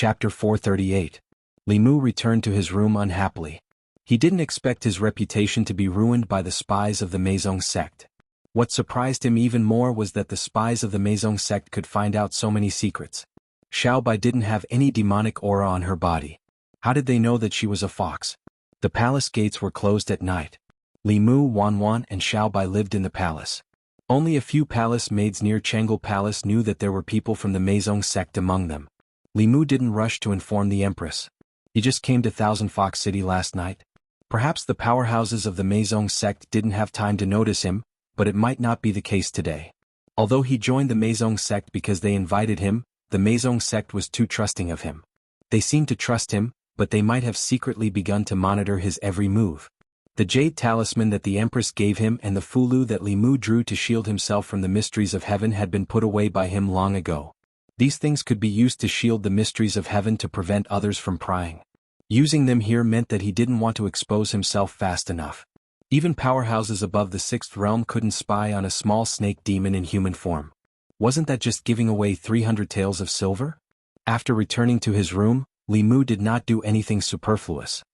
Chapter 438. Li Mu returned to his room unhappily. He didn't expect his reputation to be ruined by the spies of the Meizong sect. What surprised him even more was that the spies of the Meizong sect could find out so many secrets. Xiaobai didn't have any demonic aura on her body. How did they know that she was a fox? The palace gates were closed at night. Li Mu, Wanwan, and Xiaobai lived in the palace. Only a few palace maids near Chengel Palace knew that there were people from the Meizong sect among them. Li Mu didn't rush to inform the empress. He just came to Thousand Fox City last night. Perhaps the powerhouses of the Meizong sect didn't have time to notice him, but it might not be the case today. Although he joined the Meizong sect because they invited him, the Meizong sect was too trusting of him. They seemed to trust him, but they might have secretly begun to monitor his every move. The jade talisman that the empress gave him and the fulu that Li Mu drew to shield himself from the mysteries of heaven had been put away by him long ago. These things could be used to shield the mysteries of heaven to prevent others from prying. Using them here meant that he didn't want to expose himself fast enough. Even powerhouses above the sixth realm couldn't spy on a small snake demon in human form. Wasn't that just giving away 300 taels of silver? After returning to his room, Li Mu did not do anything superfluous.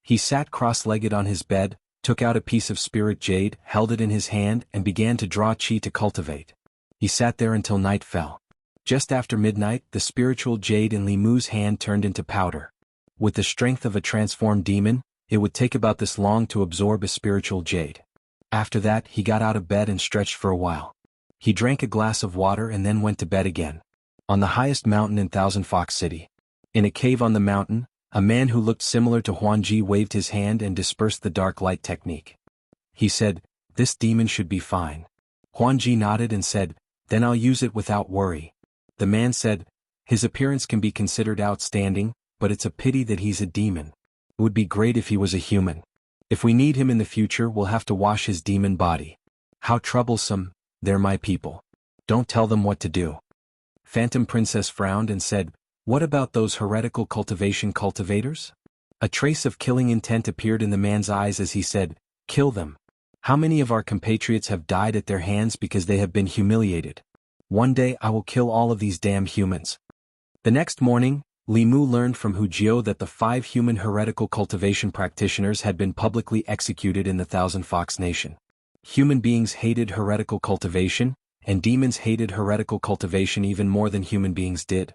He sat cross-legged on his bed, took out a piece of spirit jade, held it in his hand, and began to draw qi to cultivate. He sat there until night fell. Just after midnight, the spiritual jade in Li Mu's hand turned into powder. With the strength of a transformed demon, it would take about this long to absorb a spiritual jade. After that, he got out of bed and stretched for a while. He drank a glass of water and then went to bed again. On the highest mountain in Thousand Fox City. In a cave on the mountain, a man who looked similar to Huanji waved his hand and dispersed the dark light technique. He said, "This demon should be fine." Huanji nodded and said, "Then I'll use it without worry." The man said, "His appearance can be considered outstanding, but it's a pity that he's a demon. It would be great if he was a human. If we need him in the future, we'll have to wash his demon body. How troublesome, they're my people. Don't tell them what to do." Phantom Princess frowned and said, "What about those heretical cultivation cultivators?" A trace of killing intent appeared in the man's eyes as he said, "Kill them. How many of our compatriots have died at their hands because they have been humiliated? One day I will kill all of these damn humans." The next morning, Li Mu learned from Hujiao that the 5 human heretical cultivation practitioners had been publicly executed in the Thousand Fox Nation. Human beings hated heretical cultivation, and demons hated heretical cultivation even more than human beings did.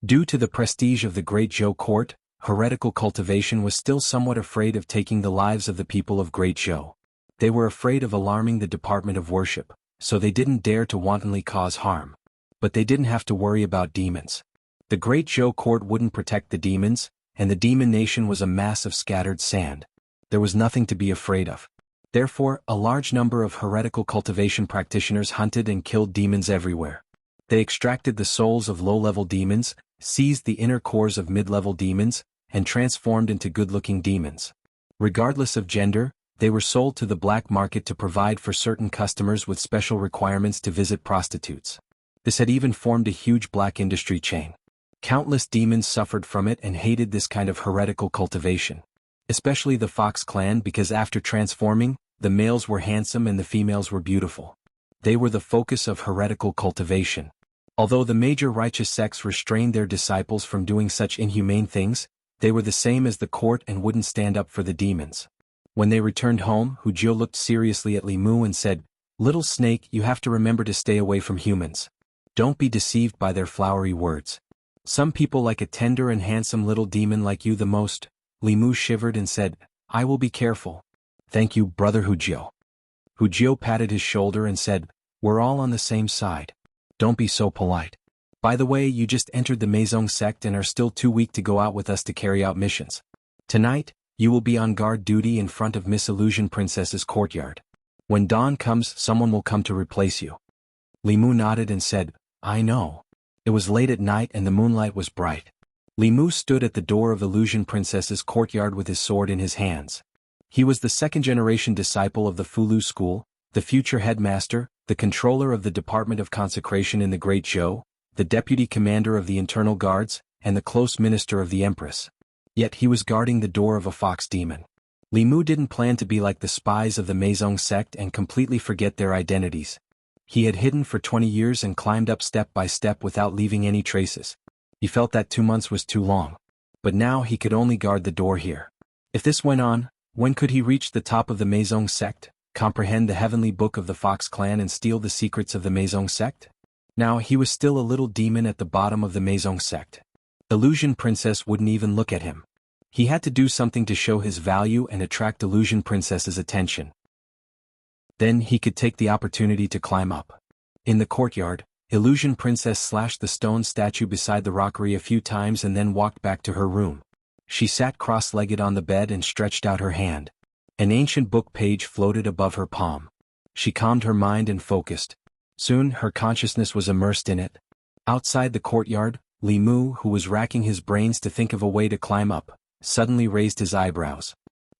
Due to the prestige of the Great Zhou court, heretical cultivation was still somewhat afraid of taking the lives of the people of Great Zhou. They were afraid of alarming the Department of Worship, so they didn't dare to wantonly cause harm. But they didn't have to worry about demons. The Great Zhou court wouldn't protect the demons, and the demon nation was a mass of scattered sand. There was nothing to be afraid of. Therefore, a large number of heretical cultivation practitioners hunted and killed demons everywhere. They extracted the souls of low-level demons, seized the inner cores of mid-level demons, and transformed into good-looking demons. Regardless of gender, they were sold to the black market to provide for certain customers with special requirements to visit prostitutes. This had even formed a huge black industry chain. Countless demons suffered from it and hated this kind of heretical cultivation. Especially the Fox clan, because after transforming, the males were handsome and the females were beautiful. They were the focus of heretical cultivation. Although the major righteous sects restrained their disciples from doing such inhumane things, they were the same as the court and wouldn't stand up for the demons. When they returned home, Hujiao looked seriously at Li Mu and said, "Little snake, you have to remember to stay away from humans. Don't be deceived by their flowery words. Some people like a tender and handsome little demon like you the most." Li Mu shivered and said, "I will be careful. Thank you, brother Hujiao." Hujiao patted his shoulder and said, "We're all on the same side. Don't be so polite. By the way, you just entered the Meizong sect and are still too weak to go out with us to carry out missions. Tonight, you will be on guard duty in front of Miss Illusion Princess's courtyard. When dawn comes, someone will come to replace you." Li Mu nodded and said, "I know." It was late at night and the moonlight was bright. Li Mu stood at the door of Illusion Princess's courtyard with his sword in his hands. He was the second-generation disciple of the Fulu school, the future headmaster, the controller of the Department of Consecration in the Great Zhou, the deputy commander of the internal guards, and the close minister of the empress. Yet he was guarding the door of a fox demon. Li Mu didn't plan to be like the spies of the Meizong sect and completely forget their identities. He had hidden for 20 years and climbed up step by step without leaving any traces. He felt that 2 months was too long. But now he could only guard the door here. If this went on, when could he reach the top of the Maisong sect, comprehend the heavenly book of the Fox clan and steal the secrets of the Maisong sect? Now he was still a little demon at the bottom of the Maisong sect. Illusion Princess wouldn't even look at him. He had to do something to show his value and attract Illusion Princess's attention. Then he could take the opportunity to climb up. In the courtyard, Illusion Princess slashed the stone statue beside the rockery a few times and then walked back to her room. She sat cross-legged on the bed and stretched out her hand. An ancient book page floated above her palm. She calmed her mind and focused. Soon her consciousness was immersed in it. Outside the courtyard, Li Mu, who was racking his brains to think of a way to climb up, suddenly raised his eyebrows.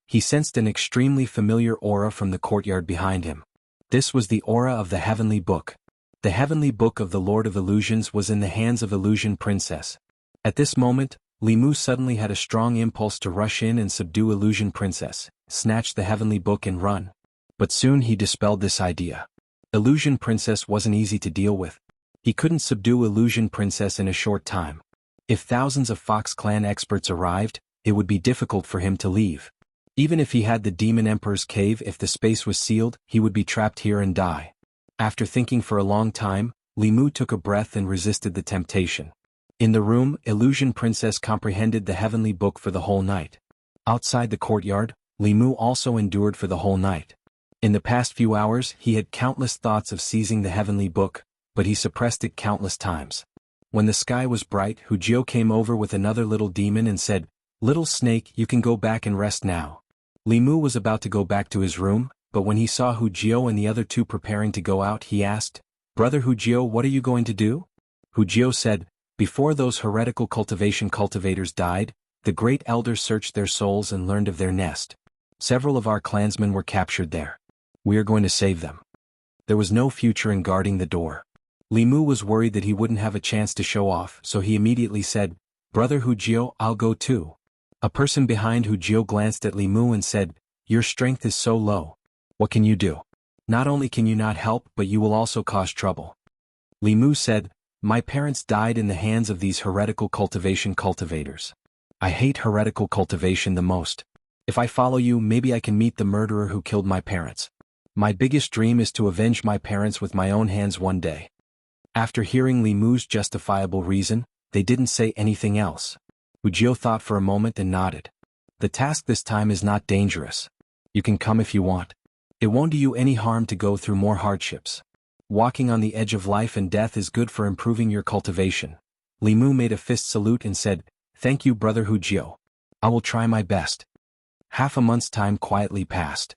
He sensed an extremely familiar aura from the courtyard behind him. This was the aura of the heavenly book. The heavenly book of the Lord of Illusions was in the hands of Illusion Princess. At this moment, Li Mu suddenly had a strong impulse to rush in and subdue Illusion Princess, snatch the heavenly book and run. But soon he dispelled this idea. Illusion Princess wasn't easy to deal with. He couldn't subdue Illusion Princess in a short time. If thousands of Fox clan experts arrived, it would be difficult for him to leave. Even if he had the Demon Emperor's cave, if the space was sealed, he would be trapped here and die. After thinking for a long time, Li Mu took a breath and resisted the temptation. In the room, Illusion Princess comprehended the heavenly book for the whole night. Outside the courtyard, Li Mu also endured for the whole night. In the past few hours, he had countless thoughts of seizing the heavenly book, but he suppressed it countless times. When the sky was bright, Wuxia came over with another little demon and said, "Little snake, you can go back and rest now." Li Mu was about to go back to his room, but when he saw Wuxia and the other two preparing to go out, he asked, "Brother Wuxia, what are you going to do?" Wuxia said, "Before those heretical cultivation cultivators died, the great elders searched their souls and learned of their nest. Several of our clansmen were captured there. We are going to save them." There was no future in guarding the door. Li Mu was worried that he wouldn't have a chance to show off, so he immediately said, "Brother Wuxia, I'll go too." A person behind Wuxia glanced at Li Mu and said, "Your strength is so low. What can you do? Not only can you not help, but you will also cause trouble." Li Mu said, "My parents died in the hands of these heretical cultivation cultivators. I hate heretical cultivation the most. If I follow you, maybe I can meet the murderer who killed my parents. My biggest dream is to avenge my parents with my own hands one day." After hearing Li Mu's justifiable reason, they didn't say anything else. Wuxia thought for a moment and nodded. "The task this time is not dangerous. You can come if you want. It won't do you any harm to go through more hardships. Walking on the edge of life and death is good for improving your cultivation." Li Mu made a fist salute and said, "Thank you, Brother Wuxia. I will try my best." Half a month's time quietly passed.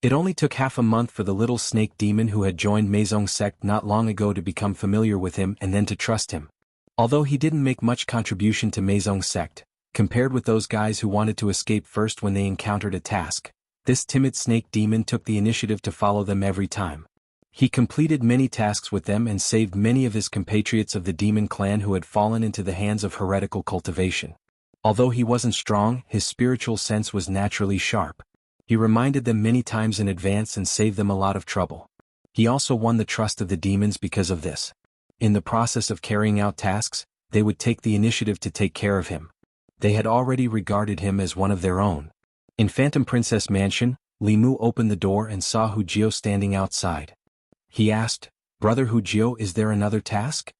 It only took half a month for the little snake demon who had joined Maisong sect not long ago to become familiar with him and then to trust him. Although he didn't make much contribution to Maisong sect, compared with those guys who wanted to escape first when they encountered a task, this timid snake demon took the initiative to follow them every time. He completed many tasks with them and saved many of his compatriots of the demon clan who had fallen into the hands of heretical cultivation. Although he wasn't strong, his spiritual sense was naturally sharp. He reminded them many times in advance and saved them a lot of trouble. He also won the trust of the demons because of this. In the process of carrying out tasks, they would take the initiative to take care of him. They had already regarded him as one of their own. In Phantom Princess Mansion, Li Mu opened the door and saw Wuxia standing outside. He asked, "Brother Wuxia, is there another task?"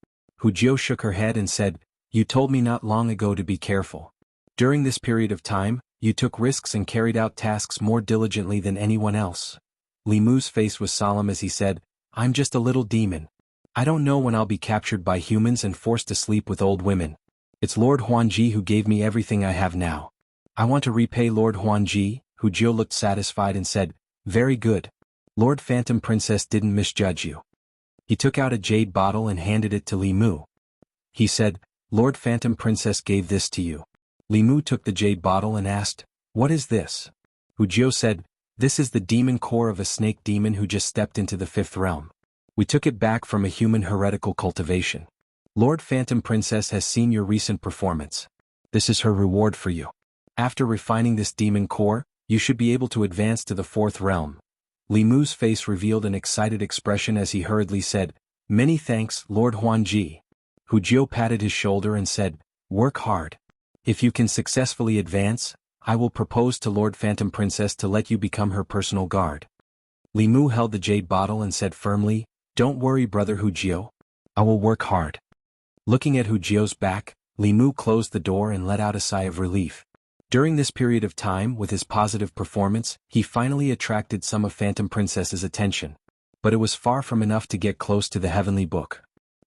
Wuxia shook her head and said, "You told me not long ago to be careful. During this period of time, you took risks and carried out tasks more diligently than anyone else." Li Mu's face was solemn as he said, "I'm just a little demon. I don't know when I'll be captured by humans and forced to sleep with old women. It's Lord Huanji who gave me everything I have now. I want to repay Lord Huanji." Wuxia looked satisfied and said, "Very good. Lord Phantom Princess didn't misjudge you." He took out a jade bottle and handed it to Li Mu. He said, "Lord Phantom Princess gave this to you." Li Mu took the jade bottle and asked, "What is this?" Wuxia said, "This is the demon core of a snake demon who just stepped into the 5th realm. We took it back from a human heretical cultivation. Lord Phantom Princess has seen your recent performance. This is her reward for you. After refining this demon core, you should be able to advance to the 4th realm." Li Mu's face revealed an excited expression as he hurriedly said, "Many thanks, Lord Huanji." Hu Jiao patted his shoulder and said, "Work hard. If you can successfully advance, I will propose to Lord Phantom Princess to let you become her personal guard." Li Mu held the jade bottle and said firmly, "Don't worry, brother Hu Jiao. I will work hard." Looking at Hu Jiao's back, Li Mu closed the door and let out a sigh of relief. During this period of time, with his positive performance, he finally attracted some of Phantom Princess's attention. But it was far from enough to get close to the heavenly book.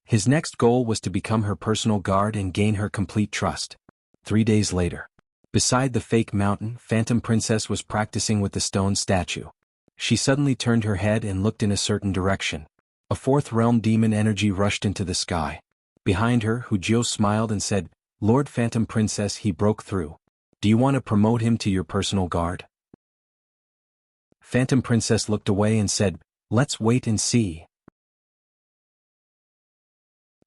His next goal was to become her personal guard and gain her complete trust. 3 days later. Beside the fake mountain, Phantom Princess was practicing with the stone statue. She suddenly turned her head and looked in a certain direction. A fourth realm demon energy rushed into the sky. Behind her, Hu Jiao smiled and said, "Lord Phantom Princess, he broke through. Do you want to promote him to your personal guard?" Phantom Princess looked away and said, "Let's wait and see."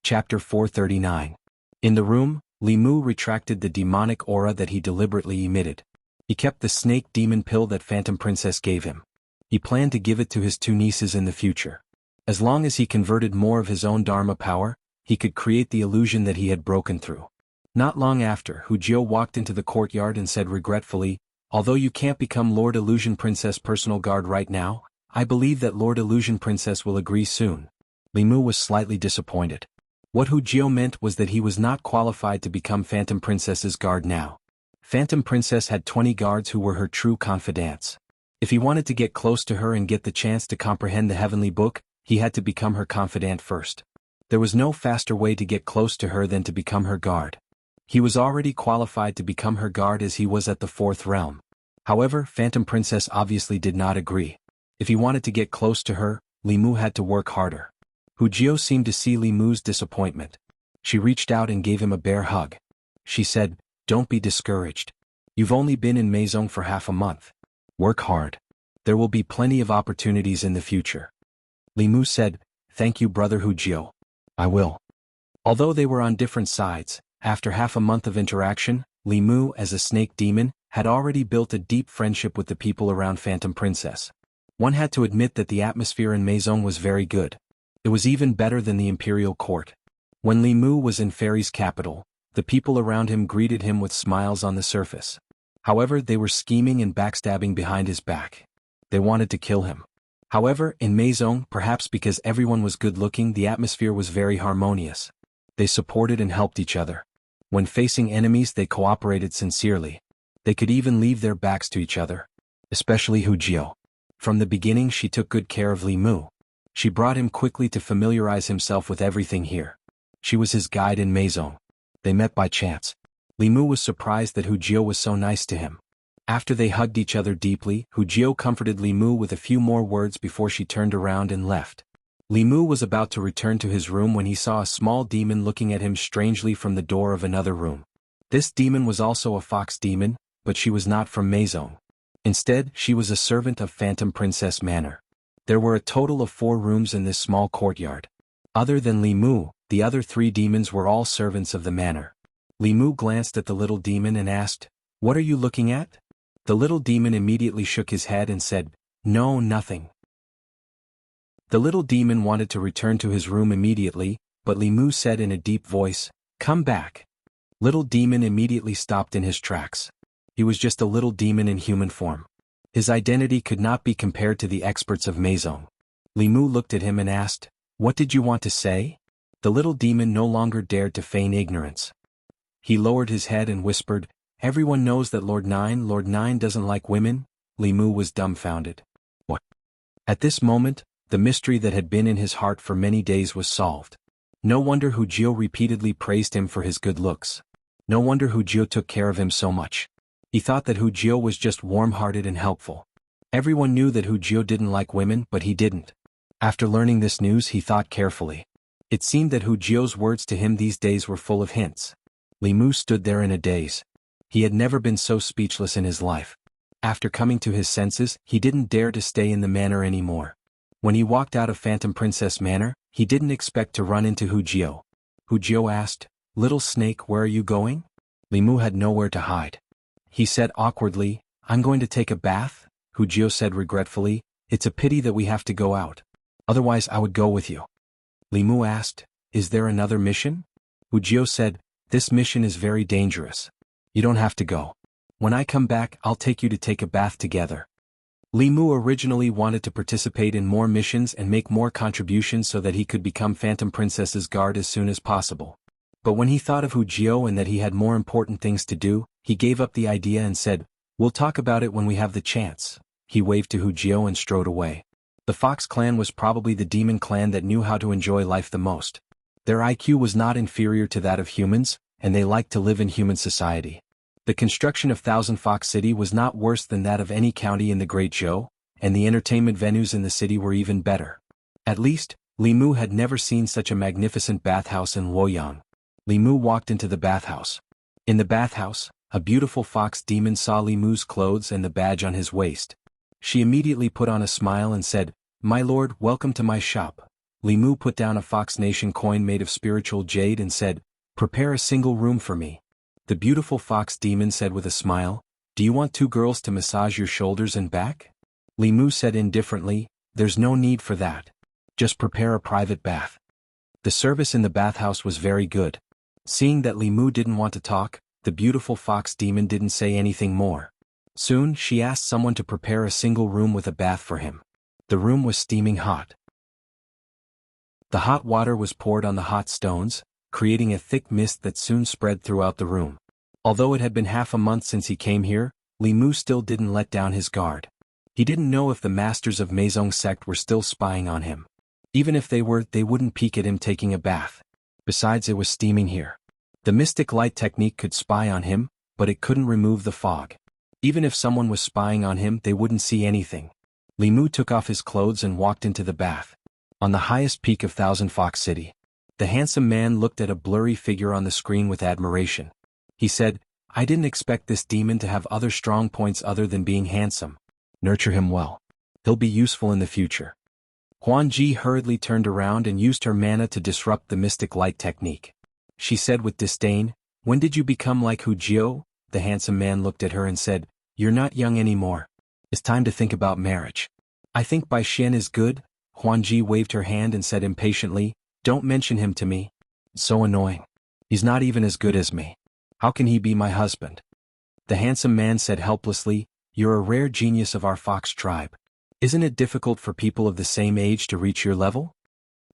Chapter 439. In the room, Li Mu retracted the demonic aura that he deliberately emitted. He kept the snake demon pill that Phantom Princess gave him. He planned to give it to his 2 nieces in the future. As long as he converted more of his own Dharma power, he could create the illusion that he had broken through. Not long after, Hu Jiao walked into the courtyard and said regretfully, "Although you can't become Lord Illusion Princess personal guard right now, I believe that Lord Illusion Princess will agree soon." Li Mu was slightly disappointed. What Hu Jiao meant was that he was not qualified to become Phantom Princess's guard now. Phantom Princess had 20 guards who were her true confidants. If he wanted to get close to her and get the chance to comprehend the heavenly book, he had to become her confidant first. There was no faster way to get close to her than to become her guard. He was already qualified to become her guard as he was at the 4th realm. However, Phantom Princess obviously did not agree. If he wanted to get close to her, Li Mu had to work harder. Hu Jiao seemed to see Li Mu's disappointment. She reached out and gave him a bear hug. She said, "Don't be discouraged. You've only been in Maison for half a month. Work hard. There will be plenty of opportunities in the future." Li Mu said, "Thank you, brother Hu Jiao. I will." Although they were on different sides, after half a month of interaction, Li Mu, as a snake demon, had already built a deep friendship with the people around Phantom Princess. One had to admit that the atmosphere in Maison was very good. It was even better than the imperial court. When Li Mu was in Fairy's capital, the people around him greeted him with smiles on the surface. However, they were scheming and backstabbing behind his back. They wanted to kill him. However, in Maison, perhaps because everyone was good-looking, the atmosphere was very harmonious. They supported and helped each other. When facing enemies, they cooperated sincerely. They could even leave their backs to each other. Especially Hu Jiao. From the beginning, she took good care of Li Mu. She brought him quickly to familiarize himself with everything here. She was his guide in Maison. They met by chance. Li Mu was surprised that Hu Jiao was so nice to him. After they hugged each other deeply, Hu Jiao comforted Li Mu with a few more words before she turned around and left. Li Mu was about to return to his room when he saw a small demon looking at him strangely from the door of another room. This demon was also a fox demon, but she was not from Maison. Instead, she was a servant of Phantom Princess Manor. There were a total of 4 rooms in this small courtyard. Other than Li Mu, the other 3 demons were all servants of the manor. Li Mu glanced at the little demon and asked, "What are you looking at?" The little demon immediately shook his head and said, "No, nothing." The little demon wanted to return to his room immediately, but Li Mu said in a deep voice, "Come back." Little demon immediately stopped in his tracks. He was just a little demon in human form. His identity could not be compared to the experts of Maison. Li Mu looked at him and asked, "What did you want to say?" The little demon no longer dared to feign ignorance. He lowered his head and whispered, "Everyone knows that Lord Nine doesn't like women." Li Mu was dumbfounded. What? At this moment, the mystery that had been in his heart for many days was solved. No wonder Hu Jiao repeatedly praised him for his good looks. No wonder Hu Jiao took care of him so much. He thought that Hu Jiao was just warm-hearted and helpful. Everyone knew that Hu Jiao didn't like women, but he didn't. After learning this news, he thought carefully. It seemed that Hu Jiao's words to him these days were full of hints. Li Mu stood there in a daze. He had never been so speechless in his life. After coming to his senses, he didn't dare to stay in the manor anymore. When he walked out of Phantom Princess Manor, he didn't expect to run into Hu Jiao. Hu Jiao asked, "Little snake, where are you going?" Li Mu had nowhere to hide. He said awkwardly, "I'm going to take a bath." Hu Jiao said regretfully, "It's a pity that we have to go out. Otherwise I would go with you." Li Mu asked, "Is there another mission?" Wuxia said, "This mission is very dangerous. You don't have to go. When I come back, I'll take you to take a bath together." Li Mu originally wanted to participate in more missions and make more contributions so that he could become Phantom Princess's guard as soon as possible. But when he thought of Wuxia and that he had more important things to do, he gave up the idea and said, "We'll talk about it when we have the chance." He waved to Wuxia and strode away. The Fox clan was probably the demon clan that knew how to enjoy life the most. Their IQ was not inferior to that of humans, and they liked to live in human society. The construction of Thousand Fox City was not worse than that of any county in the Great Zhou, and the entertainment venues in the city were even better. At least, Li Mu had never seen such a magnificent bathhouse in Luoyang. Li Mu walked into the bathhouse. In the bathhouse, a beautiful fox demon saw Li Mu's clothes and the badge on his waist. She immediately put on a smile and said, "My lord, welcome to my shop." Li Mu put down a Fox Nation coin made of spiritual jade and said, "Prepare a single room for me." The beautiful fox demon said with a smile, "Do you want 2 girls to massage your shoulders and back?" Li Mu said indifferently, "There's no need for that. Just prepare a private bath." The service in the bathhouse was very good. Seeing that Li Mu didn't want to talk, the beautiful fox demon didn't say anything more. Soon she asked someone to prepare a single room with a bath for him. The room was steaming hot. The hot water was poured on the hot stones, creating a thick mist that soon spread throughout the room. Although it had been half a month since he came here, Li Mu still didn't let down his guard. He didn't know if the masters of Meizong sect were still spying on him. Even if they were, they wouldn't peek at him taking a bath. Besides, it was steaming here. The mystic light technique could spy on him, but it couldn't remove the fog. Even if someone was spying on him, they wouldn't see anything. Li Mu took off his clothes and walked into the bath. On the highest peak of Thousand Fox City, the handsome man looked at a blurry figure on the screen with admiration. He said, "I didn't expect this demon to have other strong points other than being handsome. Nurture him well. He'll be useful in the future." Huan Ji hurriedly turned around and used her mana to disrupt the mystic light technique. She said with disdain, "When did you become like Wuxia?" The handsome man looked at her and said, "You're not young anymore. It's time to think about marriage." "I think Bai Xian is good." Huan Ji waved her hand and said impatiently, "Don't mention him to me. It's so annoying. He's not even as good as me. How can he be my husband?" The handsome man said helplessly, "You're a rare genius of our fox tribe. Isn't it difficult for people of the same age to reach your level?"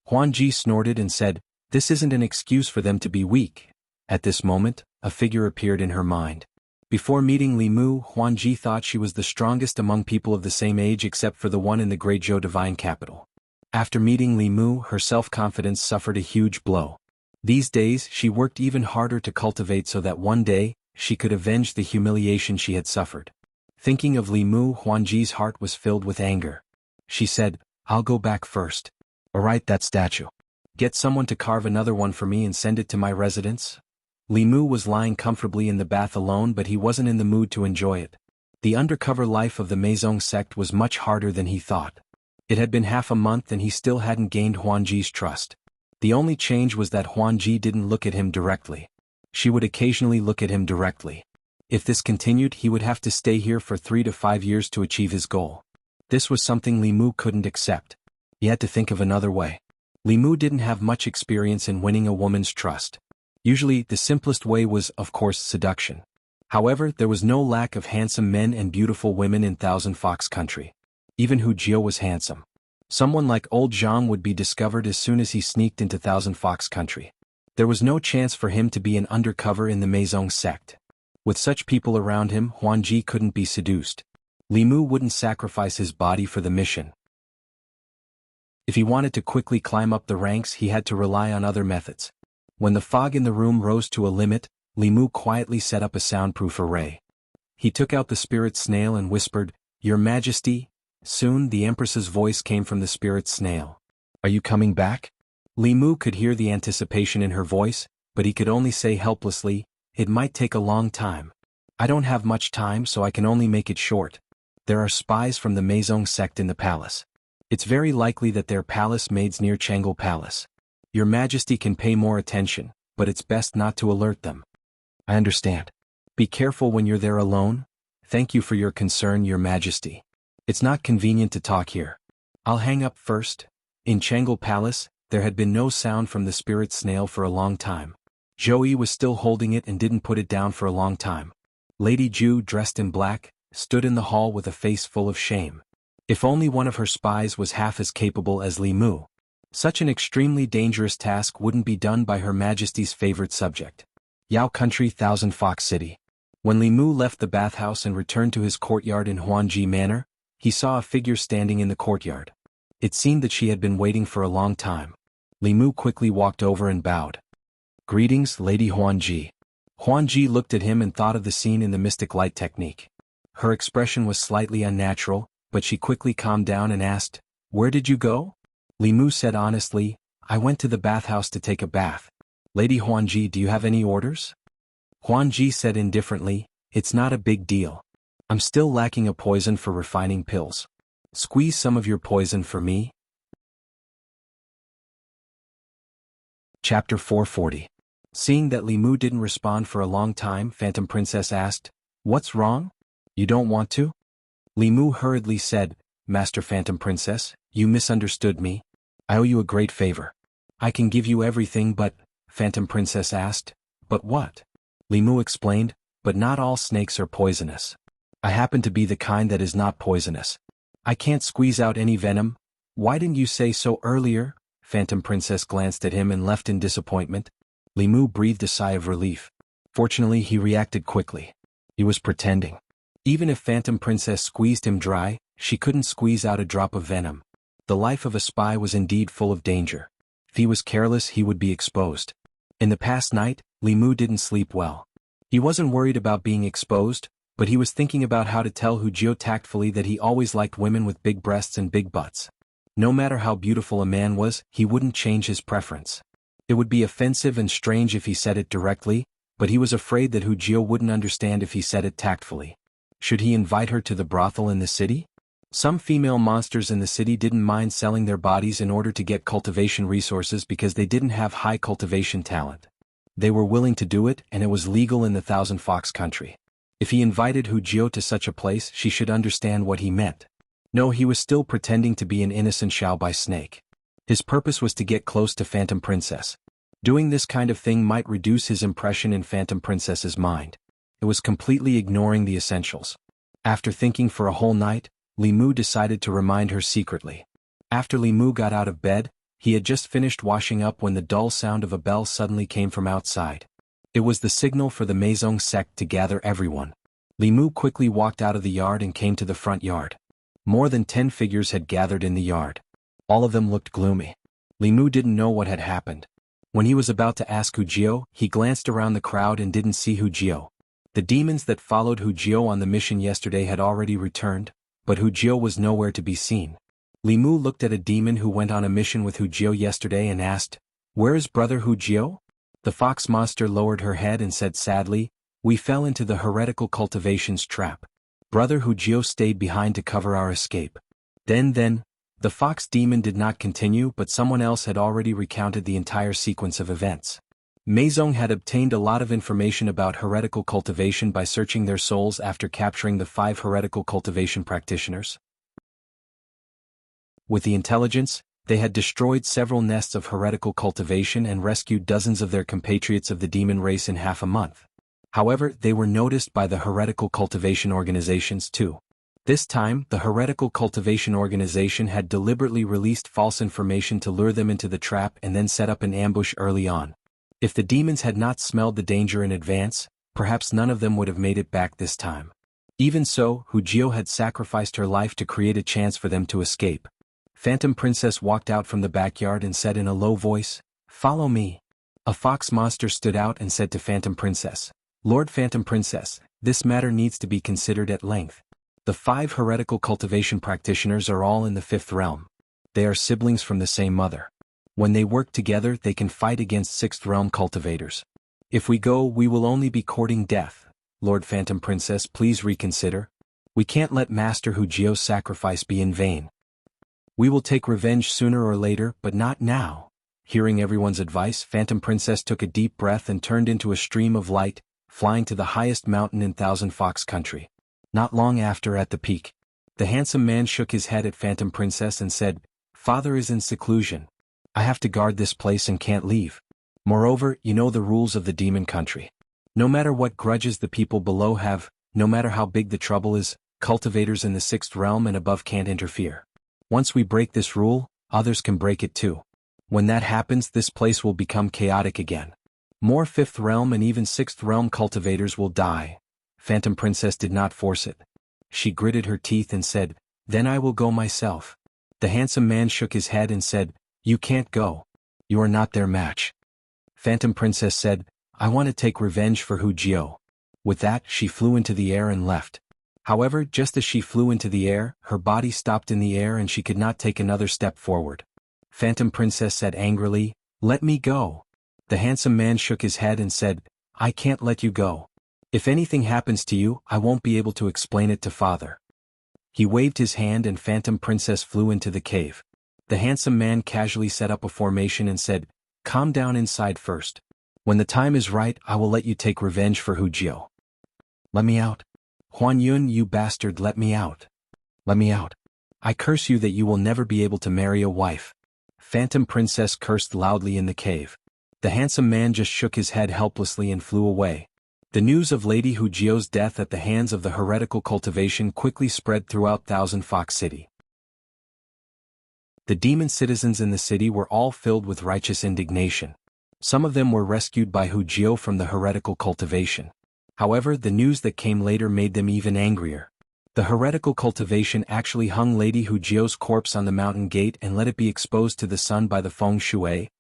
Huan Ji snorted and said, "This isn't an excuse for them to be weak." At this moment, a figure appeared in her mind. Before meeting Li Mu, Huan Ji thought she was the strongest among people of the same age except for the one in the Great Zhou Divine Capital. After meeting Li Mu, her self-confidence suffered a huge blow. These days, she worked even harder to cultivate so that one day, she could avenge the humiliation she had suffered. Thinking of Li Mu, Huan Ji's heart was filled with anger. She said, "I'll go back first. Alright, that statue. Get someone to carve another one for me and send it to my residence." Li Mu was lying comfortably in the bath alone, but he wasn't in the mood to enjoy it. The undercover life of the Meizong sect was much harder than he thought. It had been half a month and he still hadn't gained Huan Ji's trust. The only change was that Huan Ji didn't look at him directly. She would occasionally look at him directly. If this continued, he would have to stay here for 3 to 5 years to achieve his goal. This was something Li Mu couldn't accept. He had to think of another way. Li Mu didn't have much experience in winning a woman's trust. Usually, the simplest way was, of course, seduction. However, there was no lack of handsome men and beautiful women in Thousand Fox Country. Even Wuxia was handsome. Someone like old Jianghu would be discovered as soon as he sneaked into Thousand Fox Country. There was no chance for him to be an undercover in the Meizong sect. With such people around him, Huan Ji couldn't be seduced. Li Mu wouldn't sacrifice his body for the mission. If he wanted to quickly climb up the ranks, he had to rely on other methods. When the fog in the room rose to a limit, Li Mu quietly set up a soundproof array. He took out the spirit snail and whispered, "Your Majesty." Soon the Empress's voice came from the spirit snail. "Are you coming back?" Li Mu could hear the anticipation in her voice, but he could only say helplessly, "It might take a long time. I don't have much time, so I can only make it short. There are spies from the Meizong sect in the palace. It's very likely that they're palace maids near Jianghu Palace. Your Majesty can pay more attention, but it's best not to alert them." "I understand. Be careful when you're there alone. Thank you for your concern, Your Majesty. It's not convenient to talk here. I'll hang up first." In Jianghu Palace, there had been no sound from the spirit snail for a long time. Joey was still holding it and didn't put it down for a long time. Lady Ju, dressed in black, stood in the hall with a face full of shame. If only one of her spies was half as capable as Li Mu. Such an extremely dangerous task wouldn't be done by Her Majesty's favorite subject. Yao Country, Thousand Fox City. When Li Mu left the bathhouse and returned to his courtyard in Huanji Manor, he saw a figure standing in the courtyard. It seemed that she had been waiting for a long time. Li Mu quickly walked over and bowed. "Greetings, Lady Huanji." Huanji looked at him and thought of the scene in the mystic light technique. Her expression was slightly unnatural, but she quickly calmed down and asked, "Where did you go?" Li Mu said honestly, "I went to the bathhouse to take a bath." "Lady Huanji, do you have any orders?" Huanji said indifferently, "It's not a big deal. I'm still lacking a poison for refining pills. Squeeze some of your poison for me." Chapter 440. Seeing that Li Mu didn't respond for a long time, Phantom Princess asked, "What's wrong? You don't want to?" Li Mu hurriedly said, "Master Phantom Princess, you misunderstood me. I owe you a great favor. I can give you everything but," Phantom Princess asked, "But what?" Li Mu explained, "But not all snakes are poisonous. I happen to be the kind that is not poisonous. I can't squeeze out any venom." "Why didn't you say so earlier?" Phantom Princess glanced at him and left in disappointment. Li Mu breathed a sigh of relief. Fortunately, he reacted quickly. He was pretending. Even if Phantom Princess squeezed him dry, she couldn't squeeze out a drop of venom. The life of a spy was indeed full of danger. If he was careless, he would be exposed. In the past night, Li Mu didn't sleep well. He wasn't worried about being exposed, but he was thinking about how to tell Hu Jio tactfully that he always liked women with big breasts and big butts. No matter how beautiful a man was, he wouldn't change his preference. It would be offensive and strange if he said it directly, but he was afraid that Hu Jio wouldn't understand if he said it tactfully. Should he invite her to the brothel in the city? Some female monsters in the city didn't mind selling their bodies in order to get cultivation resources because they didn't have high cultivation talent. They were willing to do it, and it was legal in the Thousand Fox country. If he invited Hu Jio to such a place, she should understand what he meant. No, he was still pretending to be an innocent Xiaobai snake. His purpose was to get close to Phantom Princess. Doing this kind of thing might reduce his impression in Phantom Princess's mind. It was completely ignoring the essentials. After thinking for a whole night, Li Mu decided to remind her secretly. After Li Mu got out of bed, he had just finished washing up when the dull sound of a bell suddenly came from outside. It was the signal for the Meizong sect to gather everyone. Li Mu quickly walked out of the yard and came to the front yard. More than 10 figures had gathered in the yard. All of them looked gloomy. Li Mu didn't know what had happened. When he was about to ask Hu Jio, he glanced around the crowd and didn't see Hu Jio. The demons that followed Hu Jio on the mission yesterday had already returned, but Hu Jio was nowhere to be seen. Li Mu looked at a demon who went on a mission with Hu Jio yesterday and asked, "Where is brother Hu Jio?" The fox monster lowered her head and said sadly, "We fell into the heretical cultivation's trap. Brother Hu Jio stayed behind to cover our escape." Then, the fox demon did not continue, but someone else had already recounted the entire sequence of events. Meizong had obtained a lot of information about heretical cultivation by searching their souls after capturing the 5 heretical cultivation practitioners. With the intelligence, they had destroyed several nests of heretical cultivation and rescued dozens of their compatriots of the demon race in half a month. However, they were noticed by the heretical cultivation organizations too. This time, the heretical cultivation organization had deliberately released false information to lure them into the trap and then set up an ambush early on. If the demons had not smelled the danger in advance, perhaps none of them would have made it back this time. Even so, Hu Jio had sacrificed her life to create a chance for them to escape. Phantom Princess walked out from the backyard and said in a low voice, "Follow me." A fox monster stood out and said to Phantom Princess, "Lord Phantom Princess, this matter needs to be considered at length. The 5 heretical cultivation practitioners are all in the 5th realm. They are siblings from the same mother. When they work together, they can fight against 6th realm cultivators. If we go, we will only be courting death. Lord Phantom Princess, please reconsider. We can't let Master Hu Jio's sacrifice be in vain. We will take revenge sooner or later, but not now." Hearing everyone's advice, Phantom Princess took a deep breath and turned into a stream of light, flying to the highest mountain in Thousand Fox country. Not long after, at the peak, the handsome man shook his head at Phantom Princess and said, "Father is in seclusion. I have to guard this place and can't leave." Moreover, you know the rules of the demon country. No matter what grudges the people below have, no matter how big the trouble is, cultivators in the sixth realm and above can't interfere. Once we break this rule, others can break it too. When that happens, this place will become chaotic again. More fifth realm and even sixth realm cultivators will die. Phantom Princess did not force it. She gritted her teeth and said, "Then I will go myself." The handsome man shook his head and said, "You can't go. You are not their match." Phantom Princess said, "I want to take revenge for Wuxia." With that, she flew into the air and left. However, just as she flew into the air, her body stopped in the air and she could not take another step forward. Phantom Princess said angrily, "Let me go." The handsome man shook his head and said, "I can't let you go. If anything happens to you, I won't be able to explain it to father." He waved his hand and Phantom Princess flew into the cave. The handsome man casually set up a formation and said, "Calm down inside first. When the time is right, I will let you take revenge for Wuxia." "Let me out. Huan Yun, you bastard, let me out. Let me out. I curse you that you will never be able to marry a wife." Phantom Princess cursed loudly in the cave. The handsome man just shook his head helplessly and flew away. The news of Lady Wuxia's death at the hands of the heretical cultivation quickly spread throughout Thousand Fox City. The demon citizens in the city were all filled with righteous indignation. Some of them were rescued by Wuxia from the heretical cultivation. However, the news that came later made them even angrier. The heretical cultivation actually hung Lady Wuxia's corpse on the mountain gate and let it be exposed to the sun by the feng shui.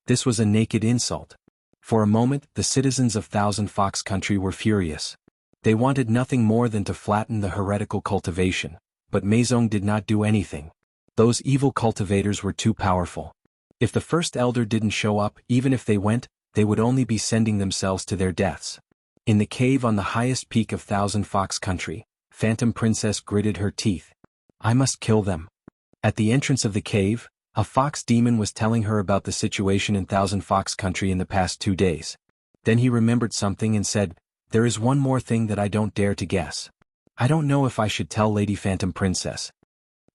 This was a naked insult. For a moment, the citizens of Thousand Fox Country were furious. They wanted nothing more than to flatten the heretical cultivation, but Meizong did not do anything. Those evil cultivators were too powerful. If the first elder didn't show up, even if they went, they would only be sending themselves to their deaths. In the cave on the highest peak of Thousand Fox Country, Phantom Princess gritted her teeth. "I must kill them." At the entrance of the cave, a fox demon was telling her about the situation in Thousand Fox Country in the past 2 days. Then he remembered something and said, "There is one more thing that I don't dare to guess. I don't know if I should tell Lady Phantom Princess."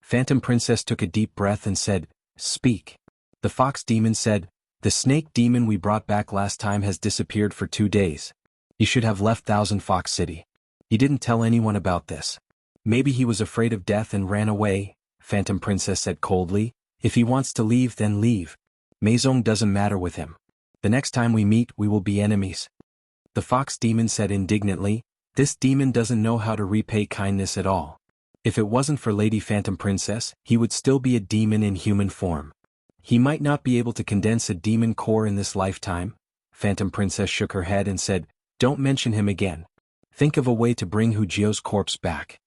Phantom Princess took a deep breath and said, "Speak." The fox demon said, "The snake demon we brought back last time has disappeared for 2 days. He should have left Thousand Fox City. He didn't tell anyone about this. Maybe he was afraid of death and ran away," Phantom Princess said coldly. "If he wants to leave, then leave. Meizong doesn't matter with him. The next time we meet, we will be enemies." The fox demon said indignantly, "This demon doesn't know how to repay kindness at all. If it wasn't for Lady Phantom Princess, he would still be a demon in human form. He might not be able to condense a demon core in this lifetime." Phantom Princess shook her head and said, "Don't mention him again. Think of a way to bring Wuxia's corpse back."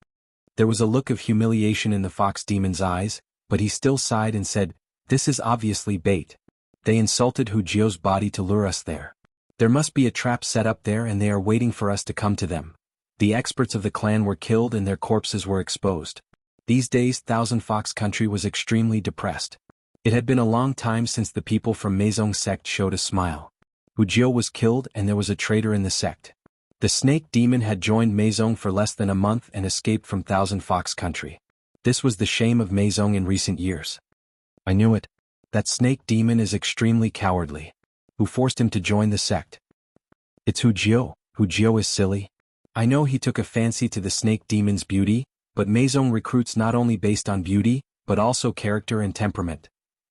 There was a look of humiliation in the fox demon's eyes, but he still sighed and said, "This is obviously bait. They insulted Wuxia's body to lure us there. There must be a trap set up there and they are waiting for us to come to them." The experts of the clan were killed and their corpses were exposed. These days Thousand Fox Country was extremely depressed. It had been a long time since the people from Meizong sect showed a smile. Wuxia was killed and there was a traitor in the sect. The snake demon had joined Meizong for less than a month and escaped from Thousand Fox Country. This was the shame of Meizong in recent years. "I knew it. That snake demon is extremely cowardly. Who forced him to join the sect?" "It's Wuxia. Wuxia is silly. I know he took a fancy to the snake demon's beauty, but Meizong recruits not only based on beauty, but also character and temperament.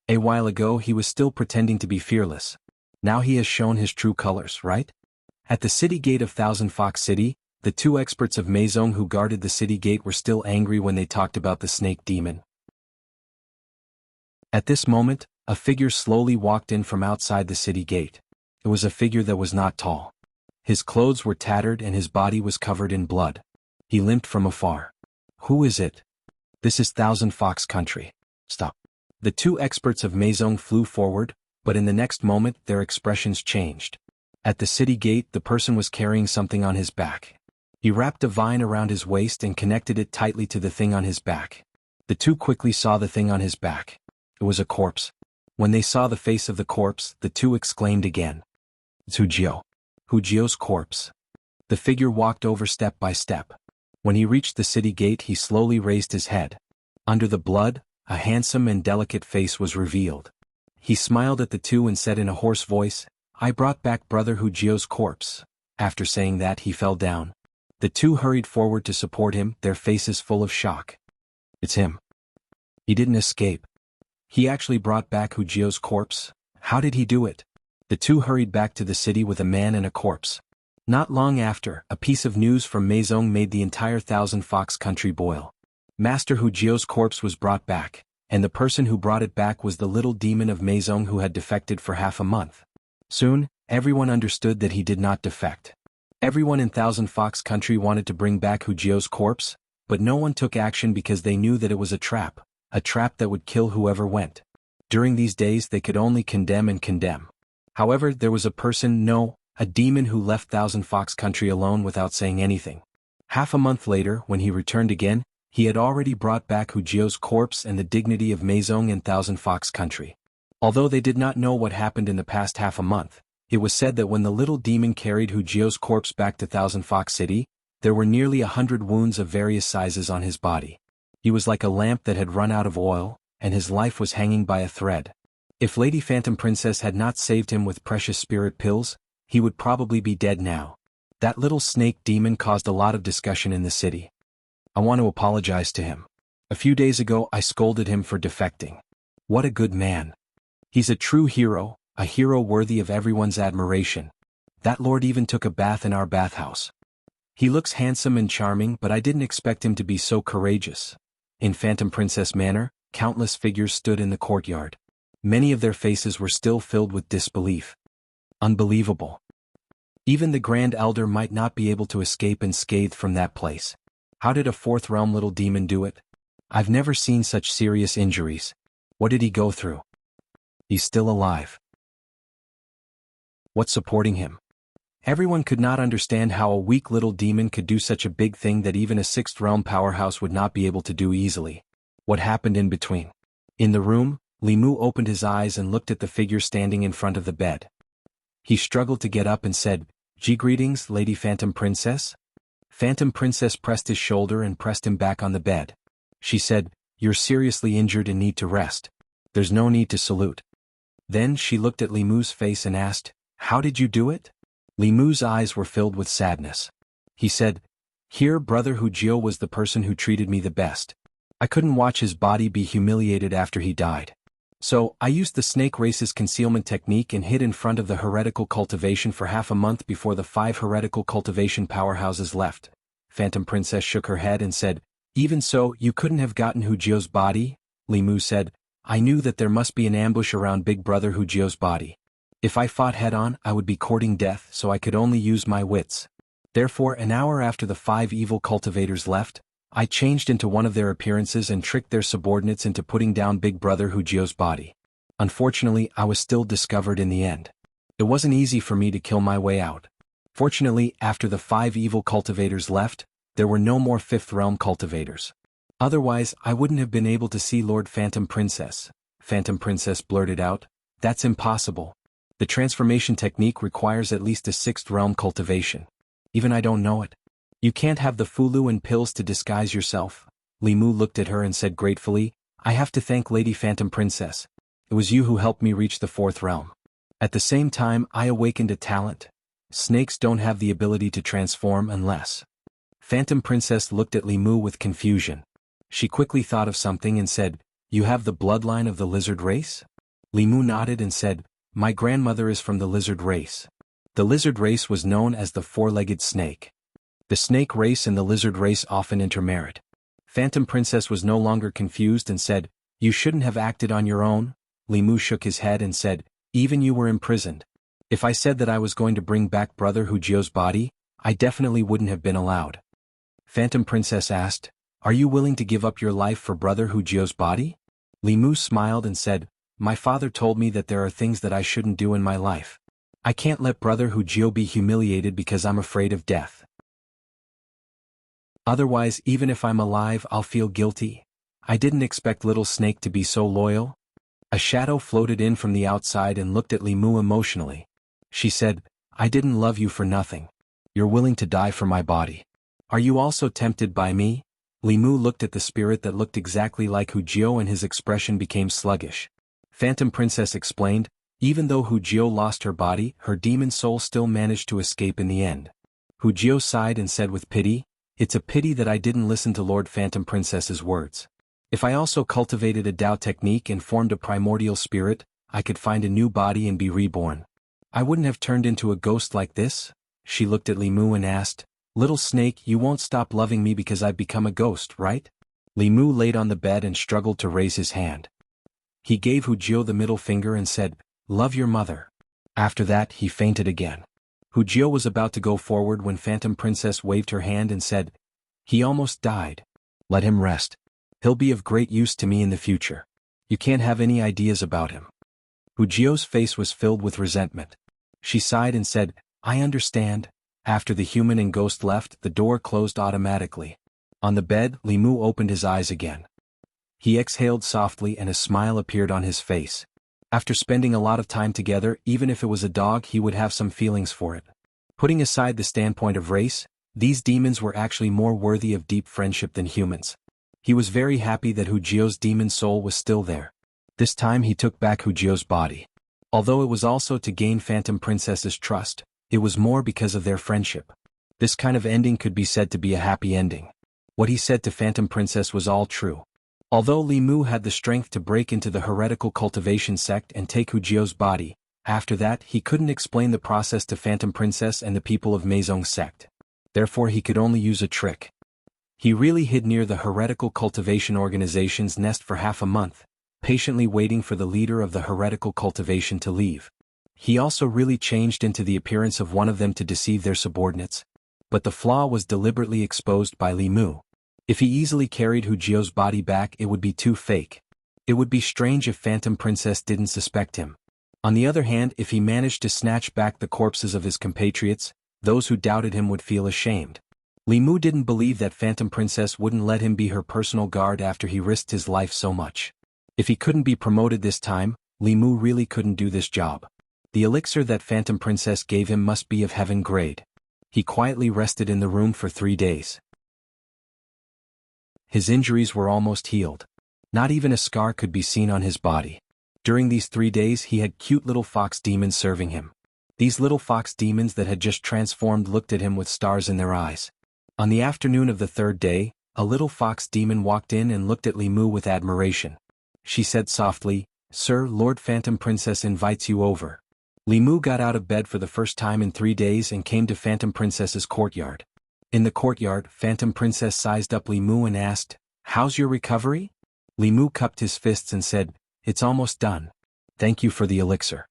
A while ago he was still pretending to be fearless. Now he has shown his true colors, right?" At the city gate of Thousand Fox City, the 2 experts of Meizong who guarded the city gate were still angry when they talked about the snake demon. At this moment, a figure slowly walked in from outside the city gate. It was a figure that was not tall. His clothes were tattered and his body was covered in blood. He limped from afar. "Who is it?" "This is Thousand Fox Country. Stop." The 2 experts of Meizong flew forward, but in the next moment their expressions changed. At the city gate the person was carrying something on his back. He wrapped a vine around his waist and connected it tightly to the thing on his back. The 2 quickly saw the thing on his back. It was a corpse. When they saw the face of the corpse, the 2 exclaimed again. "It's Wuxia. Wuxia's corpse." The figure walked over step by step. When he reached the city gate he slowly raised his head. Under the blood, a handsome and delicate face was revealed. He smiled at the 2 and said in a hoarse voice, I brought back Brother Hujiu's corpse." After saying that he fell down. The two hurried forward to support him, their faces full of shock. "It's him. He didn't escape. He actually brought back Hujiu's corpse. How did he do it?" The two hurried back to the city with a man and a corpse. Not long after, a piece of news from Meizong made the entire Thousand Fox country boil. Master Hujiu's corpse was brought back, and the person who brought it back was the little demon of Meizong who had defected for half a month. Soon, everyone understood that he did not defect. Everyone in Thousand Fox country wanted to bring back Hujiu's corpse, but no one took action because they knew that it was a trap that would kill whoever went. During these days they could only condemn and condemn. However, there was a demon who left Thousand Fox country alone without saying anything. Half a month later, when he returned again, he had already brought back Hujiu's corpse and the dignity of Meizong and Thousand Fox country. Although they did not know what happened in the past half a month, it was said that when the little demon carried Hujiu's corpse back to Thousand Fox City, there were nearly 100 wounds of various sizes on his body. He was like a lamp that had run out of oil, and his life was hanging by a thread. If Lady Phantom Princess had not saved him with precious spirit pills, he would probably be dead now. That little snake demon caused a lot of discussion in the city. I want to apologize to him. A few days ago I scolded him for defecting. What a good man. He's a true hero, a hero worthy of everyone's admiration. That lord even took a bath in our bathhouse. He looks handsome and charming, but I didn't expect him to be so courageous. In Phantom Princess Manor, countless figures stood in the courtyard. Many of their faces were still filled with disbelief. Unbelievable. Even the Grand Elder might not be able to escape unscathed from that place. How did a fourth realm little demon do it? I've never seen such serious injuries. What did he go through? He's still alive. What's supporting him? Everyone could not understand how a weak little demon could do such a big thing that even a sixth realm powerhouse would not be able to do easily. What happened in between? In the room, Li Mu opened his eyes and looked at the figure standing in front of the bed. He struggled to get up and said, Greetings, Lady Phantom Princess." Phantom Princess pressed his shoulder and pressed him back on the bed. She said, "You're seriously injured and need to rest. There's no need to salute." Then she looked at Li Mu's face and asked, "How did you do it?" Li Mu's eyes were filled with sadness. He said, "Here Brother Hujiu was the person who treated me the best. I couldn't watch his body be humiliated after he died. So, I used the snake race's concealment technique and hid in front of the heretical cultivation for half a month before the 5 heretical cultivation powerhouses left." Phantom Princess shook her head and said, "Even so, you couldn't have gotten Hujiu's body?" Li Mu said, "I knew that there must be an ambush around Big Brother Hujiu's body. If I fought head-on, I would be courting death, so I could only use my wits. Therefore, an hour after the 5 evil cultivators left, I changed into one of their appearances and tricked their subordinates into putting down Big Brother Hujiu's body. Unfortunately, I was still discovered in the end. It wasn't easy for me to kill my way out. Fortunately, after the 5 evil cultivators left, there were no more 5th realm cultivators. Otherwise, I wouldn't have been able to see Lord Phantom Princess." Phantom Princess blurted out, "That's impossible. The transformation technique requires at least a 6th realm cultivation. Even I don't know it. You can't have the fulu and pills to disguise yourself." Li Mu looked at her and said gratefully, "I have to thank Lady Phantom Princess. It was you who helped me reach the 4th realm. At the same time, I awakened a talent. Snakes don't have the ability to transform unless..." Phantom Princess looked at Li Mu with confusion. She quickly thought of something and said, "You have the bloodline of the lizard race?" Li Mu nodded and said, "My grandmother is from the lizard race." The lizard race was known as the 4-legged snake. The snake race and the lizard race often intermarried. Phantom Princess was no longer confused and said, "You shouldn't have acted on your own." Li Mu shook his head and said, "Even you were imprisoned. If I said that I was going to bring back Brother Hujiu's body, I definitely wouldn't have been allowed." Phantom Princess asked, "Are you willing to give up your life for Brother Hujiu's body?" Li Mu smiled and said, "My father told me that there are things that I shouldn't do in my life. I can't let Brother Hujiu be humiliated because I'm afraid of death. Otherwise, even if I'm alive, I'll feel guilty. I didn't expect Little Snake to be so loyal." A shadow floated in from the outside and looked at Li Mu emotionally. She said, "I didn't love you for nothing. You're willing to die for my body. Are you also tempted by me?" Li Mu looked at the spirit that looked exactly like Hujiu and his expression became sluggish. Phantom Princess explained, Even though Hu Jiao lost her body, her demon soul still managed to escape in the end. Hu Jiao sighed and said with pity, "It's a pity that I didn't listen to Lord Phantom Princess's words. If I also cultivated a Tao technique and formed a primordial spirit, I could find a new body and be reborn. I wouldn't have turned into a ghost like this." She looked at Li Mu and asked, "Little snake, you won't stop loving me because I've become a ghost, right?" Li Mu laid on the bed and struggled to raise his hand. He gave Hu Jiao the middle finger and said, "Love your mother." After that he fainted again. Hu Jiao was about to go forward when Phantom Princess waved her hand and said, "He almost died. Let him rest. He'll be of great use to me in the future. You can't have any ideas about him." Hu Jiao's face was filled with resentment. She sighed and said, "I understand." After the human and ghost left, the door closed automatically. On the bed, Li Mu opened his eyes again. He exhaled softly and a smile appeared on his face. After spending a lot of time together, even if it was a dog, he would have some feelings for it. Putting aside the standpoint of race, these demons were actually more worthy of deep friendship than humans. He was very happy that Hu Jiao's demon soul was still there. This time he took back Hu Jiao's body. Although it was also to gain Phantom Princess's trust, it was more because of their friendship. This kind of ending could be said to be a happy ending. What he said to Phantom Princess was all true. Although Li Mu had the strength to break into the heretical cultivation sect and take Hu Jiao's body, after that he couldn't explain the process to Phantom Princess and the people of Meizong sect. Therefore he could only use a trick. He really hid near the heretical cultivation organization's nest for half a month, patiently waiting for the leader of the heretical cultivation to leave. He also really changed into the appearance of one of them to deceive their subordinates. But the flaw was deliberately exposed by Li Mu. If he easily carried Hu Jiao's body back, it would be too fake. It would be strange if Phantom Princess didn't suspect him. On the other hand, if he managed to snatch back the corpses of his compatriots, those who doubted him would feel ashamed. Li Mu didn't believe that Phantom Princess wouldn't let him be her personal guard after he risked his life so much. If he couldn't be promoted this time, Li Mu really couldn't do this job. The elixir that Phantom Princess gave him must be of heaven grade. He quietly rested in the room for 3 days. His injuries were almost healed. Not even a scar could be seen on his body. During these 3 days he had cute little fox demons serving him. These little fox demons that had just transformed looked at him with stars in their eyes. On the afternoon of the 3rd day, a little fox demon walked in and looked at Li Mu with admiration. She said softly, "Sir, Lord Phantom Princess invites you over." Li Mu got out of bed for the first time in 3 days and came to Phantom Princess's courtyard. In the courtyard, Phantom Princess sized up Li Mu and asked, "How's your recovery?" Li Mu cupped his fists and said, "It's almost done. Thank you for the elixir."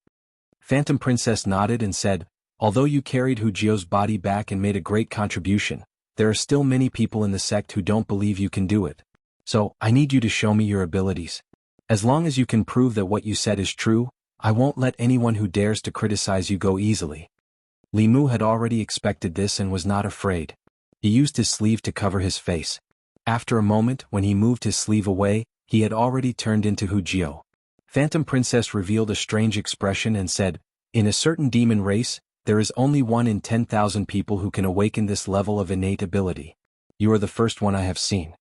Phantom Princess nodded and said, "Although you carried Hu Jiao's body back and made a great contribution, there are still many people in the sect who don't believe you can do it. So, I need you to show me your abilities. As long as you can prove that what you said is true, I won't let anyone who dares to criticize you go easily." Li Mu had already expected this and was not afraid. He used his sleeve to cover his face. After a moment, when he moved his sleeve away, he had already turned into Hu Jiao. Phantom Princess revealed a strange expression and said, "In a certain demon race, there is only 1 in 10,000 people who can awaken this level of innate ability. You are the first one I have seen."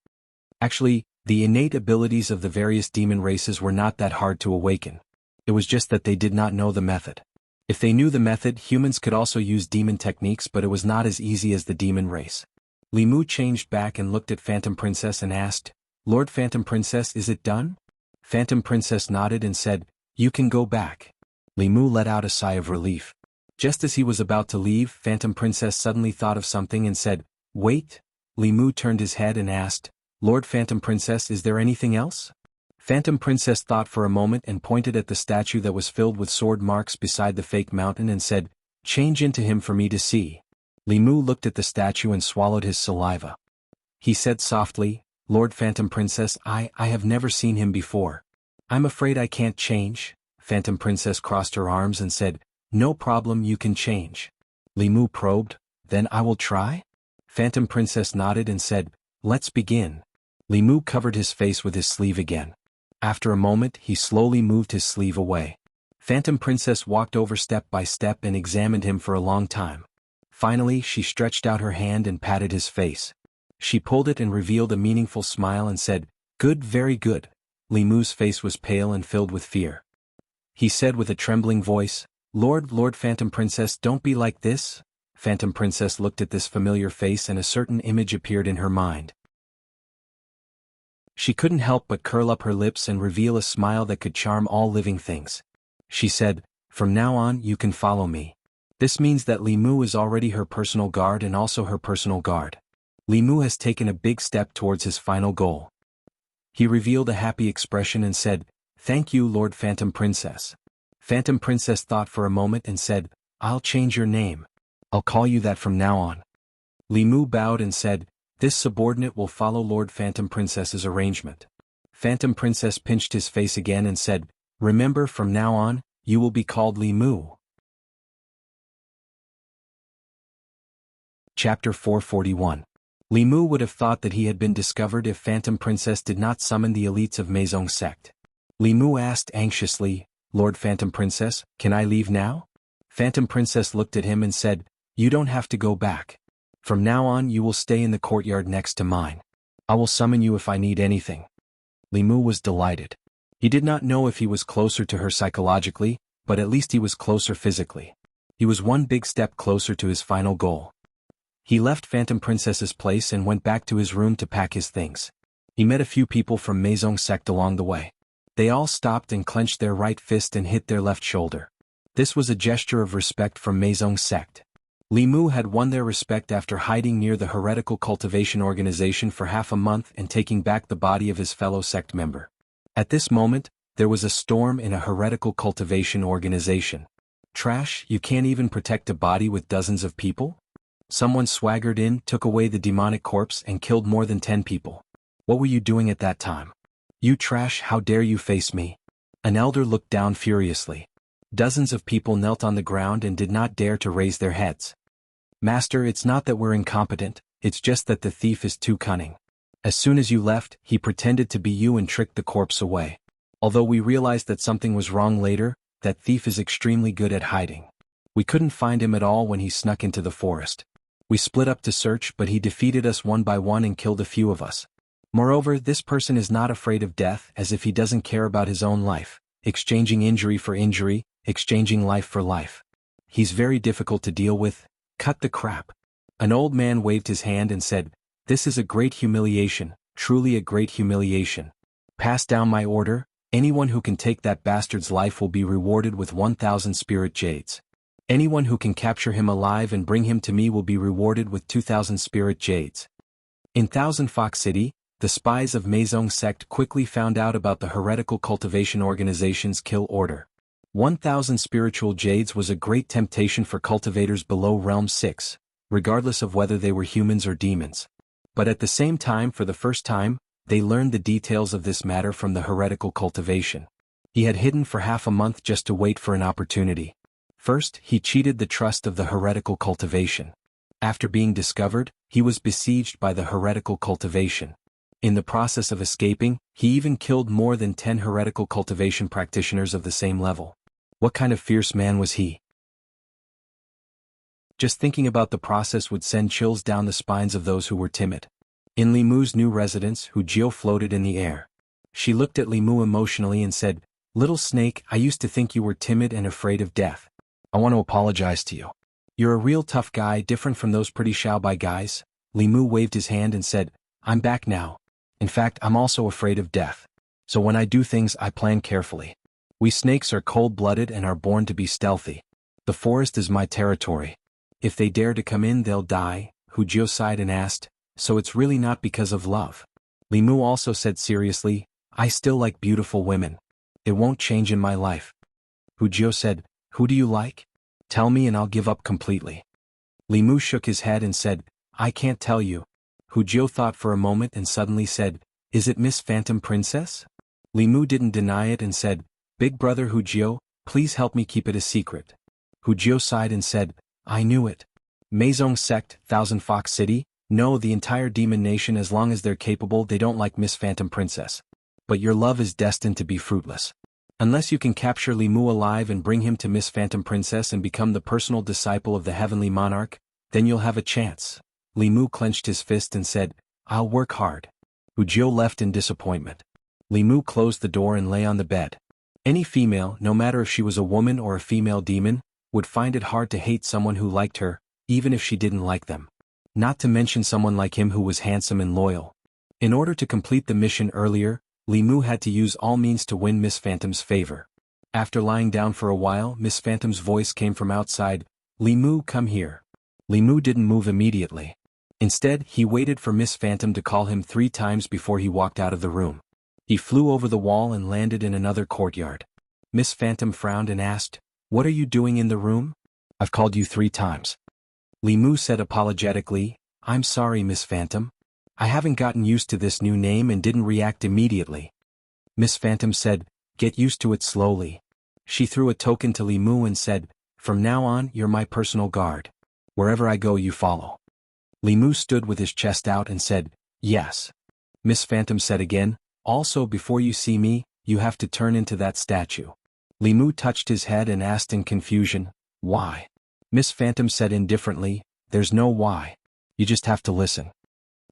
Actually, the innate abilities of the various demon races were not that hard to awaken. It was just that they did not know the method. If they knew the method, humans could also use demon techniques, but it was not as easy as the demon race. Li Mu changed back and looked at Phantom Princess and asked, "Lord Phantom Princess, is it done?" Phantom Princess nodded and said, "You can go back." Li Mu let out a sigh of relief. Just as he was about to leave, Phantom Princess suddenly thought of something and said, "Wait." Li Mu turned his head and asked, "Lord Phantom Princess, is there anything else?" Phantom Princess thought for a moment and pointed at the statue that was filled with sword marks beside the fake mountain and said, "Change into him for me to see." Li Mu looked at the statue and swallowed his saliva. He said softly, "Lord Phantom Princess, I have never seen him before. I'm afraid I can't change." Phantom Princess crossed her arms and said, "No problem, you can change." Li Mu probed, "Then I will try?" Phantom Princess nodded and said, "Let's begin." Li Mu covered his face with his sleeve again. After a moment, he slowly moved his sleeve away. Phantom Princess walked over step by step and examined him for a long time. Finally, she stretched out her hand and patted his face. She pulled it and revealed a meaningful smile and said, "Good, very good." Li Mu's face was pale and filled with fear. he said with a trembling voice. Lord Phantom Princess, don't be like this." Phantom Princess looked at this familiar face and a certain image appeared in her mind. She couldn't help but curl up her lips and reveal a smile that could charm all living things. She said, "From now on you can follow me." This means that Li Mu is already her personal guard and also her personal guard. Li Mu has taken a big step towards his final goal. He revealed a happy expression and said, "Thank you, Lord Phantom Princess." Phantom Princess thought for a moment and said, "I'll change your name. I'll call you that from now on." Li Mu bowed and said, "This subordinate will follow Lord Phantom Princess's arrangement." Phantom Princess pinched his face again and said, "Remember, from now on, you will be called Li Mu." Chapter 441. Li Mu would have thought that he had been discovered if Phantom Princess did not summon the elites of Meizong sect. Li Mu asked anxiously, "Lord Phantom Princess, can I leave now?" Phantom Princess looked at him and said, "You don't have to go back. From now on you will stay in the courtyard next to mine. I will summon you if I need anything." Li Mu was delighted. He did not know if he was closer to her psychologically, but at least he was closer physically. He was one big step closer to his final goal. He left Phantom Princess's place and went back to his room to pack his things. He met a few people from Meizong sect along the way. They all stopped and clenched their right fist and hit their left shoulder. This was a gesture of respect from Meizong sect. Li Mu had won their respect after hiding near the heretical cultivation organization for half a month and taking back the body of his fellow sect member. At this moment, there was a storm in a heretical cultivation organization. "Trash, you can't even protect a body with dozens of people?" Someone swaggered in, took away the demonic corpse and killed more than 10 people. "What were you doing at that time? You trash, how dare you face me?" An elder looked down furiously. Dozens of people knelt on the ground and did not dare to raise their heads. "Master, it's not that we're incompetent, it's just that the thief is too cunning. As soon as you left, he pretended to be you and tricked the corpse away. Although we realized that something was wrong later, that thief is extremely good at hiding. We couldn't find him at all when he snuck into the forest. We split up to search, but he defeated us one by one and killed a few of us. Moreover, this person is not afraid of death, as if he doesn't care about his own life, exchanging injury for injury, exchanging life for life. He's very difficult to deal with. Cut the crap." An old man waved his hand and said, "This is a great humiliation, truly a great humiliation. Pass down my order, anyone who can take that bastard's life will be rewarded with 1,000 spirit jades. Anyone who can capture him alive and bring him to me will be rewarded with 2,000 spirit jades." In Thousand Fox City, the spies of Meizong sect quickly found out about the heretical cultivation organization's kill order. 1,000 spiritual jades was a great temptation for cultivators below Realm 6, regardless of whether they were humans or demons. But at the same time, for the first time, they learned the details of this matter from the heretical cultivation. He had hidden for half a month just to wait for an opportunity. First, he cheated the trust of the heretical cultivation. After being discovered, he was besieged by the heretical cultivation. In the process of escaping, he even killed more than 10 heretical cultivation practitioners of the same level. What kind of fierce man was he? Just thinking about the process would send chills down the spines of those who were timid. In Li Mu's new residence, Wuxia floated in the air. She looked at Li Mu emotionally and said, "Little snake, I used to think you were timid and afraid of death. I want to apologize to you. You're a real tough guy, different from those pretty Xiaobai guys." Li Mu waved his hand and said, "I'm back now. In fact, I'm also afraid of death. So when I do things, I plan carefully. We snakes are cold-blooded and are born to be stealthy. The forest is my territory. If they dare to come in, they'll die." Wuxia sighed and asked, "So it's really not because of love?" Li Mu also said seriously, "I still like beautiful women. It won't change in my life." Wuxia said, "Who do you like? Tell me and I'll give up completely." Li Mu shook his head and said, "I can't tell you." Wuxia thought for a moment and suddenly said, "Is it Miss Phantom Princess?" Li Mu didn't deny it and said, "Big brother Wuxia, please help me keep it a secret." Wuxia sighed and said, "I knew it. Meizong sect, Thousand Fox City, no, the entire demon nation, as long as they're capable, they don't like Miss Phantom Princess. But your love is destined to be fruitless. Unless you can capture Li Mu alive and bring him to Miss Phantom Princess and become the personal disciple of the heavenly monarch, then you'll have a chance." Li Mu clenched his fist and said, "I'll work hard." Wuxia left in disappointment. Li Mu closed the door and lay on the bed. Any female, no matter if she was a woman or a female demon, would find it hard to hate someone who liked her, even if she didn't like them. Not to mention someone like him who was handsome and loyal. In order to complete the mission earlier, Li Mu had to use all means to win Miss Phantom's favor. After lying down for a while, Miss Phantom's voice came from outside, "Li Mu, come here." Li Mu didn't move immediately. Instead, he waited for Miss Phantom to call him 3 times before he walked out of the room. He flew over the wall and landed in another courtyard. Miss Phantom frowned and asked, "What are you doing in the room?" "I've called you 3 times. Li Mu said apologetically, "I'm sorry, Miss Phantom. I haven't gotten used to this new name and didn't react immediately." Miss Phantom said, "Get used to it slowly." She threw a token to Li Mu and said, "From now on, you're my personal guard. Wherever I go you follow." Li Mu stood with his chest out and said, "Yes." Miss Phantom said again, "Also before you see me, you have to turn into that statue." Li Mu touched his head and asked in confusion, "Why?" Miss Phantom said indifferently, "There's no why. You just have to listen."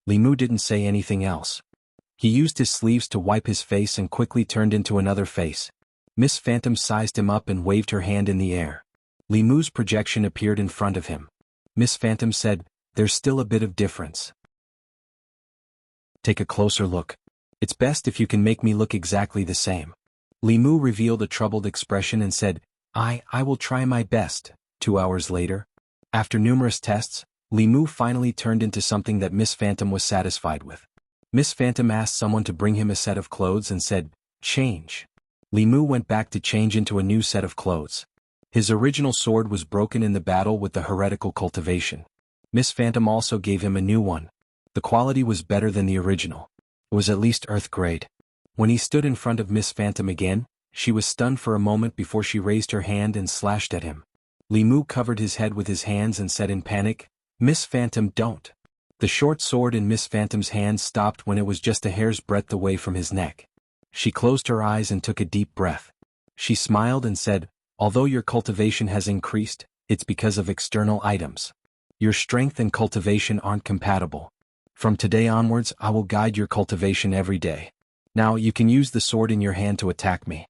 Li Mu didn't say anything else. He used his sleeves to wipe his face and quickly turned into another face. Miss Phantom sized him up and waved her hand in the air. Li Mu's projection appeared in front of him. Miss Phantom said, "There's still a bit of difference. Take a closer look. It's best if you can make me look exactly the same." Li Mu revealed a troubled expression and said, I will try my best." 2 hours later, after numerous tests, Li Mu finally turned into something that Miss Phantom was satisfied with. Miss Phantom asked someone to bring him a set of clothes and said, "Change." Li Mu went back to change into a new set of clothes. His original sword was broken in the battle with the heretical Cultivation. Miss Phantom also gave him a new one. The quality was better than the original. It was at least Earth grade. When he stood in front of Miss Phantom again, she was stunned for a moment before she raised her hand and slashed at him. Li Mu covered his head with his hands and said in panic, "Miss Phantom, don't." The short sword in Miss Phantom's hand stopped when it was just a hair's breadth away from his neck. She closed her eyes and took a deep breath. She smiled and said, "Although your cultivation has increased, it's because of external items. Your strength and cultivation aren't compatible. From today onwards I will guide your cultivation every day. Now you can use the sword in your hand to attack me."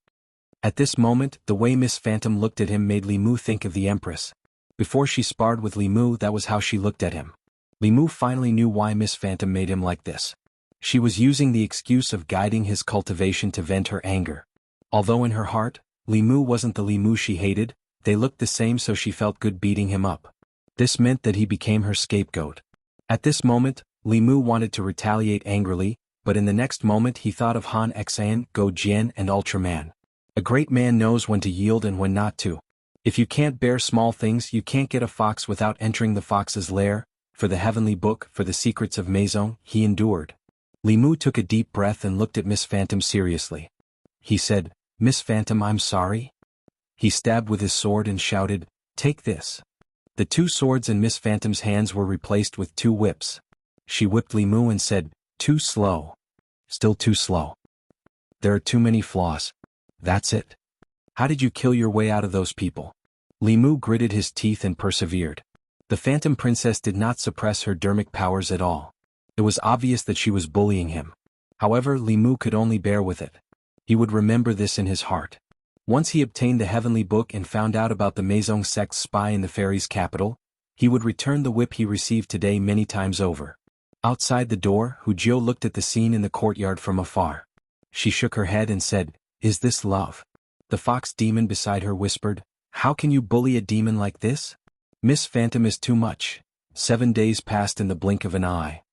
At this moment, the way Miss Phantom looked at him made Li Mu think of the Empress. Before she sparred with Li Mu, that was how she looked at him. Li Mu finally knew why Miss Phantom made him like this. She was using the excuse of guiding his cultivation to vent her anger. Although in her heart, Li Mu wasn't the Li Mu she hated, they looked the same, so she felt good beating him up. This meant that he became her scapegoat. At this moment, Li Mu wanted to retaliate angrily, but in the next moment he thought of Han Xian, Go Jian and Ultraman. A great man knows when to yield and when not to. If you can't bear small things, you can't get a fox without entering the fox's lair. For the heavenly book, for the secrets of Maison, he endured. Li Mu took a deep breath and looked at Miss Phantom seriously. He said, "Miss Phantom, I'm sorry." He stabbed with his sword and shouted, "Take this." The 2 swords in Miss Phantom's hands were replaced with 2 whips. She whipped Li Mu and said, "Too slow. Still too slow. There are too many flaws. That's it. How did you kill your way out of those people?" Li Mu gritted his teeth and persevered. The Phantom Princess did not suppress her dermic powers at all. It was obvious that she was bullying him. However, Li Mu could only bear with it. He would remember this in his heart. Once he obtained the heavenly book and found out about the Maison sect's spy in the fairy's capital, he would return the whip he received today many times over. Outside the door, Hujiu looked at the scene in the courtyard from afar. She shook her head and said, "Is this love?" The fox demon beside her whispered, "How can you bully a demon like this? Miss Phantom is too much." 7 days passed in the blink of an eye.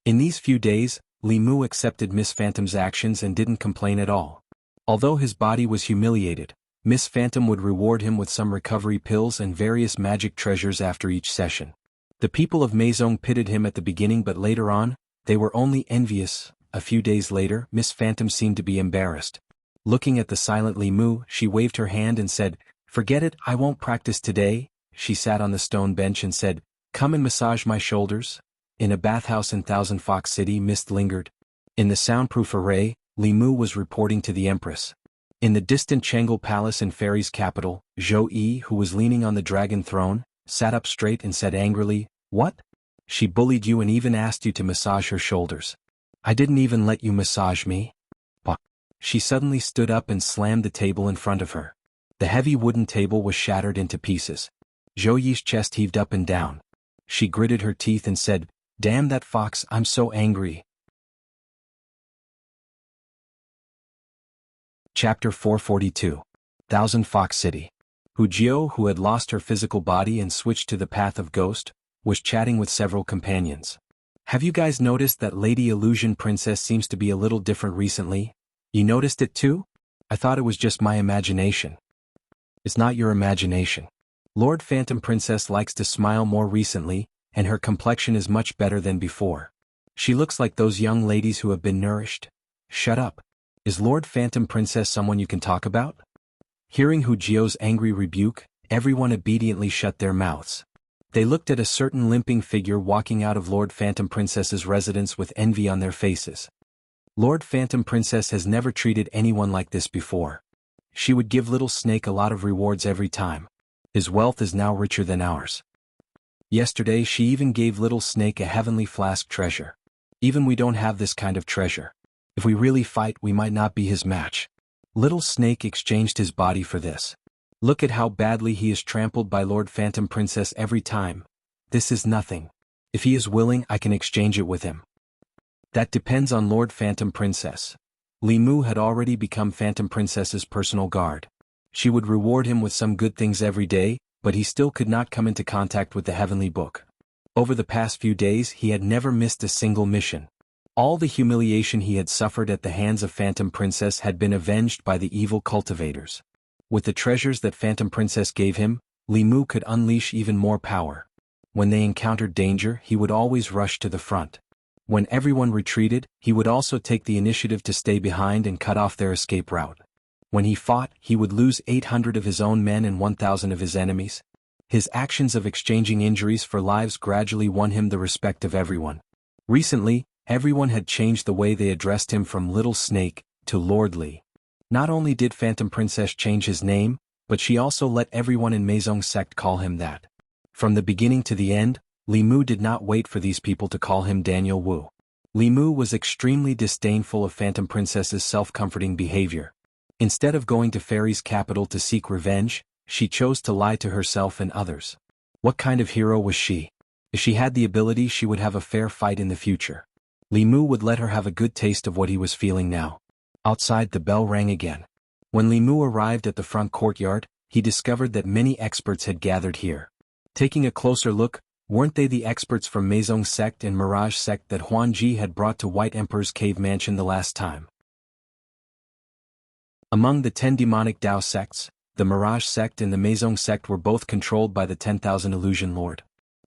In these few days, Li Mu accepted Miss Phantom's actions and didn't complain at all. Although his body was humiliated, Miss Phantom would reward him with some recovery pills and various magic treasures after each session. The people of Maison pitied him at the beginning, but later on, they were only envious. A few days later, Miss Phantom seemed to be embarrassed. Looking at the silent Li Mu, she waved her hand and said, "Forget it, I won't practice today." She sat on the stone bench and said, "Come and massage my shoulders." In a bathhouse in Thousand Fox City, mist lingered. In the soundproof array, Li Mu was reporting to the Empress. In the distant Chang'e Palace in Fairy's capital, Zhou Yi, who was leaning on the dragon throne, sat up straight and said angrily, "What? She bullied you and even asked you to massage her shoulders. I didn't even let you massage me." She suddenly stood up and slammed the table in front of her. The heavy wooden table was shattered into pieces. Zhou Yi's chest heaved up and down. She gritted her teeth and said, "Damn that fox, I'm so angry." Chapter 442. Thousand Fox City. Hu Jiao, who had lost her physical body and switched to the path of ghost, was chatting with several companions. "Have you guys noticed that Lady Illusion Princess seems to be a little different recently? You noticed it too? I thought it was just my imagination." "It's not your imagination. Lord Phantom Princess likes to smile more recently, and her complexion is much better than before. She looks like those young ladies who have been nourished." "Shut up. Is Lord Phantom Princess someone you can talk about?" Hearing Hu Jiao's angry rebuke, everyone obediently shut their mouths. They looked at a certain limping figure walking out of Lord Phantom Princess's residence with envy on their faces. Lord Phantom Princess has never treated anyone like this before. She would give Little Snake a lot of rewards every time. His wealth is now richer than ours. Yesterday she even gave Little Snake a heavenly flask treasure. Even we don't have this kind of treasure. If we really fight, we might not be his match. Little Snake exchanged his body for this. Look at how badly he is trampled by Lord Phantom Princess every time. This is nothing. If he is willing, I can exchange it with him. That depends on Lord Phantom Princess. Li Mu had already become Phantom Princess's personal guard. She would reward him with some good things every day, but he still could not come into contact with the heavenly book. Over the past few days he had never missed a single mission. All the humiliation he had suffered at the hands of Phantom Princess had been avenged by the evil cultivators. With the treasures that Phantom Princess gave him, Li Mu could unleash even more power. When they encountered danger, he would always rush to the front. When everyone retreated, he would also take the initiative to stay behind and cut off their escape route. When he fought, he would lose 800 of his own men and 1,000 of his enemies. His actions of exchanging injuries for lives gradually won him the respect of everyone. Recently, everyone had changed the way they addressed him from Little Snake to Lord Li. Not only did Phantom Princess change his name, but she also let everyone in Meizong sect call him that. From the beginning to the end, Li Mu did not wait for these people to call him Daniel Wu. Li Mu was extremely disdainful of Phantom Princess's self-comforting behavior. Instead of going to Fairy's capital to seek revenge, she chose to lie to herself and others. What kind of hero was she? If she had the ability, she would have a fair fight in the future. Li Mu would let her have a good taste of what he was feeling now. Outside, the bell rang again. When Li Mu arrived at the front courtyard, he discovered that many experts had gathered here. Taking a closer look, weren't they the experts from Meizong sect and Mirage sect that Huan Ji had brought to White Emperor's cave mansion the last time? Among the 10 demonic Dao sects, the Mirage sect and the Meizong sect were both controlled by the 10,000 Illusion Lord.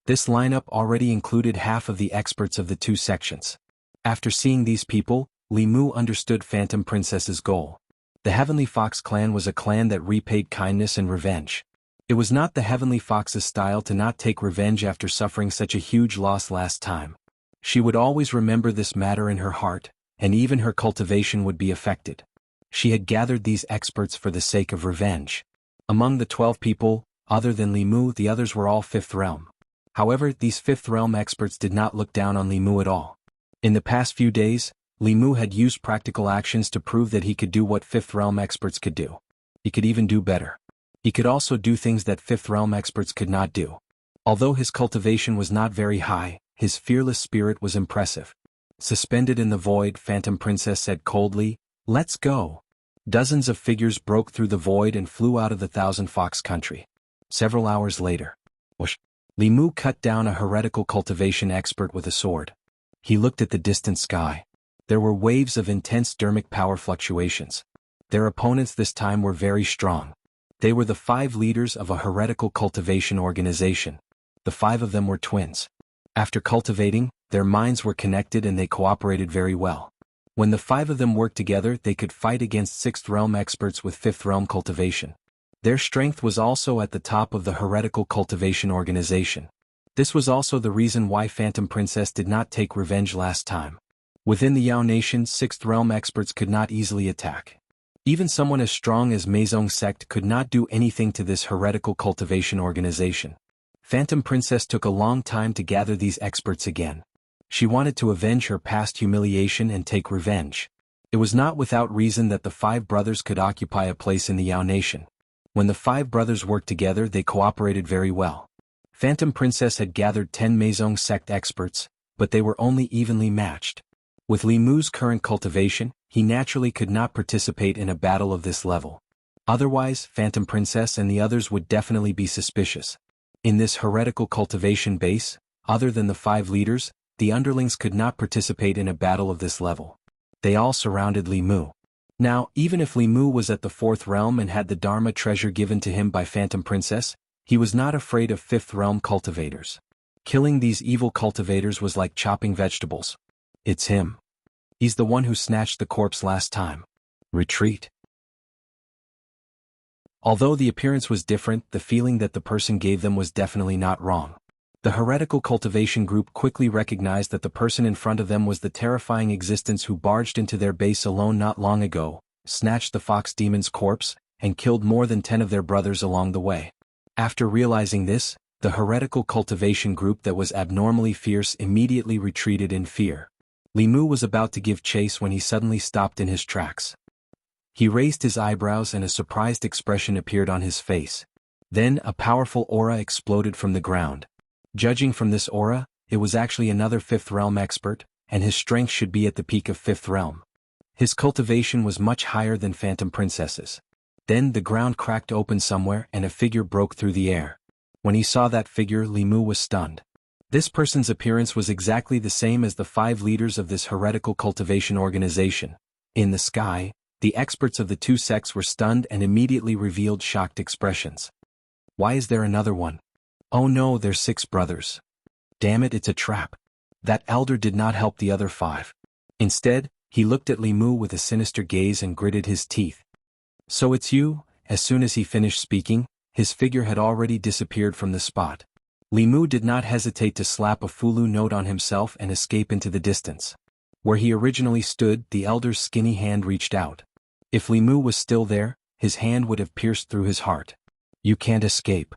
This lineup already included half of the experts of the two sections. After seeing these people, Li Mu understood Phantom Princess's goal. The Heavenly Fox clan was a clan that repaid kindness and revenge. It was not the Heavenly Fox's style to not take revenge after suffering such a huge loss last time. She would always remember this matter in her heart, and even her cultivation would be affected. She had gathered these experts for the sake of revenge. Among the 12 people, other than Li Mu, the others were all Fifth Realm. However, these Fifth Realm experts did not look down on Li Mu at all. In the past few days, Li Mu had used practical actions to prove that he could do what Fifth Realm experts could do. He could even do better. He could also do things that Fifth Realm experts could not do. Although his cultivation was not very high, his fearless spirit was impressive. Suspended in the void, Phantom Princess said coldly, "Let's go." Dozens of figures broke through the void and flew out of the Thousand Fox country. Several hours later, whoosh, Li Mu cut down a heretical cultivation expert with a sword. He looked at the distant sky. There were waves of intense dermic power fluctuations. Their opponents this time were very strong. They were the 5 leaders of a heretical cultivation organization. The 5 of them were twins. After cultivating, their minds were connected and they cooperated very well. When the 5 of them worked together, they could fight against 6th Realm experts with 5th Realm cultivation. Their strength was also at the top of the heretical cultivation organization. This was also the reason why Phantom Princess did not take revenge last time. Within the Yao Nation, 6th Realm experts could not easily attack. Even someone as strong as Meizong sect could not do anything to this heretical cultivation organization. Phantom Princess took a long time to gather these experts again. She wanted to avenge her past humiliation and take revenge. It was not without reason that the five brothers could occupy a place in the Yao nation. When the five brothers worked together, they cooperated very well. Phantom Princess had gathered 10 Meizong sect experts, but they were only evenly matched. With Li Mu's current cultivation, he naturally could not participate in a battle of this level. Otherwise, Phantom Princess and the others would definitely be suspicious. In this heretical cultivation base, other than the five leaders, the underlings could not participate in a battle of this level. They all surrounded Li Mu. Now, even if Li Mu was at the fourth realm and had the Dharma treasure given to him by Phantom Princess, he was not afraid of fifth realm cultivators. Killing these evil cultivators was like chopping vegetables. It's him. He's the one who snatched the corpse last time. Retreat. Although the appearance was different, the feeling that the person gave them was definitely not wrong. The heretical cultivation group quickly recognized that the person in front of them was the terrifying existence who barged into their base alone not long ago, snatched the fox demon's corpse, and killed more than 10 of their brothers along the way. After realizing this, the heretical cultivation group that was abnormally fierce immediately retreated in fear. Li Mu was about to give chase when he suddenly stopped in his tracks. He raised his eyebrows and a surprised expression appeared on his face. Then a powerful aura exploded from the ground. Judging from this aura, it was actually another fifth realm expert, and his strength should be at the peak of fifth realm. His cultivation was much higher than Phantom Princess's. Then the ground cracked open somewhere and a figure broke through the air. When he saw that figure, Li Mu was stunned. This person's appearance was exactly the same as the five leaders of this heretical cultivation organization. In the sky, the experts of the two sects were stunned and immediately revealed shocked expressions. Why is there another one? Oh no, there's 6 brothers. Damn it, it's a trap. That elder did not help the other 5. Instead, he looked at Li Mu with a sinister gaze and gritted his teeth. So it's you? As soon as he finished speaking, his figure had already disappeared from the spot. Li Mu did not hesitate to slap a Fulu note on himself and escape into the distance. Where he originally stood, the elder's skinny hand reached out. If Li Mu was still there, his hand would have pierced through his heart. You can't escape.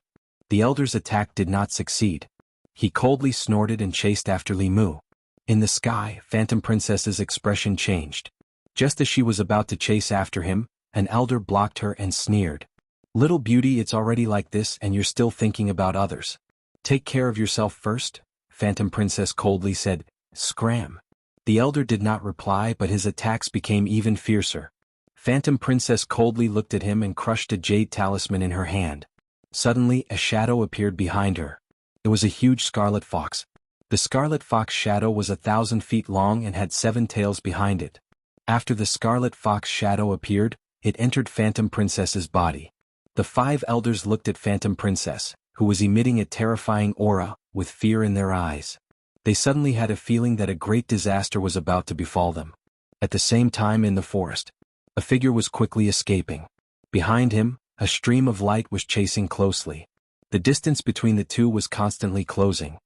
The elder's attack did not succeed. He coldly snorted and chased after Li Mu. In the sky, Phantom Princess's expression changed. Just as she was about to chase after him, an elder blocked her and sneered. Little beauty, it's already like this and you're still thinking about others. Take care of yourself first, Phantom Princess coldly said. Scram. The elder did not reply, but his attacks became even fiercer. Phantom Princess coldly looked at him and crushed a jade talisman in her hand. Suddenly, a shadow appeared behind her. It was a huge scarlet fox. The scarlet fox shadow was 1,000 feet long and had 7 tails behind it. After the scarlet fox shadow appeared, it entered Phantom Princess's body. The 5 elders looked at Phantom Princess, who was emitting a terrifying aura, with fear in their eyes. They suddenly had a feeling that a great disaster was about to befall them. At the same time in the forest, a figure was quickly escaping. Behind him, a stream of light was chasing closely. The distance between the two was constantly closing.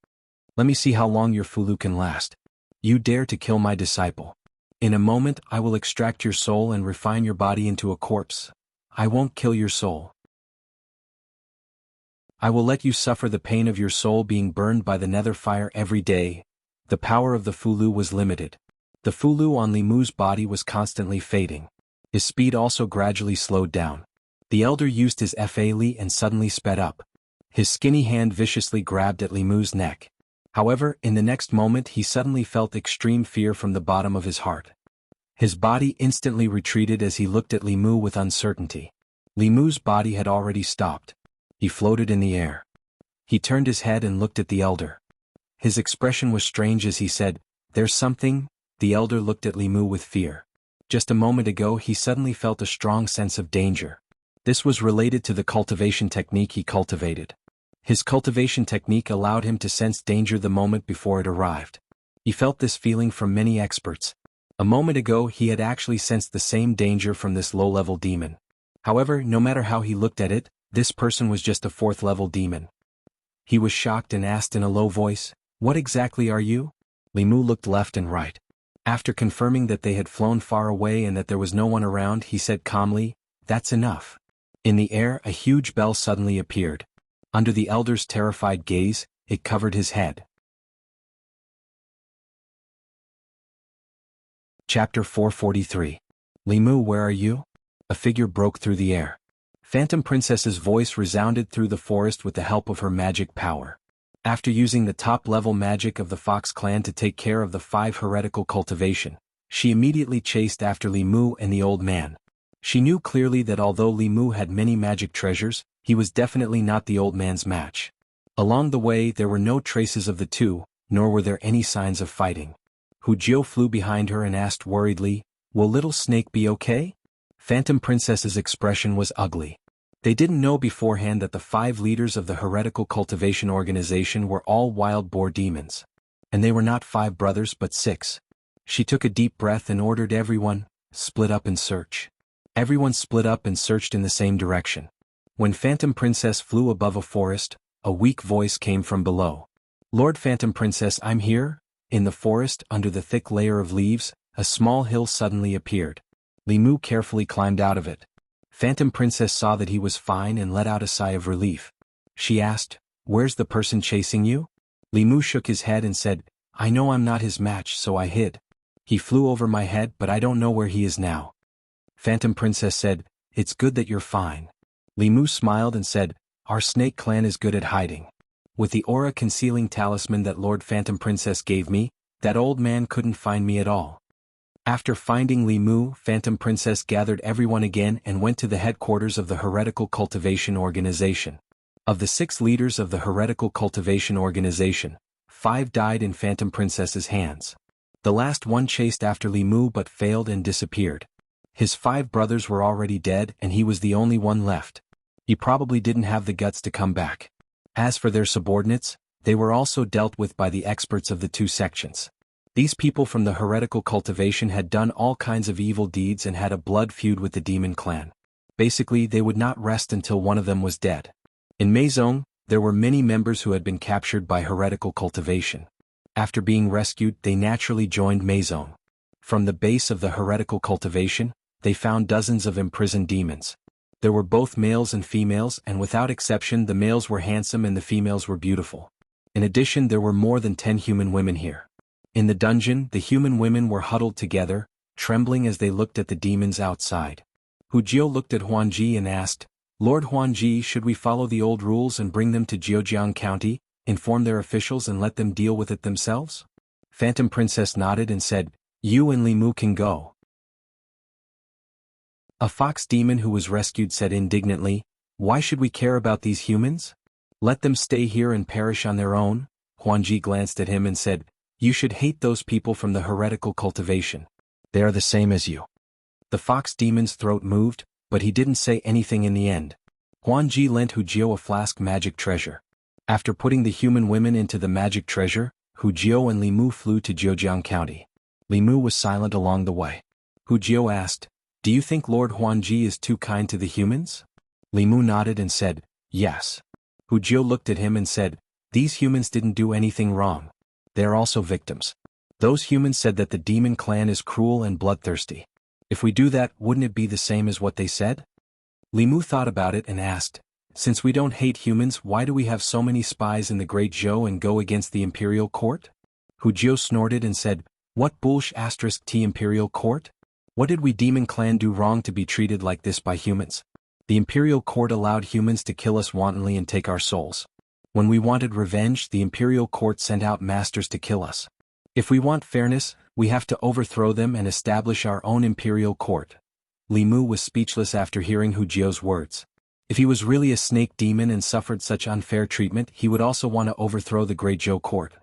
Let me see how long your Fulu can last. You dare to kill my disciple. In a moment I will extract your soul and refine your body into a corpse. I won't kill your soul. I will let you suffer the pain of your soul being burned by the nether fire every day. The power of the Fulu was limited. The Fulu on Li Mu's body was constantly fading. His speed also gradually slowed down. The elder used his Fa Li and suddenly sped up. His skinny hand viciously grabbed at Li Mu's neck. However, in the next moment he suddenly felt extreme fear from the bottom of his heart. His body instantly retreated as he looked at Li Mu with uncertainty. Li Mu's body had already stopped. He floated in the air. He turned his head and looked at the elder. His expression was strange as he said, "There's something." The elder looked at Li Mu with fear. Just a moment ago he suddenly felt a strong sense of danger. This was related to the cultivation technique he cultivated. His cultivation technique allowed him to sense danger the moment before it arrived. He felt this feeling from many experts. A moment ago he had actually sensed the same danger from this low-level demon. However, no matter how he looked at it, this person was just a 4th-level demon. He was shocked and asked in a low voice, "What exactly are you?" Li Mu looked left and right. After confirming that they had flown far away and that there was no one around, he said calmly, "That's enough." In the air, a huge bell suddenly appeared. Under the elder's terrified gaze, it covered his head. Chapter 443. Li Mu, where are you? A figure broke through the air. Phantom Princess's voice resounded through the forest with the help of her magic power. After using the top-level magic of the Fox clan to take care of the 5 heretical cultivation, she immediately chased after Li Mu and the old man. She knew clearly that although Li Mu had many magic treasures, he was definitely not the old man's match. Along the way there were no traces of the two, nor were there any signs of fighting. Hu Jiu flew behind her and asked worriedly, "Will Little Snake be okay?" Phantom Princess's expression was ugly. They didn't know beforehand that the 5 leaders of the heretical cultivation organization were all wild boar demons. And they were not 5 brothers but 6. She took a deep breath and ordered everyone, "Split up and search." Everyone split up and searched in the same direction. When Phantom Princess flew above a forest, a weak voice came from below. "Lord Phantom Princess, I'm here." In the forest, under the thick layer of leaves, a small hill suddenly appeared. Li Mu carefully climbed out of it. Phantom Princess saw that he was fine and let out a sigh of relief. She asked, "Where's the person chasing you?" Li Mu shook his head and said, "I know I'm not his match, so I hid. He flew over my head, but I don't know where he is now." Phantom Princess said, "It's good that you're fine." Li Mu smiled and said, "Our snake clan is good at hiding. With the aura concealing talisman that Lord Phantom Princess gave me, that old man couldn't find me at all." After finding Li Mu, Phantom Princess gathered everyone again and went to the headquarters of the heretical cultivation organization. Of the 6 leaders of the heretical cultivation organization, 5 died in Phantom Princess's hands. The last one chased after Li Mu but failed and disappeared. His 5 brothers were already dead and he was the only one left. He probably didn't have the guts to come back. As for their subordinates, they were also dealt with by the experts of the 2 sections. These people from the heretical cultivation had done all kinds of evil deeds and had a blood feud with the demon clan. Basically, they would not rest until one of them was dead. In Meizong, there were many members who had been captured by heretical cultivation. After being rescued, they naturally joined Meizong. From the base of the heretical cultivation, they found dozens of imprisoned demons. There were both males and females, and without exception the males were handsome and the females were beautiful. In addition, there were more than 10 human women here. In the dungeon, the human women were huddled together, trembling as they looked at the demons outside. Hu Jiu looked at Huanji and asked, "Lord Huanji, should we follow the old rules and bring them to Jiujiang County, inform their officials and let them deal with it themselves?" Phantom Princess nodded and said, "You and Li Mu can go." A fox demon who was rescued said indignantly, "Why should we care about these humans? Let them stay here and perish on their own." Huanji glanced at him and said, "You should hate those people from the heretical cultivation. They are the same as you." The fox demon's throat moved, but he didn't say anything in the end. Huanji lent Hu Jiu a flask magic treasure. After putting the human women into the magic treasure, Hu Jiu and Li Mu flew to Jiujiang County. Li Mu was silent along the way. Hu Jiu asked, "Do you think Lord Huanji is too kind to the humans?" Li Mu nodded and said, "Yes." Hu Jiu looked at him and said, "These humans didn't do anything wrong. They are also victims. Those humans said that the demon clan is cruel and bloodthirsty. If we do that, wouldn't it be the same as what they said?" Li Mu thought about it and asked, "Since we don't hate humans, why do we have so many spies in the Great Zhou and go against the Imperial Court?" Hu Jiu snorted and said, "What bullsh** T Imperial Court? What did we demon clan do wrong to be treated like this by humans? The Imperial Court allowed humans to kill us wantonly and take our souls. When we wanted revenge, the Imperial Court sent out masters to kill us. If we want fairness, we have to overthrow them and establish our own Imperial Court." Li Mu was speechless after hearing Hu Jiu's words. If he was really a snake demon and suffered such unfair treatment, he would also want to overthrow the Great Zhou Court.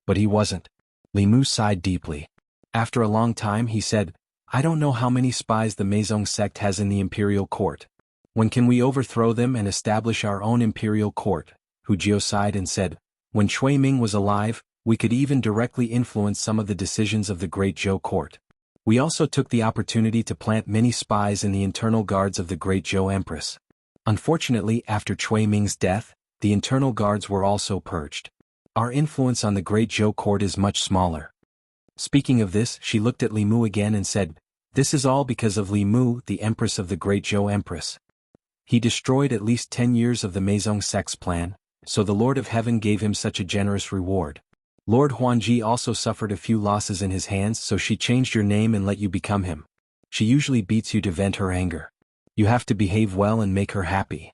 But he wasn't. Li Mu sighed deeply. After a long time he said, "I don't know how many spies the Meizong sect has in the Imperial Court. When can we overthrow them and establish our own Imperial Court?" Hu Jiu sighed and said, "When Cui Ming was alive, we could even directly influence some of the decisions of the Great Zhou Court. We also took the opportunity to plant many spies in the internal guards of the Great Zhou Empress. Unfortunately, after Cui Ming's death, the internal guards were also purged. Our influence on the Great Zhou Court is much smaller." Speaking of this, she looked at Li Mu again and said, "This is all because of Li Mu, the Empress of the Great Zhou Empress. He destroyed at least 10 years of the Meizong sect's plan, so the Lord of Heaven gave him such a generous reward. Lord Huanji also suffered a few losses in his hands, so she changed your name and let you become him." She usually beats you to vent her anger. You have to behave well and make her happy.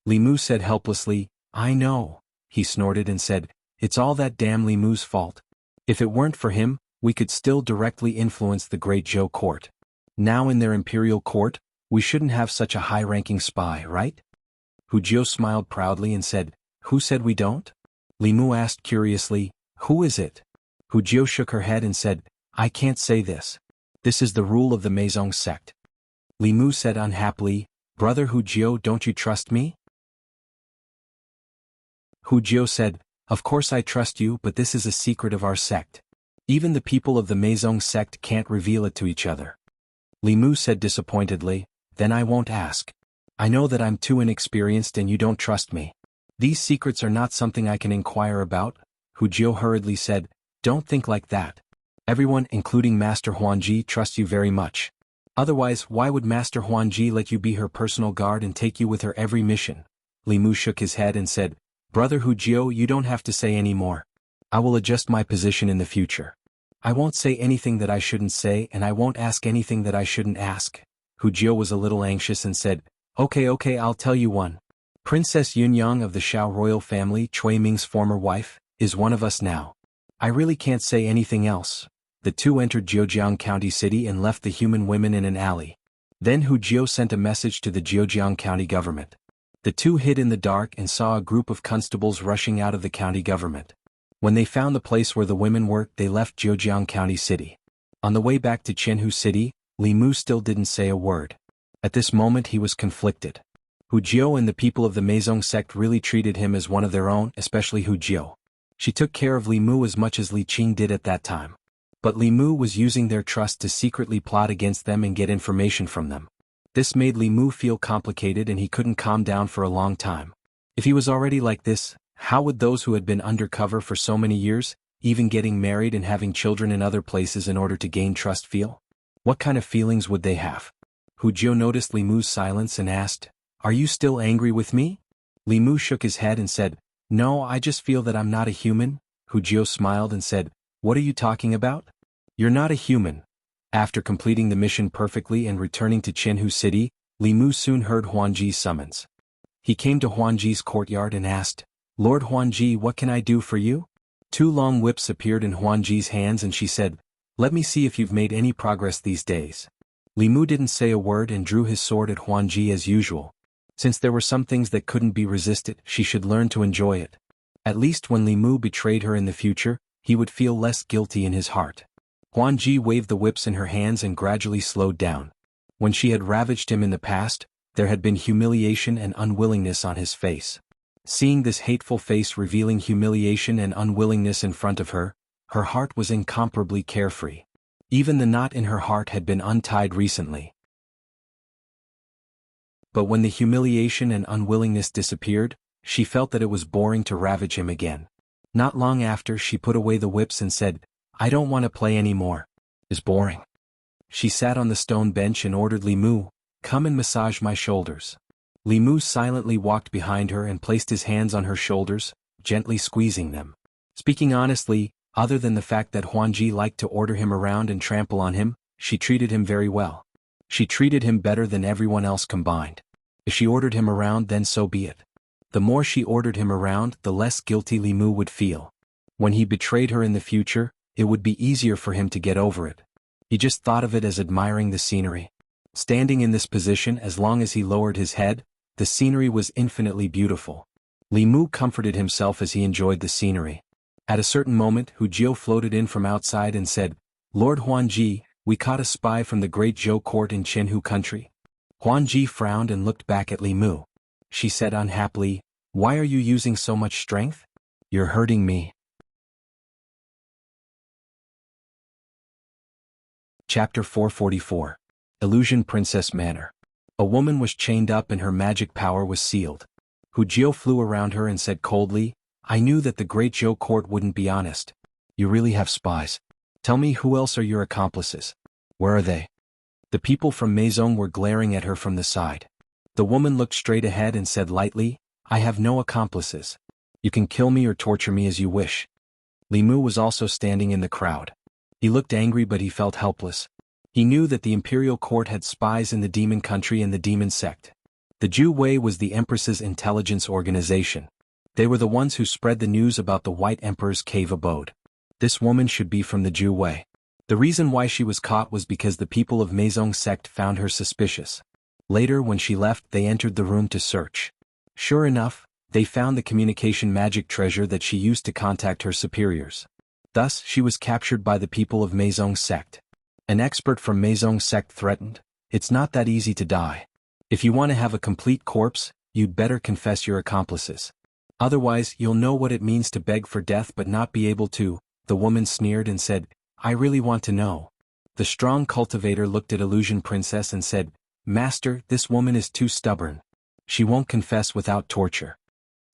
Li Mu said helplessly, I know. He snorted and said, it's all that damn Li Mu's fault. If it weren't for him, we could still directly influence the Great Zhou court. Now in their imperial court, we shouldn't have such a high-ranking spy, right? Hu Jiu smiled proudly and said, who said we don't? Li Mu asked curiously, who is it? Hu Jiu shook her head and said, I can't say this. This is the rule of the Meizong sect. Li Mu said unhappily, Brother Hu Jiu, don't you trust me? Hu Jiu said, of course I trust you, but this is a secret of our sect. Even the people of the Meizong sect can't reveal it to each other. Li Mu said disappointedly, then I won't ask. I know that I'm too inexperienced and you don't trust me. These secrets are not something I can inquire about, Hu Jiu hurriedly said, don't think like that. Everyone, including Master Huanji, trusts you very much. Otherwise, why would Master Huanji let you be her personal guard and take you with her every mission? Li Mu shook his head and said, Brother Hu Jiu, you don't have to say any more. I will adjust my position in the future. I won't say anything that I shouldn't say and I won't ask anything that I shouldn't ask. Hu Jiu was a little anxious and said, Okay, I'll tell you one. Princess Yunyang of the Shao royal family, Cui Ming's former wife, is one of us now. I really can't say anything else. The two entered Zhejiang County City and left the human women in an alley. Then Hu Jiu sent a message to the Zhejiang County government. The two hid in the dark and saw a group of constables rushing out of the county government. When they found the place where the women worked, they left Zhejiang County City. On the way back to Jianghu City, Li Mu still didn't say a word. At this moment he was conflicted. Hu Jiu and the people of the Meizong sect really treated him as one of their own, especially Hu Jiu. She took care of Li Mu as much as Li Qing did at that time. But Li Mu was using their trust to secretly plot against them and get information from them. This made Li Mu feel complicated and he couldn't calm down for a long time. If he was already like this, how would those who had been undercover for so many years, even getting married and having children in other places in order to gain trust feel? What kind of feelings would they have? Hu Jiu noticed Li Mu's silence and asked, Are you still angry with me? Li Mu shook his head and said, No, I just feel that I'm not a human. Hu Jiu smiled and said, What are you talking about? You're not a human. After completing the mission perfectly and returning to Jianghu City, Li Mu soon heard Huanji's summons. He came to Huanji's courtyard and asked, Lord Huanji, what can I do for you? Two long whips appeared in Huanji's hands and she said, Let me see if you've made any progress these days. Li Mu didn't say a word and drew his sword at Huanji as usual. Since there were some things that couldn't be resisted, she should learn to enjoy it. At least when Li Mu betrayed her in the future, he would feel less guilty in his heart. Huanji waved the whips in her hands and gradually slowed down. When she had ravaged him in the past, there had been humiliation and unwillingness on his face. Seeing this hateful face revealing humiliation and unwillingness in front of her, her heart was incomparably carefree. Even the knot in her heart had been untied recently. But when the humiliation and unwillingness disappeared, she felt that it was boring to ravage him again. Not long after, she put away the whips and said, I don't want to play anymore. It's boring. She sat on the stone bench and ordered Li Mu, Come and massage my shoulders. Li Mu silently walked behind her and placed his hands on her shoulders, gently squeezing them. Speaking honestly, other than the fact that Huanji liked to order him around and trample on him, she treated him very well. She treated him better than everyone else combined. If she ordered him around, then so be it. The more she ordered him around, the less guilty Li Mu would feel. When he betrayed her in the future, it would be easier for him to get over it. He just thought of it as admiring the scenery. Standing in this position, as long as he lowered his head, the scenery was infinitely beautiful. Li Mu comforted himself as he enjoyed the scenery. At a certain moment, Hu Jiu floated in from outside and said, Lord Huanji, we caught a spy from the Great Zhou court in Jianghu country. Huanji frowned and looked back at Li Mu. She said unhappily, Why are you using so much strength? You're hurting me. Chapter 444. Illusion Princess Manor. A woman was chained up and her magic power was sealed. Hu Jiu flew around her and said coldly, I knew that the Great Zhou court wouldn't be honest. You really have spies. Tell me, who else are your accomplices? Where are they? The people from Meizong were glaring at her from the side. The woman looked straight ahead and said lightly, I have no accomplices. You can kill me or torture me as you wish. Li Mu was also standing in the crowd. He looked angry but he felt helpless. He knew that the imperial court had spies in the demon country and the demon sect. The Jiu Wei was the Empress's intelligence organization. They were the ones who spread the news about the White Emperor's cave abode. This woman should be from the Jiu Wei. The reason why she was caught was because the people of Meizong sect found her suspicious. Later when she left they entered the room to search. Sure enough, they found the communication magic treasure that she used to contact her superiors. Thus she was captured by the people of Meizong sect. An expert from Meizong sect threatened, "It's not that easy to die. If you want to have a complete corpse, you'd better confess your accomplices. Otherwise you'll know what it means to beg for death but not be able to." The woman sneered and said, "I really want to know." The strong cultivator looked at Illusion Princess and said, "Master, this woman is too stubborn. She won't confess without torture."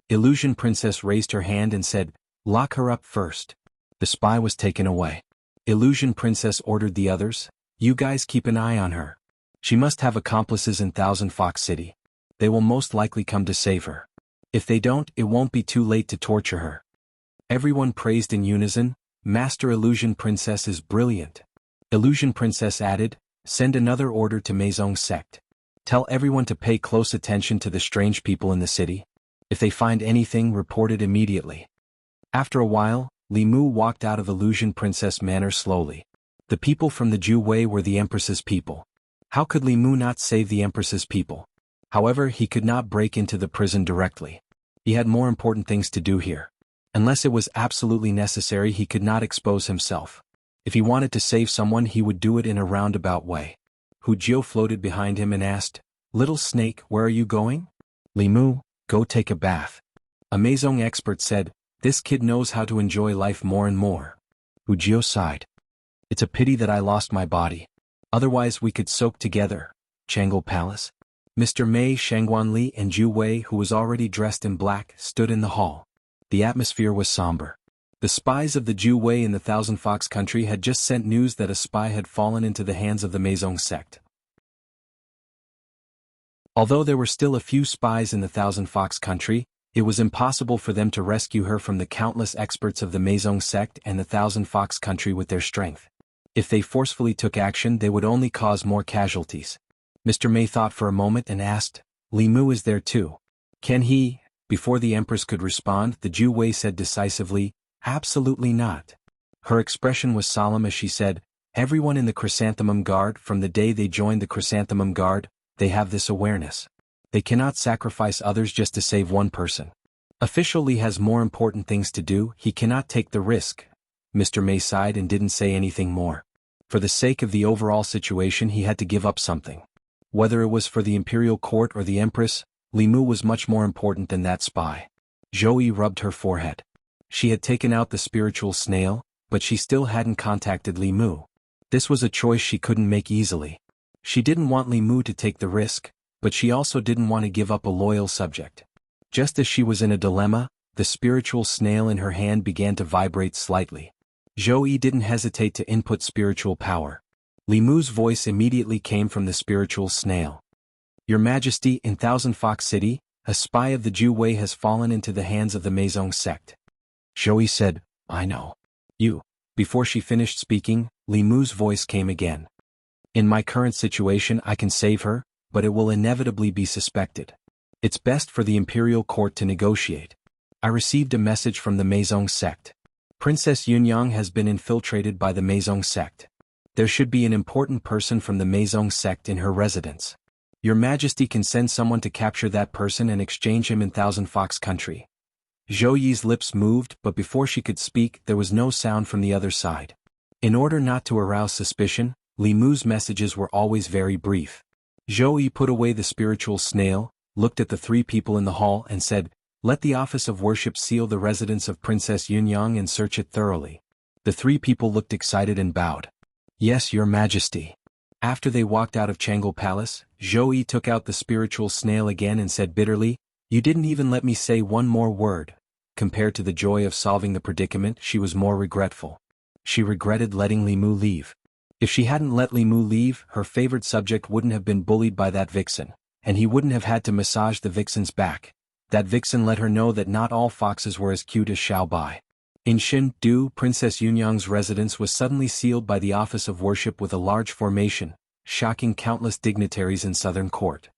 Illusion Princess raised her hand and said, "Lock her up first." The spy was taken away. Illusion Princess ordered the others, "You guys keep an eye on her. She must have accomplices in Thousand Fox City. They will most likely come to save her. If they don't, it won't be too late to torture her." Everyone praised in unison, "Master Illusion Princess is brilliant." Illusion Princess added, "Send another order to Meizong sect. Tell everyone to pay close attention to the strange people in the city. If they find anything, report it immediately." After a while, Li Mu walked out of Illusion Princess Manor slowly. The people from the Jiu Wei were the Empress's people. How could Li Mu not save the Empress's people? However, he could not break into the prison directly. He had more important things to do here. Unless it was absolutely necessary, he could not expose himself. If he wanted to save someone, he would do it in a roundabout way. Hu Jiu floated behind him and asked, "Little snake, where are you going?" "Li Mu, go take a bath." A Meizong expert said, "This kid knows how to enjoy life more and more." Hu Jiu sighed. "It's a pity that I lost my body. Otherwise we could soak together." Jianghu Palace. Mr. Mei Shangguanli and Jiu Wei, who was already dressed in black, stood in the hall. The atmosphere was somber. The spies of the Jiu Wei in the Thousand Fox country had just sent news that a spy had fallen into the hands of the Meizong sect. Although there were still a few spies in the Thousand Fox country, it was impossible for them to rescue her from the countless experts of the Meizong sect and the Thousand Fox country with their strength. If they forcefully took action, they would only cause more casualties. Mr. Mei thought for a moment and asked, "Li Mu is there too. Can he?" Before the Empress could respond, the Jiu Wei said decisively, "Absolutely not." Her expression was solemn as she said, "Everyone in the Chrysanthemum Guard, from the day they joined the Chrysanthemum Guard, they have this awareness. They cannot sacrifice others just to save one person. Official Li has more important things to do, he cannot take the risk." Mr. Mei sighed and didn't say anything more. For the sake of the overall situation, he had to give up something. Whether it was for the imperial court or the Empress, Li Mu was much more important than that spy. Zhou rubbed her forehead. She had taken out the spiritual snail, but she still hadn't contacted Li Mu. This was a choice she couldn't make easily. She didn't want Li Mu to take the risk, but she also didn't want to give up a loyal subject. Just as she was in a dilemma, the spiritual snail in her hand began to vibrate slightly. Zhou didn't hesitate to input spiritual power. Li Mu's voice immediately came from the spiritual snail. "Your Majesty, in Thousand Fox City, a spy of the Jiu Wei has fallen into the hands of the Meizong sect." Zhou said, "I know. You." Before she finished speaking, Li Mu's voice came again. "In my current situation I can save her, but it will inevitably be suspected. It's best for the imperial court to negotiate. I received a message from the Meizong sect. Princess Yunyang has been infiltrated by the Meizong sect. There should be an important person from the Meizong sect in her residence. Your Majesty can send someone to capture that person and exchange him in Thousand Fox country." Zhou Yi's lips moved, but before she could speak, there was no sound from the other side. In order not to arouse suspicion, Li Mu's messages were always very brief. Zhou Yi put away the spiritual snail, looked at the three people in the hall and said, "Let the office of worship seal the residence of Princess Yunyang and search it thoroughly." The three people looked excited and bowed. "Yes, Your Majesty." After they walked out of Jianghu Palace, Zhou Yi took out the spiritual snail again and said bitterly, "You didn't even let me say one more word." Compared to the joy of solving the predicament, she was more regretful. She regretted letting Li Mu leave. If she hadn't let Li Mu leave, her favorite subject wouldn't have been bullied by that vixen, and he wouldn't have had to massage the vixen's back. That vixen let her know that not all foxes were as cute as Xiao Bai. In Chengdu, Princess Yunyang's residence was suddenly sealed by the Office of Worship with a large formation, shocking countless dignitaries in southern court.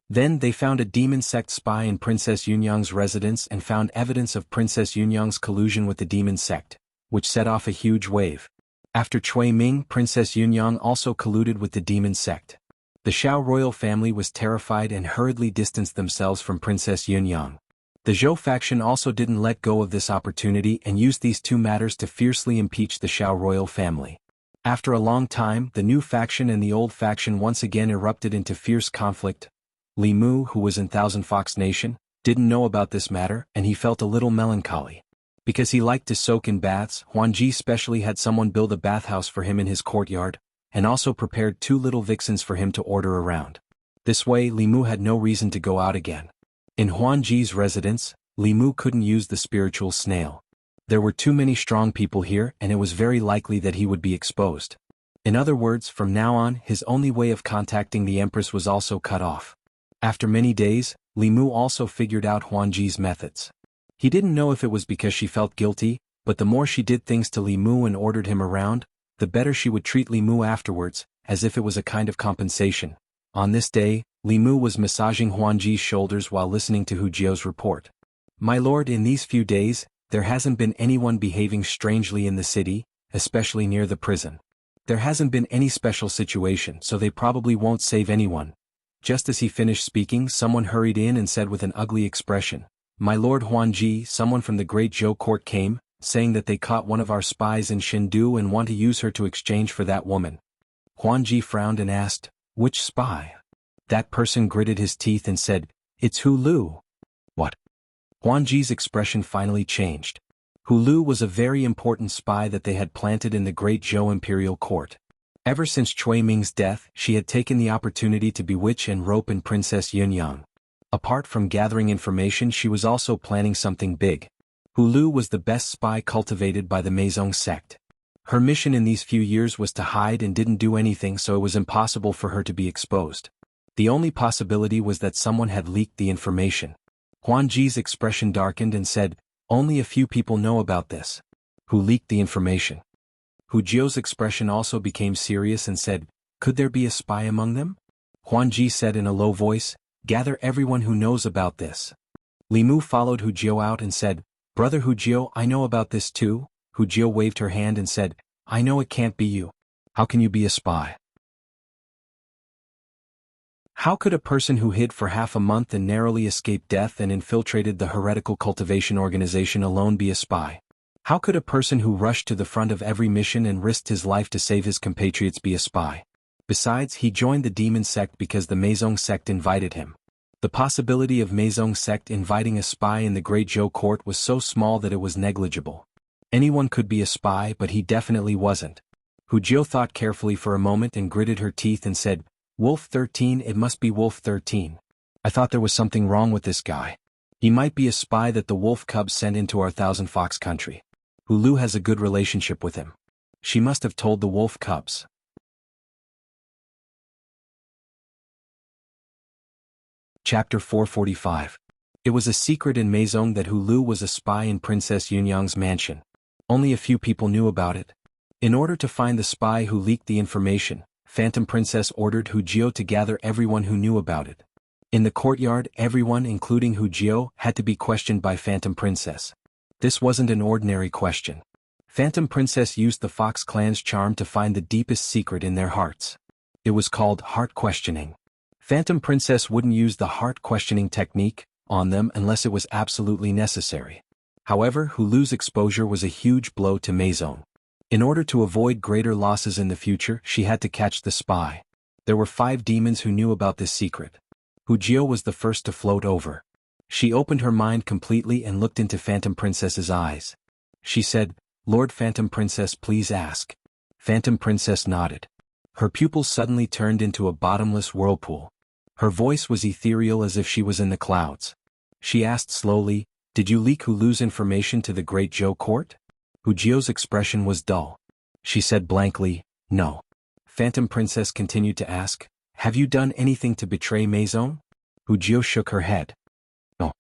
Then they found a demon sect spy in Princess Yunyang's residence and found evidence of Princess Yunyang's collusion with the demon sect, which set off a huge wave. After Cui Ming, Princess Yunyang also colluded with the demon sect. The Xiao royal family was terrified and hurriedly distanced themselves from Princess Yunyang. The Zhou faction also didn't let go of this opportunity and used these two matters to fiercely impeach the Xiao royal family. After a long time, the new faction and the old faction once again erupted into fierce conflict. Li Mu, who was in Thousand Fox Nation, didn't know about this matter, and he felt a little melancholy. Because he liked to soak in baths, Huan Ji specially had someone build a bathhouse for him in his courtyard, and also prepared 2 little vixens for him to order around. This way Li Mu had no reason to go out again. In Huan Ji's residence, Li Mu couldn't use the spiritual snail. There were too many strong people here and it was very likely that he would be exposed. In other words, from now on, his only way of contacting the Empress was also cut off. After many days, Li Mu also figured out Huan Ji's methods. He didn't know if it was because she felt guilty, but the more she did things to Li Mu and ordered him around, the better she would treat Li Mu afterwards, as if it was a kind of compensation. On this day, Li Mu was massaging Huan Ji's shoulders while listening to Hu Jiao's report. "My lord, in these few days, there hasn't been anyone behaving strangely in the city, especially near the prison. There hasn't been any special situation, so they probably won't save anyone." Just as he finished speaking, someone hurried in and said with an ugly expression, "My lord Huan Ji, someone from the Great Zhou court came, saying that they caught one of our spies in Chengdu and want to use her to exchange for that woman." Huan Ji frowned and asked, "Which spy?" That person gritted his teeth and said, "It's Hu Lu." "What?" Huan Ji's expression finally changed. Hu Lu was a very important spy that they had planted in the Great Zhou imperial court. Ever since Cui Ming's death, she had taken the opportunity to bewitch and rope in Princess Yunyang. Apart from gathering information, she was also planning something big. Hu Lu was the best spy cultivated by the Meizong sect. Her mission in these few years was to hide and didn't do anything, so it was impossible for her to be exposed. The only possibility was that someone had leaked the information. Huan Ji's expression darkened and said, "Only a few people know about this." "Who leaked the information?" Hu Jiao's expression also became serious and said, "Could there be a spy among them?" Huan Ji said in a low voice, "Gather everyone who knows about this." Li Mu followed Hu Jiao out and said, "Brother Hu Jiao, I know about this too." Hu Jiao waved her hand and said, "I know it can't be you. How can you be a spy?" How could a person who hid for half a month and narrowly escaped death and infiltrated the heretical cultivation organization alone be a spy? How could a person who rushed to the front of every mission and risked his life to save his compatriots be a spy? Besides, he joined the demon sect because the Meizong sect invited him. The possibility of Meizong sect inviting a spy in the Great Zhou court was so small that it was negligible. Anyone could be a spy, but he definitely wasn't. Hu Jiao thought carefully for a moment and gritted her teeth and said, "Wolf 13, it must be Wolf 13. I thought there was something wrong with this guy. He might be a spy that the wolf cubs sent into our Thousand Fox country. Hu Lu has a good relationship with him. She must have told the wolf cubs." Chapter 445. It was a secret in Meizong that Hu Lu was a spy in Princess Yunyang's mansion. Only a few people knew about it. In order to find the spy who leaked the information, Phantom Princess ordered Hu Jiao to gather everyone who knew about it. In the courtyard, everyone, including Hu Jiao, had to be questioned by Phantom Princess. This wasn't an ordinary question. Phantom Princess used the Fox clan's charm to find the deepest secret in their hearts. It was called heart questioning. Phantom Princess wouldn't use the heart questioning technique on them unless it was absolutely necessary. However, Hu Lu's exposure was a huge blow to Meizong. In order to avoid greater losses in the future, she had to catch the spy. There were 5 demons who knew about this secret. Hu Jiao was the first to float over. She opened her mind completely and looked into Phantom Princess's eyes. She said, "Lord Phantom Princess, please ask." Phantom Princess nodded. Her pupils suddenly turned into a bottomless whirlpool. Her voice was ethereal as if she was in the clouds. She asked slowly, "Did you leak Hu Lu's information to the Great Zhou court?" Hu Jiao's expression was dull. She said blankly, "No." Phantom Princess continued to ask, "Have you done anything to betray Meizong?" Hu Jiao shook her head. "No."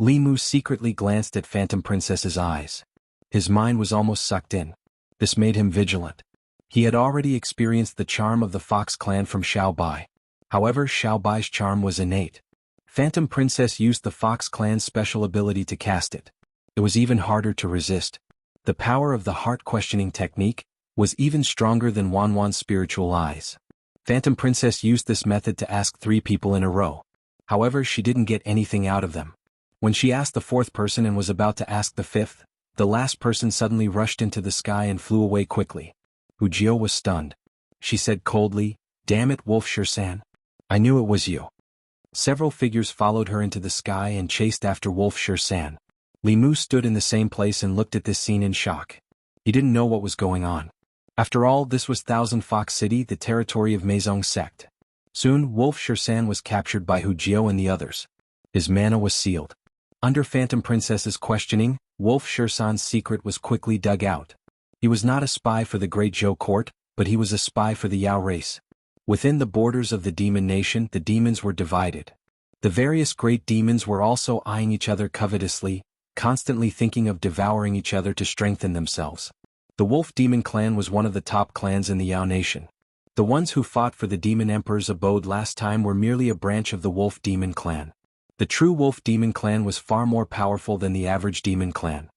Li Mu secretly glanced at Phantom Princess's eyes. His mind was almost sucked in. This made him vigilant. He had already experienced the charm of the Fox clan from Xiao Bai. However, Xiao Bai's charm was innate. Phantom Princess used the Fox clan's special ability to cast it. It was even harder to resist. The power of the heart-questioning technique was even stronger than Wanwan's spiritual eyes. Phantom Princess used this method to ask 3 people in a row. However, she didn't get anything out of them. When she asked the 4th person and was about to ask the 5th, the last person suddenly rushed into the sky and flew away quickly. Wuxia was stunned. She said coldly, "Damn it, Wuxia-san. I knew it was you." Several figures followed her into the sky and chased after Wuxia-san. Li Mu stood in the same place and looked at this scene in shock. He didn't know what was going on. After all, this was Thousand Fox City, the territory of Meizong sect. Soon, Wuxia-san was captured by Wuxia and the others. His mana was sealed. Under Phantom Princess's questioning, Wuxia-san's secret was quickly dug out. He was not a spy for the Great Zhou court, but he was a spy for the Yao race. Within the borders of the demon nation, the demons were divided. The various great demons were also eyeing each other covetously, constantly thinking of devouring each other to strengthen themselves. The Wolf Demon clan was one of the top clans in the Yao nation. The ones who fought for the Demon Emperor's abode last time were merely a branch of the Wolf Demon clan. The true Wolf Demon clan was far more powerful than the average demon clan.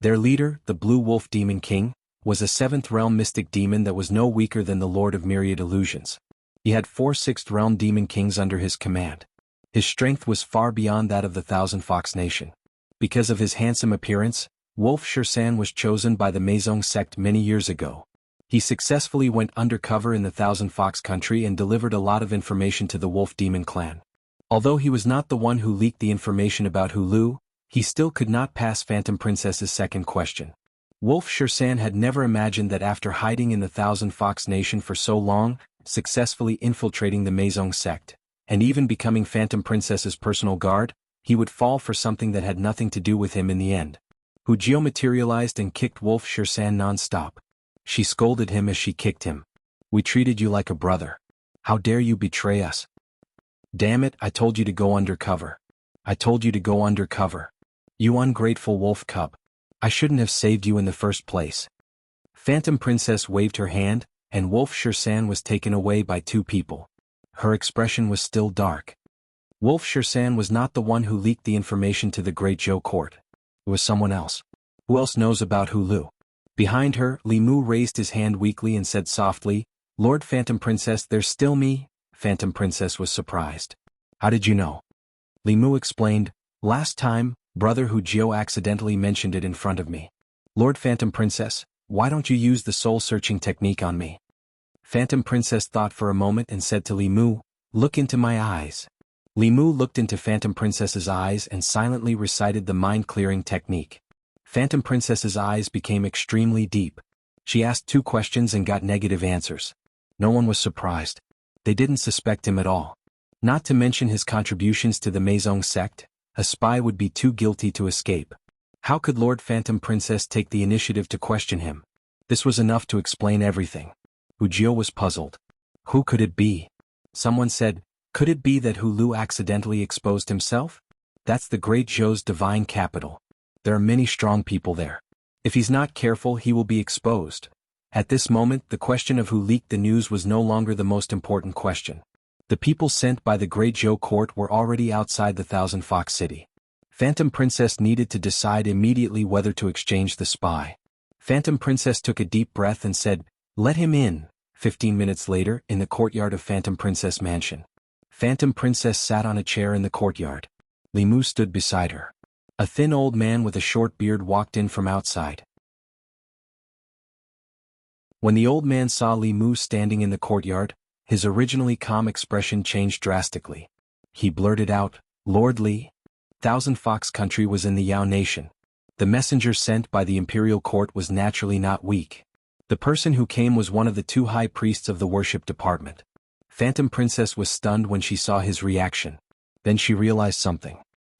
Their leader, the Blue Wolf Demon King, was a 7th realm mystic demon that was no weaker than the Lord of Myriad Illusions. He had 4 6th realm demon kings under his command. His strength was far beyond that of the Thousand Fox Nation. Because of his handsome appearance, Wuxia-san was chosen by the Meizong sect many years ago. He successfully went undercover in the Thousand Fox country and delivered a lot of information to the Wolf Demon clan. Although he was not the one who leaked the information about Hulu, he still could not pass Phantom Princess's second question. Wuxia-san had never imagined that after hiding in the Thousand Fox Nation for so long, successfully infiltrating the Meizong sect, and even becoming Phantom Princess's personal guard, he would fall for something that had nothing to do with him in the end. Wuxia materialized and kicked Wuxia-san non-stop. She scolded him as she kicked him. "We treated you like a brother. How dare you betray us? Damn it, I told you to go undercover. I told you to go undercover. You ungrateful wolf cub. I shouldn't have saved you in the first place." Phantom Princess waved her hand, and Wuxia-san was taken away by 2 people. Her expression was still dark. Wuxia-san was not the one who leaked the information to the Great Zhou court. It was someone else. Who else knows about Hulu? Behind her, Li Mu raised his hand weakly and said softly, "Lord Phantom Princess, there's still me." Phantom Princess was surprised. "How did you know?" Li Mu explained, "Last time, Brother Wuxia accidentally mentioned it in front of me. Lord Phantom Princess, why don't you use the soul-searching technique on me?" Phantom Princess thought for a moment and said to Li Mu, "Look into my eyes." Li Mu looked into Phantom Princess's eyes and silently recited the mind-clearing technique. Phantom Princess's eyes became extremely deep. She asked 2 questions and got negative answers. No one was surprised. They didn't suspect him at all. Not to mention his contributions to the Meizong sect, a spy would be too guilty to escape. How could Lord Phantom Princess take the initiative to question him? This was enough to explain everything. Wuxia was puzzled. Who could it be? Someone said, "Could it be that Hulu accidentally exposed himself? That's the Great Zhou's divine capital. There are many strong people there. If he's not careful, he will be exposed." At this moment, the question of who leaked the news was no longer the most important question. The people sent by the Great Zhou court were already outside the Thousand Fox City. Phantom Princess needed to decide immediately whether to exchange the spy. Phantom Princess took a deep breath and said, "Let him in." 15 minutes later, in the courtyard of Phantom Princess Mansion. Phantom Princess sat on a chair in the courtyard. Li Mu stood beside her. A thin old man with a short beard walked in from outside. When the old man saw Li Mu standing in the courtyard, his originally calm expression changed drastically. He blurted out, "Lord Li." Thousand Fox Country was in the Yao Nation. The messenger sent by the imperial court was naturally not weak. The person who came was one of the 2 high priests of the worship department. Phantom Princess was stunned when she saw his reaction. Then she realized something.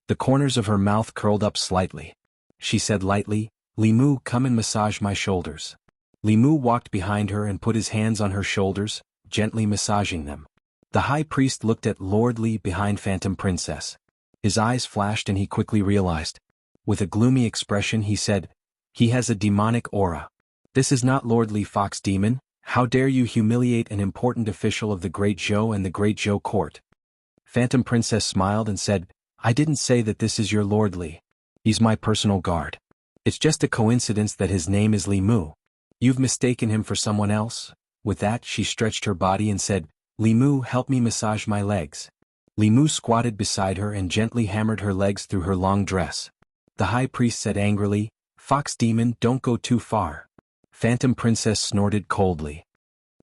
The corners of her mouth curled up slightly. She said lightly, "Li Mu, come and massage my shoulders." Li Mu walked behind her and put his hands on her shoulders, gently massaging them. The high priest looked at Lord Li behind Phantom Princess. His eyes flashed and he quickly realized. With a gloomy expression he said, "He has a demonic aura. This is not Lord Li Fox Demon. How dare you humiliate an important official of the Great Zhou and the Great Zhou court?" Phantom Princess smiled and said, "I didn't say that this is your Lord Li. He's my personal guard. It's just a coincidence that his name is Li Mu. You've mistaken him for someone else." With that she stretched her body and said, "Li Mu, help me massage my legs." Li Mu squatted beside her and gently hammered her legs through her long dress. The high priest said angrily, "Fox Demon, don't go too far." Phantom Princess snorted coldly.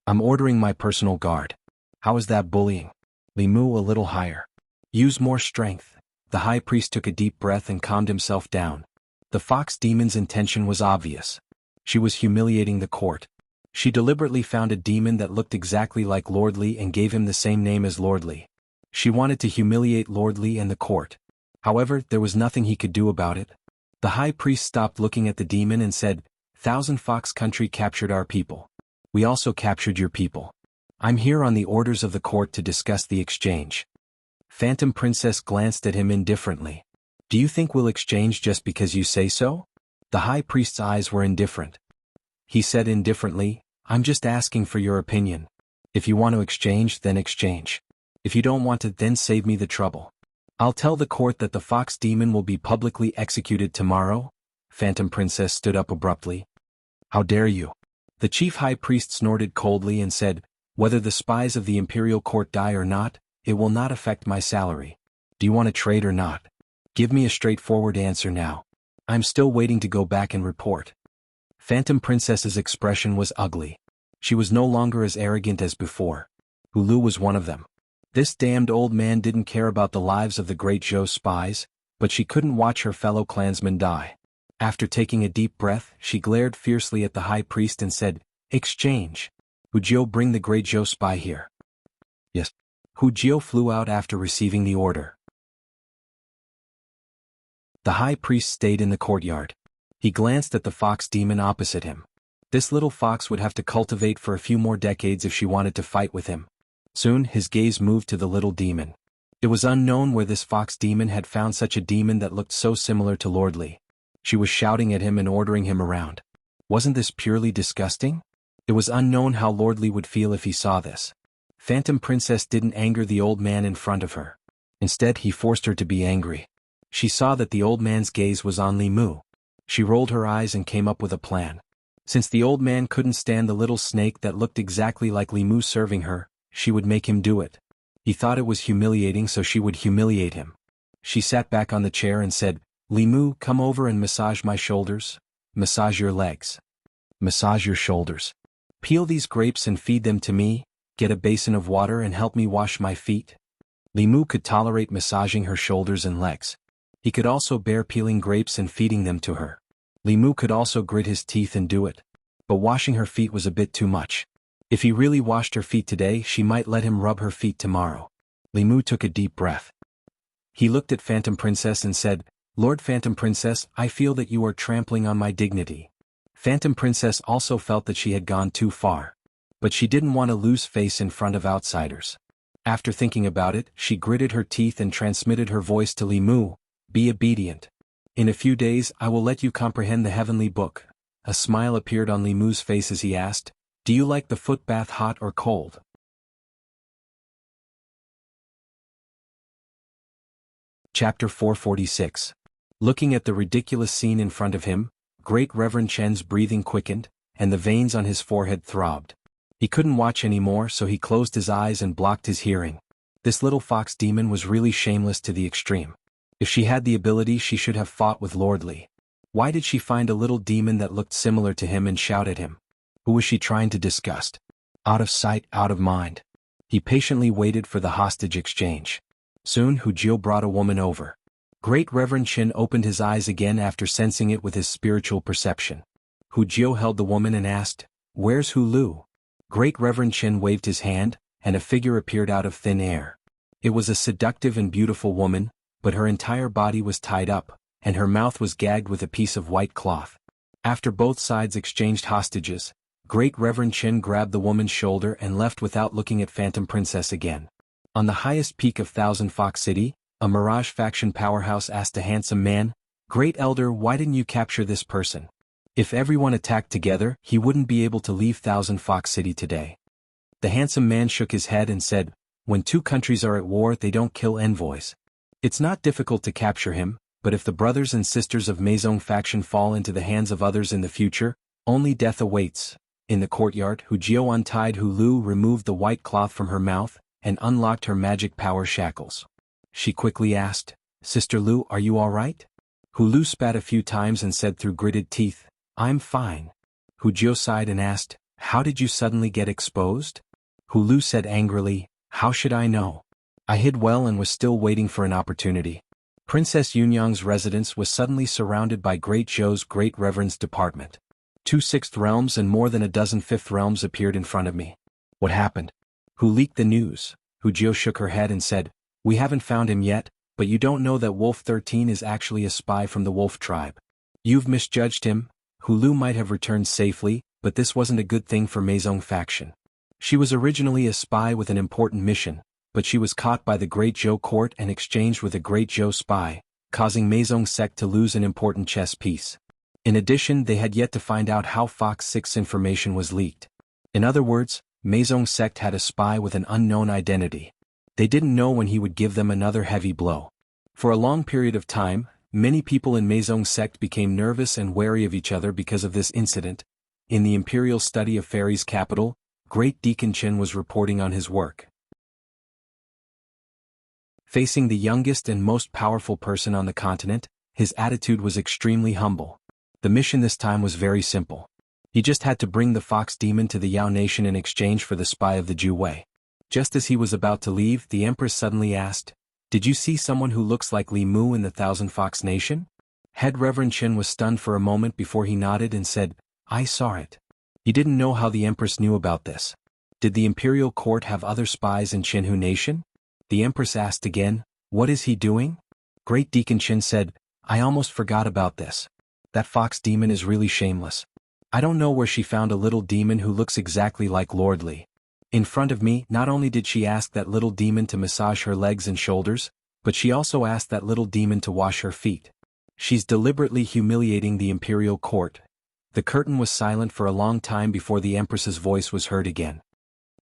"I'm ordering my personal guard. How is that bullying?" Li Mu a little higher. "Use more strength." The high priest took a deep breath and calmed himself down. The Fox Demon's intention was obvious. She was humiliating the court. She deliberately found a demon that looked exactly like Lord Li and gave him the same name as Lord Li. She wanted to humiliate Lord Li and the court. However, there was nothing he could do about it. The high priest stopped looking at the demon and said, "Thousand Fox Country captured our people. We also captured your people. I'm here on the orders of the court to discuss the exchange." Phantom Princess glanced at him indifferently. "Do you think we'll exchange just because you say so?" The high priest's eyes were indifferent. He said indifferently, "I'm just asking for your opinion. If you want to exchange, then exchange. If you don't want to, then save me the trouble. I'll tell the court that the Fox Demon will be publicly executed tomorrow." Phantom Princess stood up abruptly. "How dare you?" The chief high priest snorted coldly and said, "Whether the spies of the imperial court die or not, it will not affect my salary. Do you want to trade or not? Give me a straightforward answer now. I'm still waiting to go back and report." Phantom Princess's expression was ugly. She was no longer as arrogant as before. Hulu was one of them. This damned old man didn't care about the lives of the Great Zhou spies, but she couldn't watch her fellow clansmen die. After taking a deep breath, she glared fiercely at the high priest and said, "Exchange. Hu Jiu, bring the Great Zhou spy here." Yes. Hu Jiu flew out after receiving the order. The high priest stayed in the courtyard. He glanced at the fox demon opposite him. This little fox would have to cultivate for a few more decades if she wanted to fight with him. Soon his gaze moved to the little demon. It was unknown where this fox demon had found such a demon that looked so similar to Lord Li. She was shouting at him and ordering him around. Wasn't this purely disgusting? It was unknown how Lord Li would feel if he saw this. Phantom Princess didn't anger the old man in front of her. Instead, he forced her to be angry. She saw that the old man's gaze was on Li Mu. She rolled her eyes and came up with a plan. Since the old man couldn't stand the little snake that looked exactly like Li Mu serving her, she would make him do it. He thought it was humiliating, so she would humiliate him. She sat back on the chair and said, "Li Mu, come over and massage my shoulders. Massage your legs. Massage your shoulders. Peel these grapes and feed them to me. Get a basin of water and help me wash my feet." Li Mu could tolerate massaging her shoulders and legs. He could also bear peeling grapes and feeding them to her. Li Mu could also grit his teeth and do it. But washing her feet was a bit too much. If he really washed her feet today, she might let him rub her feet tomorrow. Li Mu took a deep breath. He looked at Phantom Princess and said, "Lord Phantom Princess, I feel that you are trampling on my dignity." Phantom Princess also felt that she had gone too far. But she didn't want to lose face in front of outsiders. After thinking about it, she gritted her teeth and transmitted her voice to Li Mu, "Be obedient. In a few days I will let you comprehend the heavenly book." A smile appeared on Li Mu's face as he asked, "Do you like the foot bath hot or cold?" Chapter 446. Looking at the ridiculous scene in front of him, Great Reverend Chen's breathing quickened, and the veins on his forehead throbbed. He couldn't watch anymore, so he closed his eyes and blocked his hearing. This little fox demon was really shameless to the extreme. If she had the ability, she should have fought with Lord Li. Why did she find a little demon that looked similar to him and shout at him? Who was she trying to disgust? Out of sight, out of mind. He patiently waited for the hostage exchange. Soon Hu Jiu brought a woman over. Great Reverend Chen opened his eyes again after sensing it with his spiritual perception. Hu Jiu held the woman and asked, "Where's Hu Lu?" Great Reverend Chen waved his hand, and a figure appeared out of thin air. It was a seductive and beautiful woman, but her entire body was tied up, and her mouth was gagged with a piece of white cloth. After both sides exchanged hostages, Great Reverend Chen grabbed the woman's shoulder and left without looking at Phantom Princess again. On the highest peak of Thousand Fox City, a Mirage faction powerhouse asked a handsome man, "Great Elder, why didn't you capture this person? If everyone attacked together, he wouldn't be able to leave Thousand Fox City today." The handsome man shook his head and said, "When two countries are at war, they don't kill envoys. It's not difficult to capture him, but if the brothers and sisters of Meizong faction fall into the hands of others in the future, only death awaits." In the courtyard, Hu Jiao untied Hu Lu, removed the white cloth from her mouth, and unlocked her magic power shackles. She quickly asked, "Sister Lu, are you all right?" Hu Lu spat a few times and said through gritted teeth, "I'm fine." Hu Jiao sighed and asked, "How did you suddenly get exposed?" Hu Lu said angrily, "How should I know? I hid well and was still waiting for an opportunity." Princess Yunyang's residence was suddenly surrounded by Great Zhou's Great Reverend's department. 2 sixth realms and more than a dozen fifth realms appeared in front of me. What happened? Who leaked the news? Hu Jiao shook her head and said, "We haven't found him yet, but you don't know that Wolf 13 is actually a spy from the Wolf tribe. You've misjudged him." Hu Lu might have returned safely, but this wasn't a good thing for Meizong faction. She was originally a spy with an important mission, but she was caught by the Great Zhou court and exchanged with a Great Zhou spy, causing Meizong sect to lose an important chess piece. In addition, they had yet to find out how Fox 6 information was leaked. In other words, Meizong sect had a spy with an unknown identity. They didn't know when he would give them another heavy blow. For a long period of time, many people in Meizong sect became nervous and wary of each other because of this incident. In the Imperial Study of Fairies capital, Great Deacon Chen was reporting on his work. Facing the youngest and most powerful person on the continent, his attitude was extremely humble. The mission this time was very simple. He just had to bring the fox demon to the Yao nation in exchange for the spy of the Zhu Wei. Just as he was about to leave, the Empress suddenly asked, "Did you see someone who looks like Li Mu in the Thousand Fox Nation?" Head Reverend Chen was stunned for a moment before he nodded and said, "I saw it." He didn't know how the Empress knew about this. Did the Imperial Court have other spies in Jianghu Nation? The Empress asked again, "What is he doing?" Great Deacon Chen said, "I almost forgot about this. That fox demon is really shameless. I don't know where she found a little demon who looks exactly like Lord Li. In front of me, not only did she ask that little demon to massage her legs and shoulders, but she also asked that little demon to wash her feet. She's deliberately humiliating the Imperial Court." The curtain was silent for a long time before the Empress's voice was heard again.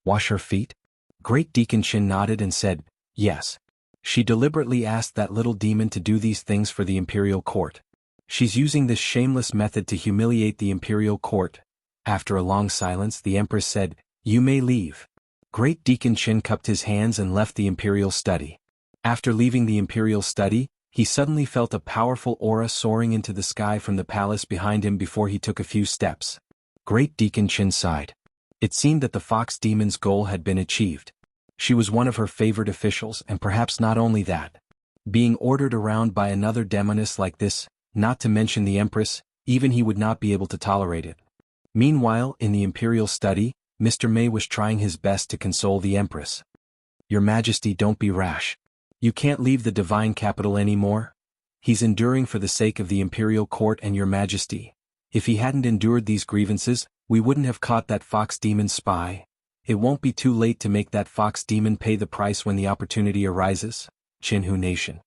"Wash her feet?" Great Deacon Chen nodded and said, "Yes. She deliberately asked that little demon to do these things for the Imperial Court. She's using this shameless method to humiliate the Imperial Court." After a long silence, the Empress said, "You may leave." Great Deacon Chen cupped his hands and left the Imperial Study. After leaving the Imperial Study, he suddenly felt a powerful aura soaring into the sky from the palace behind him before he took a few steps. Great Deacon Chen sighed. It seemed that the fox demon's goal had been achieved. She was one of her favorite officials, and perhaps not only that. Being ordered around by another demoness like this, not to mention the Empress, even he would not be able to tolerate it. Meanwhile, in the Imperial Study, Mr. Mei was trying his best to console the Empress. "Your Majesty, don't be rash. You can't leave the divine capital anymore. He's enduring for the sake of the Imperial Court and your Majesty. If he hadn't endured these grievances, we wouldn't have caught that fox demon spy. It won't be too late to make that fox demon pay the price when the opportunity arises." Jianghu Nation.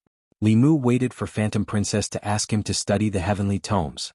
Li Mu waited for Phantom Princess to ask him to study the heavenly tomes.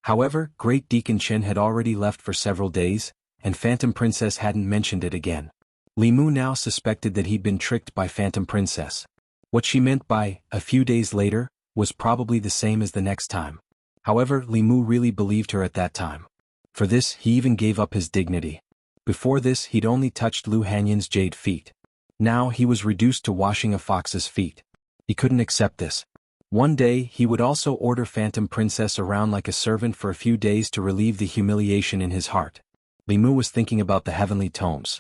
However, Great Deacon Chen had already left for several days, and Phantom Princess hadn't mentioned it again. Li Mu now suspected that he'd been tricked by Phantom Princess. What she meant by "a few days later" was probably the same as the next time. However, Li Mu really believed her at that time. For this, he even gave up his dignity. Before this, he'd only touched Lu Hanyan's jade feet. Now he was reduced to washing a fox's feet. He couldn't accept this. One day, he would also order Phantom Princess around like a servant for a few days to relieve the humiliation in his heart. Li Mu was thinking about the heavenly tomes.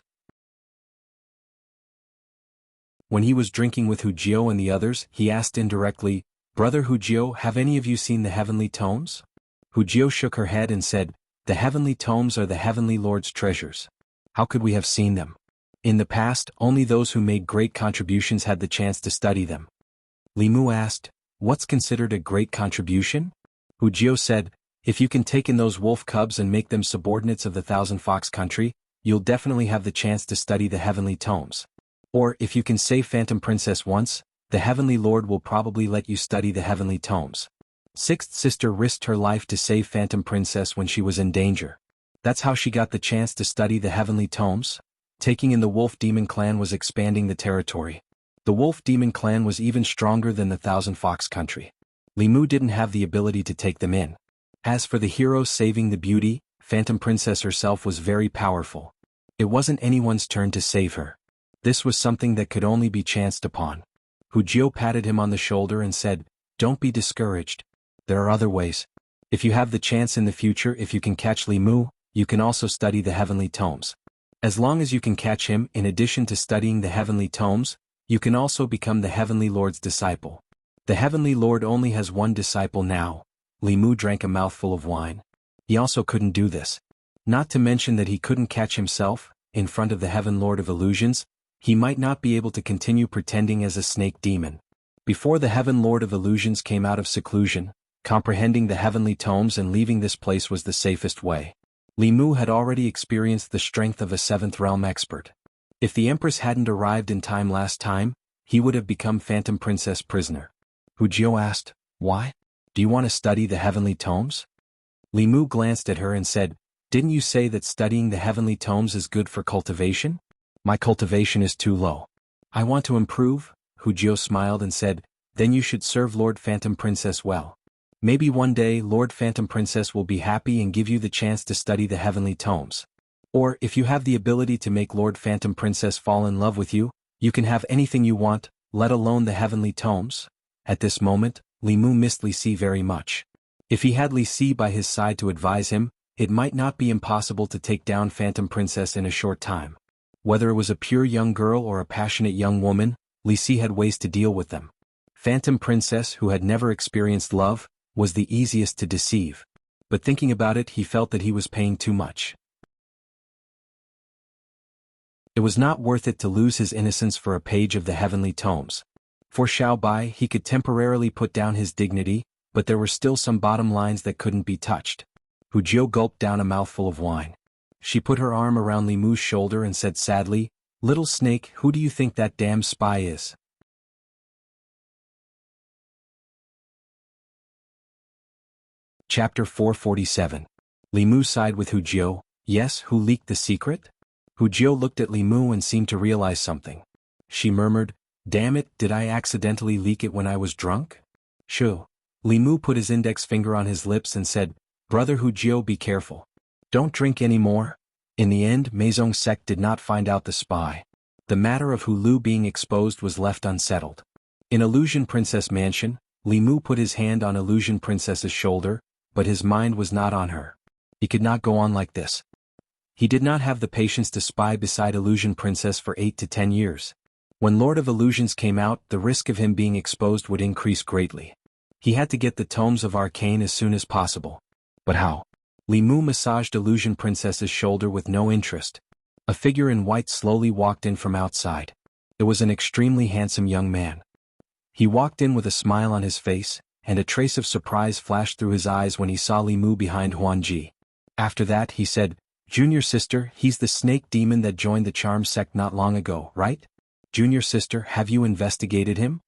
When he was drinking with Hu Jiao and the others, he asked indirectly, "Brother Hu Jiao, have any of you seen the heavenly tomes?" Hu Jiao shook her head and said, "The heavenly tomes are the heavenly lord's treasures. How could we have seen them? In the past, only those who made great contributions had the chance to study them." Li Mu asked, "What's considered a great contribution?" Hu Jiao said, "If you can take in those wolf cubs and make them subordinates of the Thousand Fox country, you'll definitely have the chance to study the heavenly tomes. Or, if you can save Phantom Princess once, the Heavenly Lord will probably let you study the Heavenly Tomes. Sixth sister risked her life to save Phantom Princess when she was in danger. That's how she got the chance to study the Heavenly Tomes. Taking in the Wolf Demon Clan was expanding the territory. The Wolf Demon Clan was even stronger than the Thousand Fox Country. Li Mu didn't have the ability to take them in. As for the heroes saving the beauty, Phantom Princess herself was very powerful. It wasn't anyone's turn to save her. This was something that could only be chanced upon. Hu Jiao patted him on the shoulder and said, "Don't be discouraged. There are other ways. If you have the chance in the future, if you can catch Li Mu, you can also study the Heavenly Tomes. As long as you can catch him, in addition to studying the Heavenly Tomes, you can also become the Heavenly Lord's disciple. The Heavenly Lord only has one disciple now." Li Mu drank a mouthful of wine. He also couldn't do this. Not to mention that he couldn't catch himself, in front of the Heaven Lord of Illusions. He might not be able to continue pretending as a snake demon. Before the Heaven Lord of Illusions came out of seclusion, comprehending the Heavenly Tomes and leaving this place was the safest way. Li Mu had already experienced the strength of a seventh realm expert. If the Empress hadn't arrived in time last time, he would have become Phantom Princess prisoner. Hu Jiao asked, "Why? Do you want to study the Heavenly Tomes?" Li Mu glanced at her and said, "Didn't you say that studying the Heavenly Tomes is good for cultivation? My cultivation is too low. I want to improve." Hu Jiao smiled and said, "Then you should serve Lord Phantom Princess well. Maybe one day Lord Phantom Princess will be happy and give you the chance to study the Heavenly Tomes. Or, if you have the ability to make Lord Phantom Princess fall in love with you, you can have anything you want, let alone the Heavenly Tomes." At this moment, Li Mu missed Li Si very much. If he had Li Si by his side to advise him, it might not be impossible to take down Phantom Princess in a short time. Whether it was a pure young girl or a passionate young woman, Li Si had ways to deal with them. Phantom Princess, who had never experienced love, was the easiest to deceive. But thinking about it, he felt that he was paying too much. It was not worth it to lose his innocence for a page of the Heavenly Tomes. For Xiao Bai, he could temporarily put down his dignity, but there were still some bottom lines that couldn't be touched. Hu Jiao gulped down a mouthful of wine. She put her arm around Li Mu's shoulder and said sadly, "Little snake, who do you think that damn spy is?" Chapter 447. Li Mu sighed with Hu Jiao. "Yes, who leaked the secret?" Hu Jiao looked at Li Mu and seemed to realize something. She murmured, "Damn it, did I accidentally leak it when I was drunk?" "Shoo." Li Mu put his index finger on his lips and said, "Brother Hu Jiao, be careful. Don't drink any more." In the end, Meizong sect did not find out the spy. The matter of Hu Lu being exposed was left unsettled. In Illusion Princess Mansion, Li Mu put his hand on Illusion Princess's shoulder, but his mind was not on her. He could not go on like this. He did not have the patience to spy beside Illusion Princess for 8 to 10 years. When Lord of Illusions came out, the risk of him being exposed would increase greatly. He had to get the tomes of Arcane as soon as possible. But how? Li Mu massaged Illusion Princess's shoulder with no interest. A figure in white slowly walked in from outside. It was an extremely handsome young man. He walked in with a smile on his face, and a trace of surprise flashed through his eyes when he saw Li Mu behind Huanji. After that, he said, "Junior sister, he's the snake demon that joined the charm sect not long ago, right? Junior sister, have you investigated him?"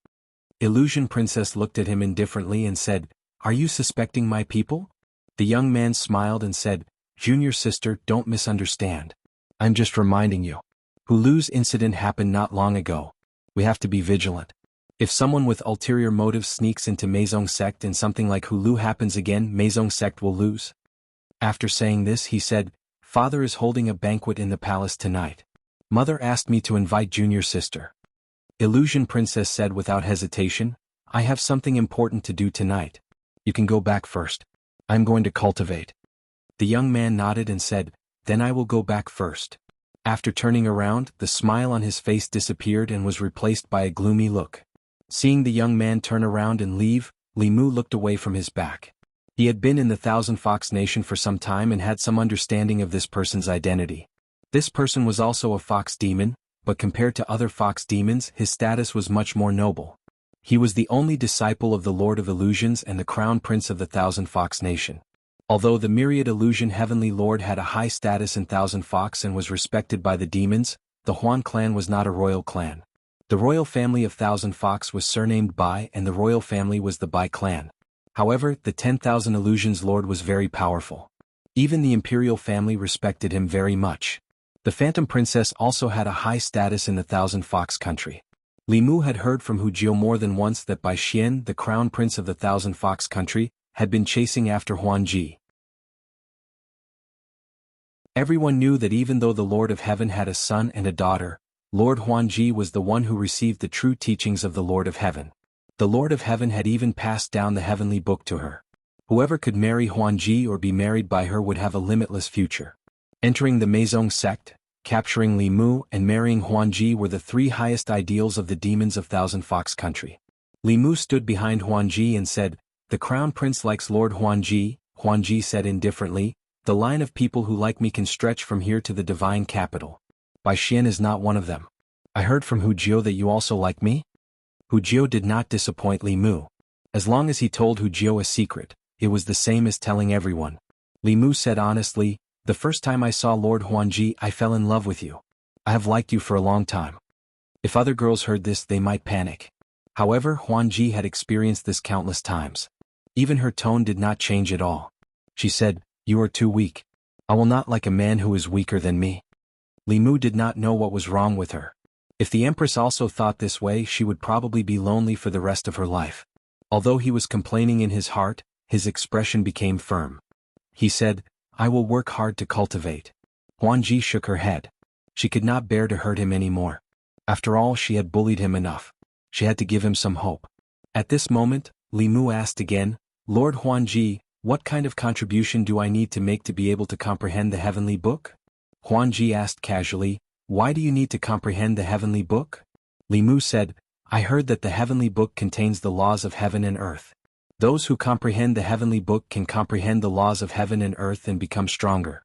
Illusion Princess looked at him indifferently and said, "Are you suspecting my people?" The young man smiled and said, "Junior sister, don't misunderstand. I'm just reminding you. Hu Lu's incident happened not long ago. We have to be vigilant. If someone with ulterior motives sneaks into Meizong sect and something like Hu Lu happens again, Meizong sect will lose." After saying this, he said, "Father is holding a banquet in the palace tonight. Mother asked me to invite junior sister." Illusion Princess said without hesitation, "I have something important to do tonight. You can go back first. I'm going to cultivate." The young man nodded and said, "Then I will go back first." After turning around, the smile on his face disappeared and was replaced by a gloomy look. Seeing the young man turn around and leave, Li Mu looked away from his back. He had been in the Thousand Fox Nation for some time and had some understanding of this person's identity. This person was also a fox demon, but compared to other fox demons, his status was much more noble. He was the only disciple of the Lord of Illusions and the Crown Prince of the Thousand Fox Nation. Although the Myriad Illusion Heavenly Lord had a high status in Thousand Fox and was respected by the demons, the Huan clan was not a royal clan. The royal family of Thousand Fox was surnamed Bai and the royal family was the Bai clan. However, the 10,000 Illusions Lord was very powerful. Even the imperial family respected him very much. The Phantom Princess also had a high status in the Thousand Fox country. Li Mu had heard from Hu Jiu more than once that Bai Xian, the crown prince of the Thousand Fox country, had been chasing after Huan Ji. Everyone knew that even though the Lord of Heaven had a son and a daughter, Lord Huan Ji was the one who received the true teachings of the Lord of Heaven. The Lord of Heaven had even passed down the heavenly book to her. Whoever could marry Huan Ji or be married by her would have a limitless future. Entering the Meizong sect, capturing Li Mu and marrying Huan Ji were the three highest ideals of the demons of Thousand Fox country. Li Mu stood behind Huan Ji and said, "The crown prince likes Lord Huan Ji." Huan Ji said indifferently, "The line of people who like me can stretch from here to the divine capital. Bai Xian is not one of them. I heard from Hu Jiu that you also like me?" Hu Jiu did not disappoint Li Mu. As long as he told Hu Jiu a secret, it was the same as telling everyone. Li Mu said honestly, "The first time I saw Lord Huan Ji I fell in love with you. I have liked you for a long time." If other girls heard this they might panic. However, Huan Ji had experienced this countless times. Even her tone did not change at all. She said, "You are too weak. I will not like a man who is weaker than me." Li Mu did not know what was wrong with her. If the Empress also thought this way she would probably be lonely for the rest of her life. Although he was complaining in his heart, his expression became firm. He said, "I will work hard to cultivate." Huan Ji shook her head. She could not bear to hurt him anymore. After all, she had bullied him enough. She had to give him some hope. At this moment, Li Mu asked again, "Lord Huan Ji, what kind of contribution do I need to make to be able to comprehend the heavenly book?" Huan Ji asked casually, "Why do you need to comprehend the heavenly book?" Li Mu said, "I heard that the heavenly book contains the laws of heaven and earth. Those who comprehend the heavenly book can comprehend the laws of heaven and earth and become stronger."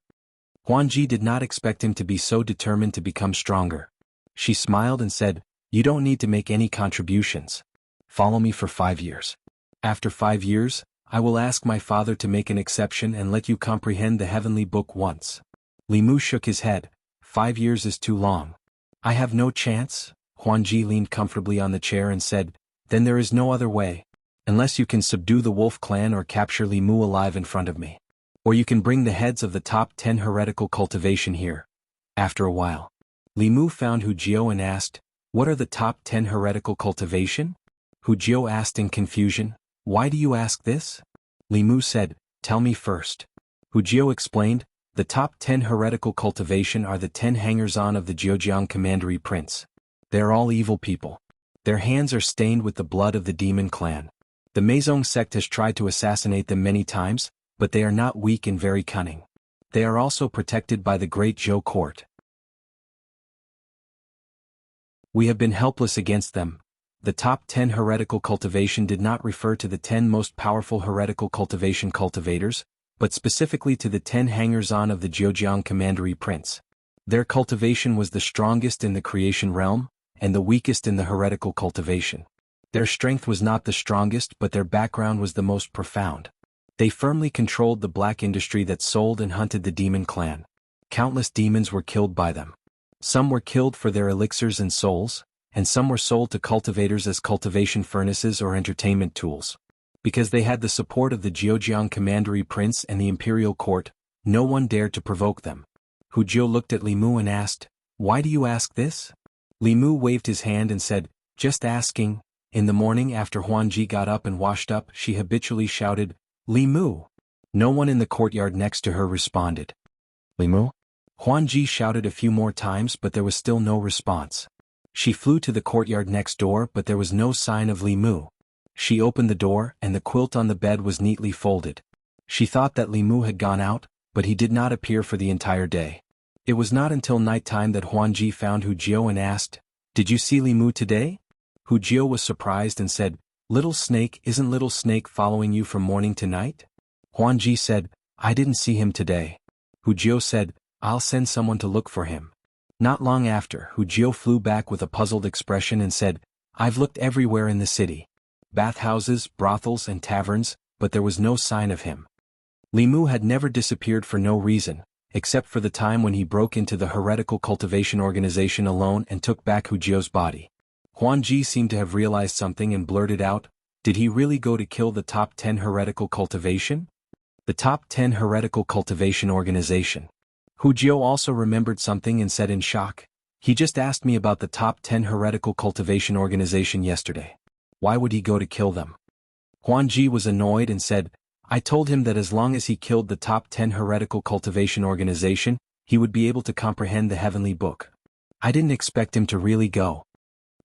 Huan Ji did not expect him to be so determined to become stronger. She smiled and said, "You don't need to make any contributions. Follow me for 5 years. After 5 years, I will ask my father to make an exception and let you comprehend the heavenly book once." Li Mu shook his head. 5 years is too long. "I have no chance?" Huan Ji leaned comfortably on the chair and said, "Then there is no other way. Unless you can subdue the wolf clan or capture Li Mu alive in front of me. Or you can bring the heads of the top 10 heretical cultivation here." After a while, Li Mu found Hu Jiu and asked, "What are the top 10 heretical cultivation?" Hu Jiu asked in confusion, "Why do you ask this?" Li Mu said, "Tell me first." Hu Jiu explained, "The top 10 heretical cultivation are the 10 hangers-on of the Jiang commandery prince. They are all evil people. Their hands are stained with the blood of the demon clan. The Meizong sect has tried to assassinate them many times, but they are not weak and very cunning. They are also protected by the great Zhou court. We have been helpless against them." The top 10 heretical cultivation did not refer to the 10 most powerful heretical cultivation cultivators, but specifically to the 10 hangers-on of the Jiang commandery prince. Their cultivation was the strongest in the creation realm, and the weakest in the heretical cultivation. Their strength was not the strongest but their background was the most profound. They firmly controlled the black industry that sold and hunted the demon clan. Countless demons were killed by them. Some were killed for their elixirs and souls, and some were sold to cultivators as cultivation furnaces or entertainment tools. Because they had the support of the Jiang commandery prince and the imperial court, no one dared to provoke them. Hu Jiu looked at Li Mu and asked, "Why do you ask this?" Li Mu waved his hand and said, "Just asking." In the morning after Huan Ji got up and washed up, she habitually shouted, "Li Mu." No one in the courtyard next to her responded. "Li Mu?" Huan Ji shouted a few more times but there was still no response. She flew to the courtyard next door but there was no sign of Li Mu. She opened the door and the quilt on the bed was neatly folded. She thought that Li Mu had gone out, but he did not appear for the entire day. It was not until nighttime that Huan Ji found Hu Jiu and asked, "Did you see Li Mu today?" Hu Jiu was surprised and said, "Little Snake, isn't Little Snake following you from morning to night?" Huan Ji said, "I didn't see him today." Hu Jiu said, "I'll send someone to look for him." Not long after, Hu Jiu flew back with a puzzled expression and said, "I've looked everywhere in the city. Bathhouses, brothels and taverns, but there was no sign of him." Li Mu had never disappeared for no reason, except for the time when he broke into the heretical cultivation organization alone and took back Hujio's body. Huan Ji seemed to have realized something and blurted out, "Did he really go to kill the top 10 heretical cultivation?" The top 10 heretical cultivation organization. Hujio also remembered something and said in shock, "He just asked me about the top 10 heretical cultivation organization yesterday. Why would he go to kill them?" Huan Ji was annoyed and said, "I told him that as long as he killed the top 10 heretical cultivation organization, he would be able to comprehend the heavenly book. I didn't expect him to really go."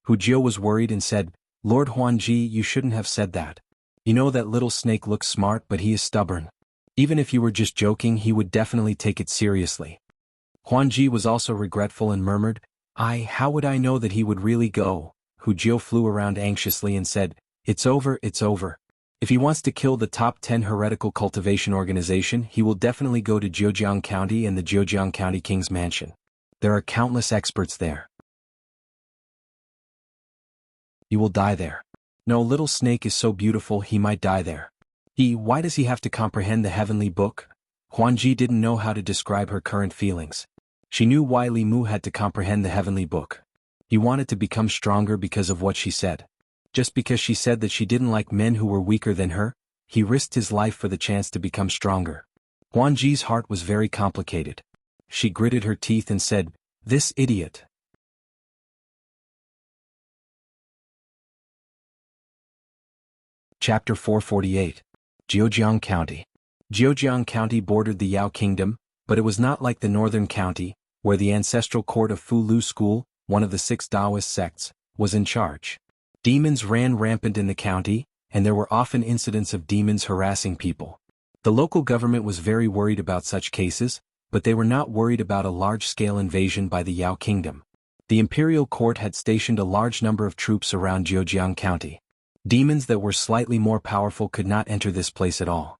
Hujio was worried and said, "Lord Huan Ji, you shouldn't have said that. You know that little snake looks smart but he is stubborn. Even if you were just joking, he would definitely take it seriously." Huan Ji was also regretful and murmured, How would I know that he would really go?" Hujio flew around anxiously and said, It's over. If he wants to kill the top 10 heretical cultivation organization, he will definitely go to Zhejiang County and the Zhejiang County King's Mansion. There are countless experts there. You will die there. No, little snake is so beautiful he might die there. Why does he have to comprehend the heavenly book? Huan Ji didn't know how to describe her current feelings. She knew why Li Mu had to comprehend the heavenly book. He wanted to become stronger because of what she said. Just because she said that she didn't like men who were weaker than her, he risked his life for the chance to become stronger. Huan Ji's heart was very complicated. She gritted her teeth and said, "This idiot." Chapter 448. Zhejiang County. Zhejiang County bordered the Yao Kingdom, but it was not like the northern county, where the ancestral court of Fu Lu School, one of the 6 Taoist sects, was in charge. Demons ran rampant in the county, and there were often incidents of demons harassing people. The local government was very worried about such cases, but they were not worried about a large-scale invasion by the Yao Kingdom. The imperial court had stationed a large number of troops around Zhejiang County. Demons that were slightly more powerful could not enter this place at all.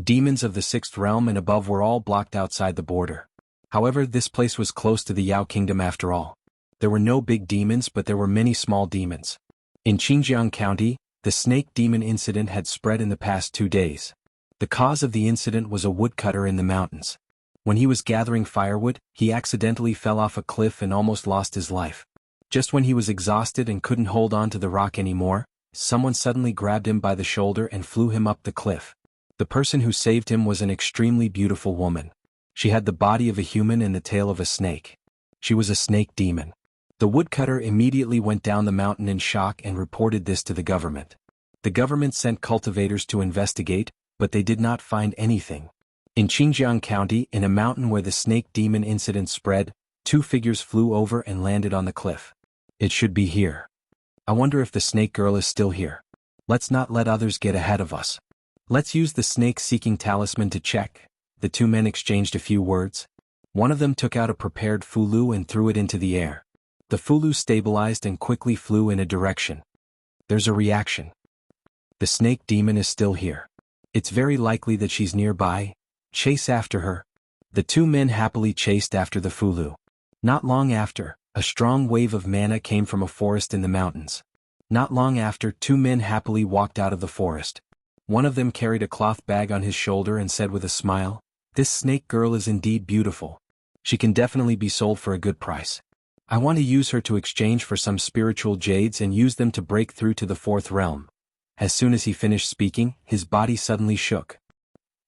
Demons of the 6th realm and above were all blocked outside the border. However, this place was close to the Yao Kingdom after all. There were no big demons, but there were many small demons. In Xinjiang County, the snake demon incident had spread in the past 2 days. The cause of the incident was a woodcutter in the mountains. When he was gathering firewood, he accidentally fell off a cliff and almost lost his life. Just when he was exhausted and couldn't hold on to the rock anymore, someone suddenly grabbed him by the shoulder and flew him up the cliff. The person who saved him was an extremely beautiful woman. She had the body of a human and the tail of a snake. She was a snake demon. The woodcutter immediately went down the mountain in shock and reported this to the government. The government sent cultivators to investigate, but they did not find anything. In Xinjiang County, in a mountain where the snake demon incident spread, 2 figures flew over and landed on the cliff. It should be here. I wonder if the snake girl is still here. Let's not let others get ahead of us. Let's use the snake-seeking talisman to check. The 2 men exchanged a few words. One of them took out a prepared fulu and threw it into the air. The fulu stabilized and quickly flew in a direction. There's a reaction. The snake demon is still here. It's very likely that she's nearby. Chase after her. The 2 men happily chased after the fulu. Not long after, a strong wave of mana came from a forest in the mountains. Not long after, 2 men happily walked out of the forest. One of them carried a cloth bag on his shoulder and said with a smile, "This snake girl is indeed beautiful. She can definitely be sold for a good price. I want to use her to exchange for some spiritual jades and use them to break through to the 4th realm." As soon as he finished speaking, his body suddenly shook.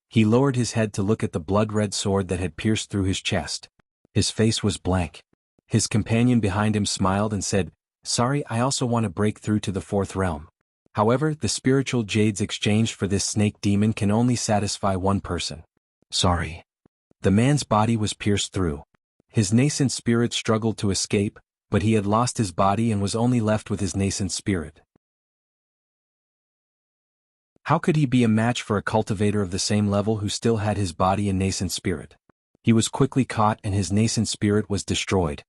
He lowered his head to look at the blood-red sword that had pierced through his chest. His face was blank. His companion behind him smiled and said, "Sorry, I also want to break through to the 4th realm. However, the spiritual jades exchanged for this snake demon can only satisfy one person." "Sorry." The man's body was pierced through. His nascent spirit struggled to escape, but he had lost his body and was only left with his nascent spirit. How could he be a match for a cultivator of the same level who still had his body and nascent spirit? He was quickly caught and his nascent spirit was destroyed.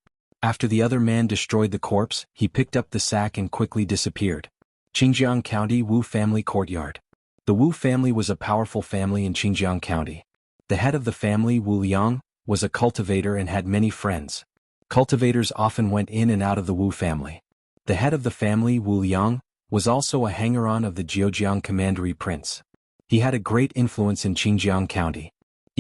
After the other man destroyed the corpse, he picked up the sack and quickly disappeared. Xinjiang County Wu Family Courtyard. The Wu family was a powerful family in Xinjiang County. The head of the family, Wu Liang, was a cultivator and had many friends. Cultivators often went in and out of the Wu family. The head of the family, Wu Liang, was also a hanger-on of the Zhejiang Commandery Prince. He had a great influence in Xinjiang County.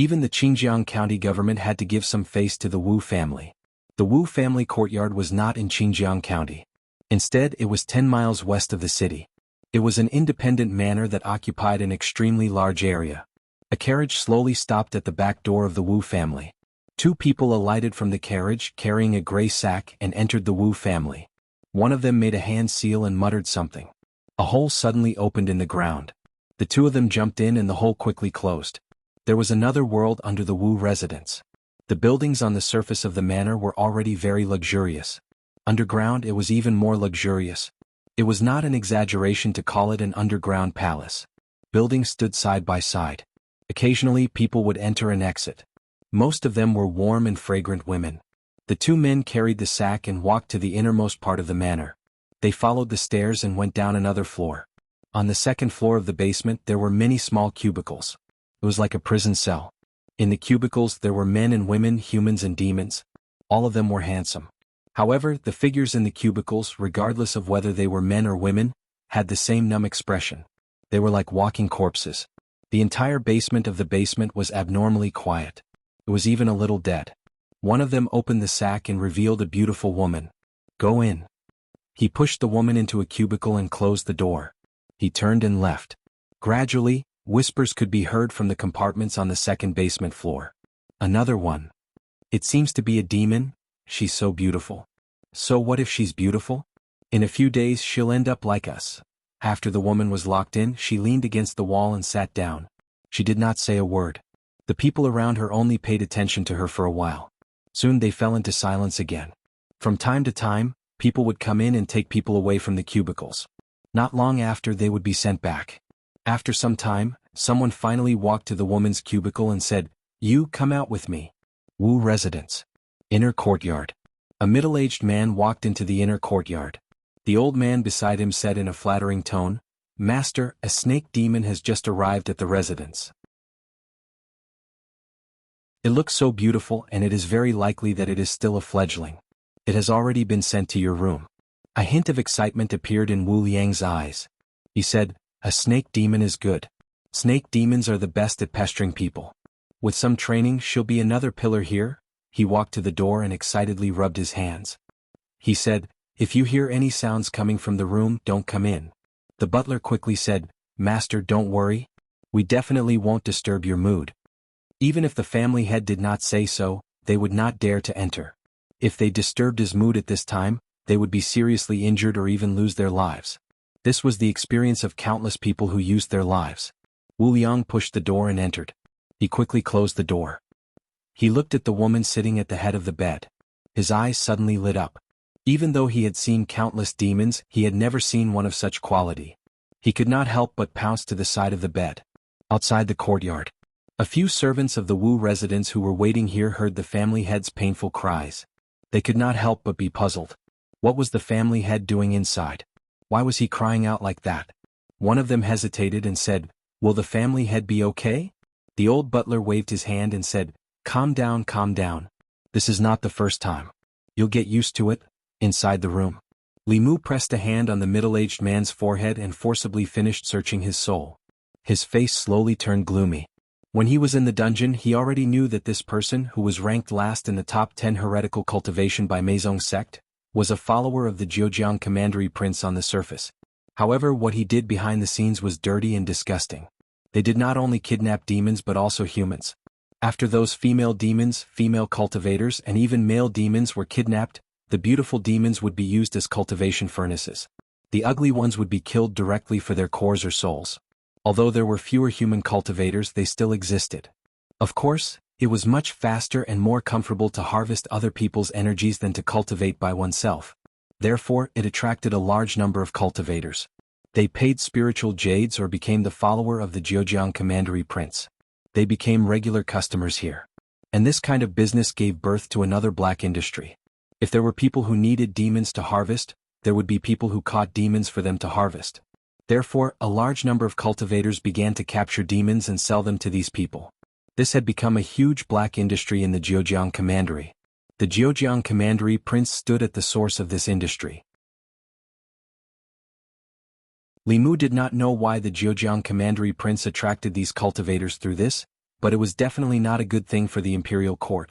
Even the Xinjiang county government had to give some face to the Wu family. The Wu family courtyard was not in Xinjiang county. Instead, it was 10 miles west of the city. It was an independent manor that occupied an extremely large area. A carriage slowly stopped at the back door of the Wu family. Two people alighted from the carriage carrying a gray sack and entered the Wu family. One of them made a hand seal and muttered something. A hole suddenly opened in the ground. The two of them jumped in and the hole quickly closed. There was another world under the Wu residence. The buildings on the surface of the manor were already very luxurious. Underground it was even more luxurious. It was not an exaggeration to call it an underground palace. Buildings stood side by side. Occasionally people would enter and exit. Most of them were warm and fragrant women. The two men carried the sack and walked to the innermost part of the manor. They followed the stairs and went down another floor. On the second floor of the basement there were many small cubicles. It was like a prison cell. In the cubicles there were men and women, humans and demons. All of them were handsome. However, the figures in the cubicles, regardless of whether they were men or women, had the same numb expression. They were like walking corpses. The entire basement of the basement was abnormally quiet. It was even a little dead. One of them opened the sack and revealed a beautiful woman. "Go in." He pushed the woman into a cubicle and closed the door. He turned and left. Gradually, whispers could be heard from the compartments on the second basement floor. Another one. "It seems to be a demon. She's so beautiful." "So what if she's beautiful? In a few days she'll end up like us." After the woman was locked in, she leaned against the wall and sat down. She did not say a word. The people around her only paid attention to her for a while. Soon they fell into silence again. From time to time, people would come in and take people away from the cubicles. Not long after they would be sent back. After some time, someone finally walked to the woman's cubicle and said, "You come out with me." Wu residence. Inner courtyard. A middle-aged man walked into the inner courtyard. The old man beside him said in a flattering tone, "Master, a snake demon has just arrived at the residence. It looks so beautiful and it is very likely that it is still a fledgling. It has already been sent to your room." A hint of excitement appeared in Wu Liang's eyes. He said, "A snake demon is good. Snake demons are the best at pestering people. With some training she'll be another pillar here." He walked to the door and excitedly rubbed his hands. He said, "If you hear any sounds coming from the room, don't come in." The butler quickly said, "Master, don't worry. We definitely won't disturb your mood." Even if the family head did not say so, they would not dare to enter. If they disturbed his mood at this time, they would be seriously injured or even lose their lives. This was the experience of countless people who used their lives. Wu Liang pushed the door and entered. He quickly closed the door. He looked at the woman sitting at the head of the bed. His eyes suddenly lit up. Even though he had seen countless demons, he had never seen one of such quality. He could not help but pounce to the side of the bed. Outside the courtyard. A few servants of the Wu residence who were waiting here heard the family head's painful cries. They could not help but be puzzled. What was the family head doing inside? Why was he crying out like that? One of them hesitated and said, "Will the family head be okay?" The old butler waved his hand and said, calm down. This is not the first time. You'll get used to it." Inside the room. Li Mu pressed a hand on the middle-aged man's forehead and forcibly finished searching his soul. His face slowly turned gloomy. When he was in the dungeon he already knew that this person, who was ranked last in the top 10 heretical cultivation by Meizong sect, was a follower of the Zhejiang commandery prince on the surface. However, what he did behind the scenes was dirty and disgusting. They did not only kidnap demons but also humans. After those female demons, female cultivators and even male demons were kidnapped, the beautiful demons would be used as cultivation furnaces. The ugly ones would be killed directly for their cores or souls. Although there were fewer human cultivators, they still existed. Of course, it was much faster and more comfortable to harvest other people's energies than to cultivate by oneself. Therefore, it attracted a large number of cultivators. They paid spiritual jades or became the follower of the Zhejiang commandery prince. They became regular customers here. And this kind of business gave birth to another black industry. If there were people who needed demons to harvest, there would be people who caught demons for them to harvest. Therefore, a large number of cultivators began to capture demons and sell them to these people. This had become a huge black industry in the Zhejiang commandery. The Zhejiang commandery prince stood at the source of this industry. Li Mu did not know why the Zhejiang commandery prince attracted these cultivators through this, but it was definitely not a good thing for the imperial court.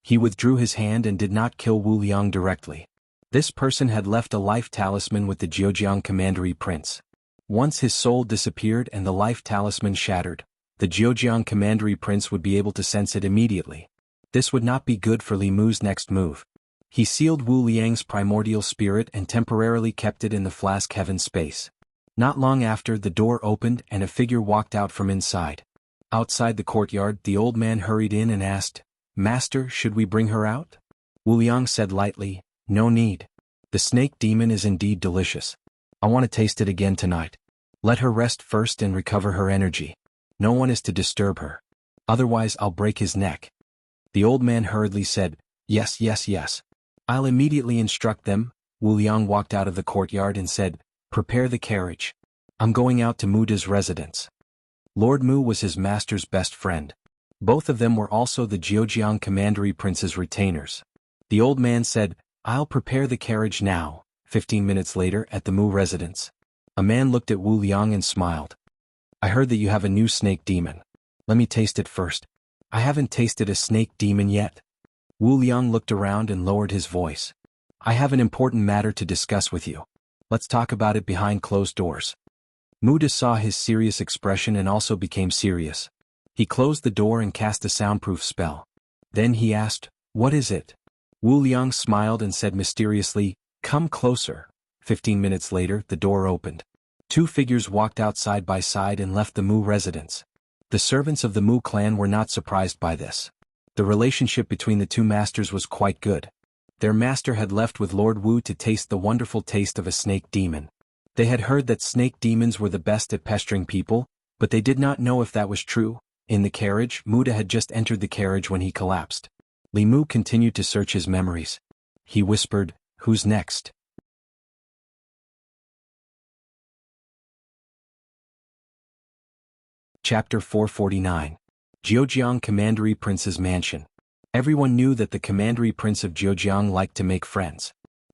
He withdrew his hand and did not kill Wu Liang directly. This person had left a life talisman with the Zhejiang Commandery Prince. Once his soul disappeared and the life talisman shattered, the Zhejiang Commandery Prince would be able to sense it immediately. This would not be good for Li Mu's next move. He sealed Wu Liang's primordial spirit and temporarily kept it in the flask heaven space. Not long after, the door opened and a figure walked out from inside. Outside the courtyard, the old man hurried in and asked, "Master, should we bring her out?" Wu Liang said lightly, "No need. The snake demon is indeed delicious. I want to taste it again tonight. Let her rest first and recover her energy. No one is to disturb her. Otherwise I'll break his neck." The old man hurriedly said, "Yes, yes, yes. I'll immediately instruct them." Wu Liang walked out of the courtyard and said, "Prepare the carriage. I'm going out to Muda's residence." Lord Mu was his master's best friend. Both of them were also the Zhejiang Commandery Prince's retainers. The old man said, "I'll prepare the carriage now." 15 minutes later, at the Mu residence, a man looked at Wu Liang and smiled. "I heard that you have a new snake demon. Let me taste it first." "I haven't tasted a snake demon yet." Wu Liang looked around and lowered his voice. "I have an important matter to discuss with you. Let's talk about it behind closed doors." Muda saw his serious expression and also became serious. He closed the door and cast a soundproof spell. Then he asked, "What is it?" Wu Liang smiled and said mysteriously, "Come closer." 15 minutes later, the door opened. Two figures walked out side by side and left the Mu residence. The servants of the Mu clan were not surprised by this. The relationship between the two masters was quite good. Their master had left with Lord Wu to taste the wonderful taste of a snake demon. They had heard that snake demons were the best at pestering people, but they did not know if that was true. In the carriage, Muda had just entered the carriage when he collapsed. Li Mu continued to search his memories. He whispered, "Who's next?" Chapter 449. Zhejiang Commandery Prince's Mansion. Everyone knew that the Commandery Prince of Zhejiang liked to make friends.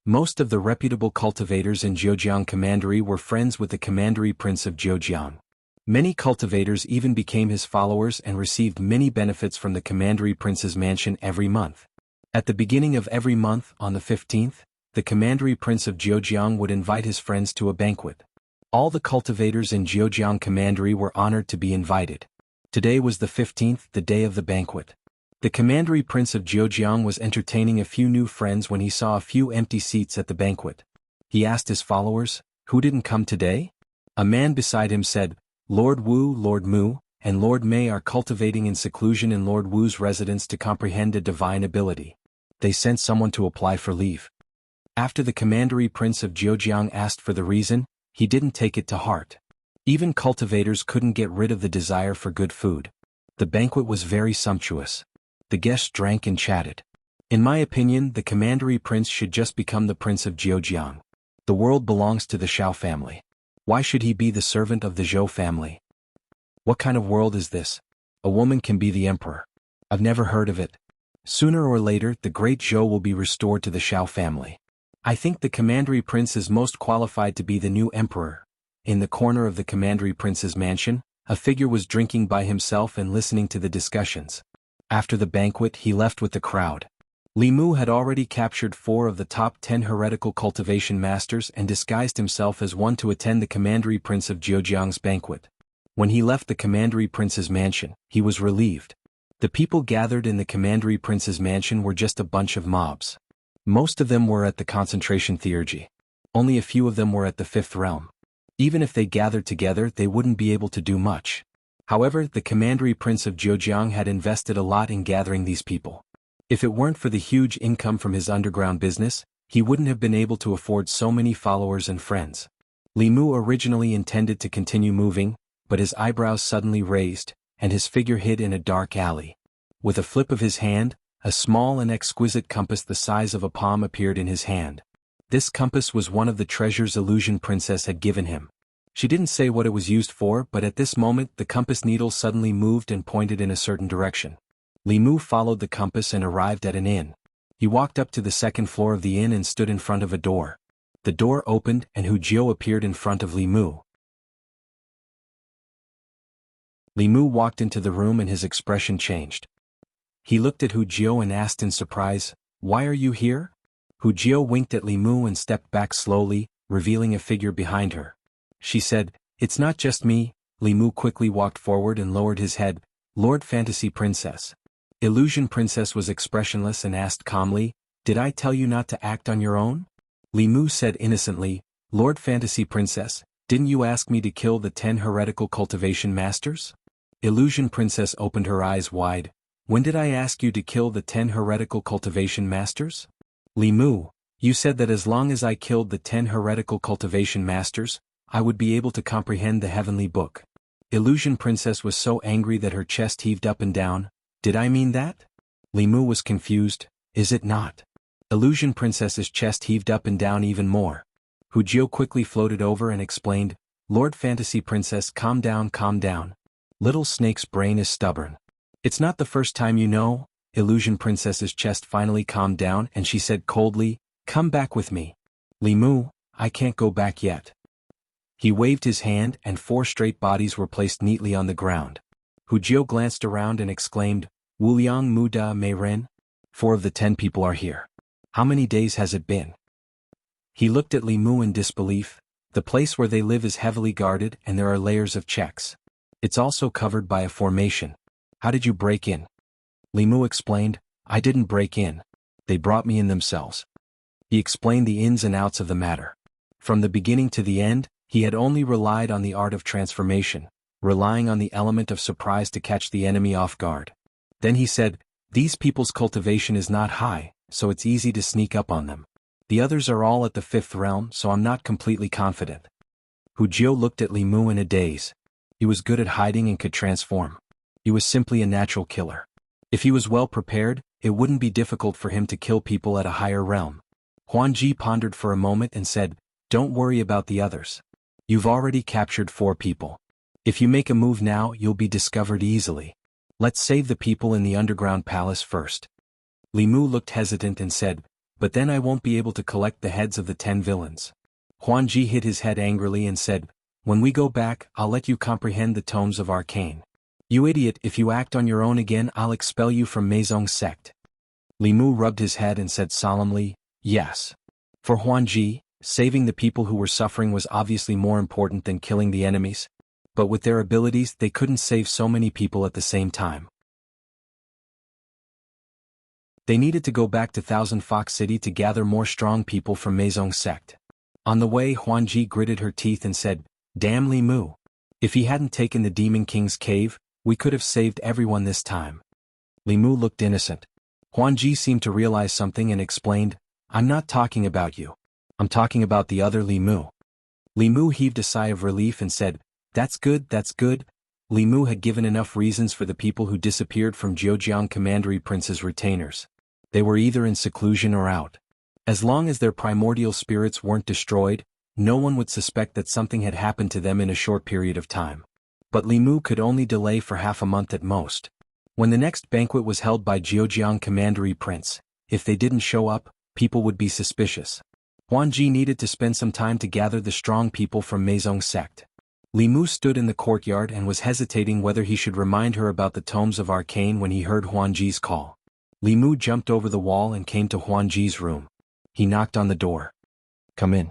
Most of the reputable cultivators in Zhejiang Commandery were friends with the Commandery Prince of Zhejiang. Many cultivators even became his followers and received many benefits from the Commandery Prince's mansion every month. At the beginning of every month, on the 15th, the Commandery Prince of Zhejiang would invite his friends to a banquet. All the cultivators in Zhejiang Commandery were honored to be invited. Today was the 15th, the day of the banquet. The Commandery Prince of Zhejiang was entertaining a few new friends when he saw a few empty seats at the banquet. He asked his followers, "Who didn't come today?" A man beside him said, "Lord Wu, Lord Mu, and Lord Mei are cultivating in seclusion in Lord Wu's residence to comprehend a divine ability. They sent someone to apply for leave." After the Commandery Prince of Zhejiang asked for the reason, he didn't take it to heart. Even cultivators couldn't get rid of the desire for good food. The banquet was very sumptuous. The guests drank and chatted. "In my opinion, the Commandery Prince should just become the Prince of Zhejiang. The world belongs to the Xiao family. Why should he be the servant of the Zhou family? What kind of world is this? A woman can be the emperor. I've never heard of it. Sooner or later, the great Zhou will be restored to the Xiao family. I think the Commandery Prince is most qualified to be the new emperor." In the corner of the Commandery Prince's mansion, a figure was drinking by himself and listening to the discussions. After the banquet, he left with the crowd. Li Mu had already captured 4 of the top 10 heretical cultivation masters and disguised himself as one to attend the Commandery Prince of Zhejiang's banquet. When he left the Commandery Prince's mansion, he was relieved. The people gathered in the Commandery Prince's mansion were just a bunch of mobs. Most of them were at the concentration theurgy. Only a few of them were at the 5th realm. Even if they gathered together, they wouldn't be able to do much. However, the Commandery Prince of Zhejiang had invested a lot in gathering these people. If it weren't for the huge income from his underground business, he wouldn't have been able to afford so many followers and friends. Li Mu originally intended to continue moving, but his eyebrows suddenly raised, and his figure hid in a dark alley. With a flip of his hand, a small and exquisite compass the size of a palm appeared in his hand. This compass was one of the treasures Illusion Princess had given him. She didn't say what it was used for, but at this moment the compass needle suddenly moved and pointed in a certain direction. Li Mu followed the compass and arrived at an inn. He walked up to the 2nd floor of the inn and stood in front of a door. The door opened and Hu Jiao appeared in front of Li Mu. Li Mu walked into the room and his expression changed. He looked at Hu Jiao and asked in surprise, "Why are you here?" Hu Jiao winked at Li Mu and stepped back slowly, revealing a figure behind her. She said, "It's not just me." Li Mu quickly walked forward and lowered his head. "Lord Fantasy Princess." Illusion Princess was expressionless and asked calmly, "Did I tell you not to act on your own?" Li Mu said innocently, "Lord Fantasy Princess, didn't you ask me to kill the 10 heretical cultivation masters?" Illusion Princess opened her eyes wide. "When did I ask you to kill the 10 heretical cultivation masters?" Li Mu, you said that as long as I killed the 10 heretical cultivation masters, I would be able to comprehend the heavenly book. Illusion Princess was so angry that her chest heaved up and down. "Did I mean that?" Li Mu was confused. "Is it not?" Illusion Princess's chest heaved up and down even more. Hu Jiao quickly floated over and explained, "Lord Fantasy Princess, calm down, calm down. Little Snake's brain is stubborn. It's not the first time you know." Illusion Princess's chest finally calmed down and she said coldly, "Come back with me." "Li Mu, I can't go back yet." He waved his hand and 4 straight bodies were placed neatly on the ground. Hu Jiao glanced around and exclaimed, "Wuliang Mu Da Mei Ren? 4 of the 10 people are here. How many days has it been?" He looked at Li Mu in disbelief. The place where they live is heavily guarded and there are layers of checks. It's also covered by a formation. "How did you break in?" Li Mu explained, "I didn't break in. They brought me in themselves." He explained the ins and outs of the matter. From the beginning to the end, he had only relied on the art of transformation, relying on the element of surprise to catch the enemy off guard. Then he said, "These people's cultivation is not high, so it's easy to sneak up on them. The others are all at the 5th realm, so I'm not completely confident." Hu Jiao looked at Li Mu in a daze. He was good at hiding and could transform. He was simply a natural killer. If he was well prepared, it wouldn't be difficult for him to kill people at a higher realm. Huan Ji pondered for a moment and said, "Don't worry about the others. You've already captured 4 people. If you make a move now, you'll be discovered easily. Let's save the people in the underground palace first." Li Mu looked hesitant and said, "But then I won't be able to collect the heads of the 10 villains." Huan Ji hit his head angrily and said, "When we go back, I'll let you comprehend the tomes of arcane. You idiot, if you act on your own again, I'll expel you from Meizong's sect." Li Mu rubbed his head and said solemnly, "Yes." For Huan Ji, saving the people who were suffering was obviously more important than killing the enemies. But with their abilities, they couldn't save so many people at the same time. They needed to go back to Thousand Fox City to gather more strong people from Meizong's sect. On the way, Huan Ji gritted her teeth and said, "Damn Li Mu. If he hadn't taken the Demon King's cave, we could have saved everyone this time." Li Mu looked innocent. Huan Ji seemed to realize something and explained, "I'm not talking about you. I'm talking about the other Li Mu." Li Mu heaved a sigh of relief and said, "That's good, that's good." Li Mu had given enough reasons for the people who disappeared from Zhejiang Commandery Prince's retainers. They were either in seclusion or out. As long as their primordial spirits weren't destroyed, no one would suspect that something had happened to them in a short period of time. But Li Mu could only delay for half a month at most. When the next banquet was held by Zhejiang Commandery Prince, if they didn't show up, people would be suspicious. Huan Ji needed to spend some time to gather the strong people from Meizong's sect. Li Mu stood in the courtyard and was hesitating whether he should remind her about the tomes of arcane when he heard Huan Ji's call. Li Mu jumped over the wall and came to Huan Ji's room. He knocked on the door. "Come in."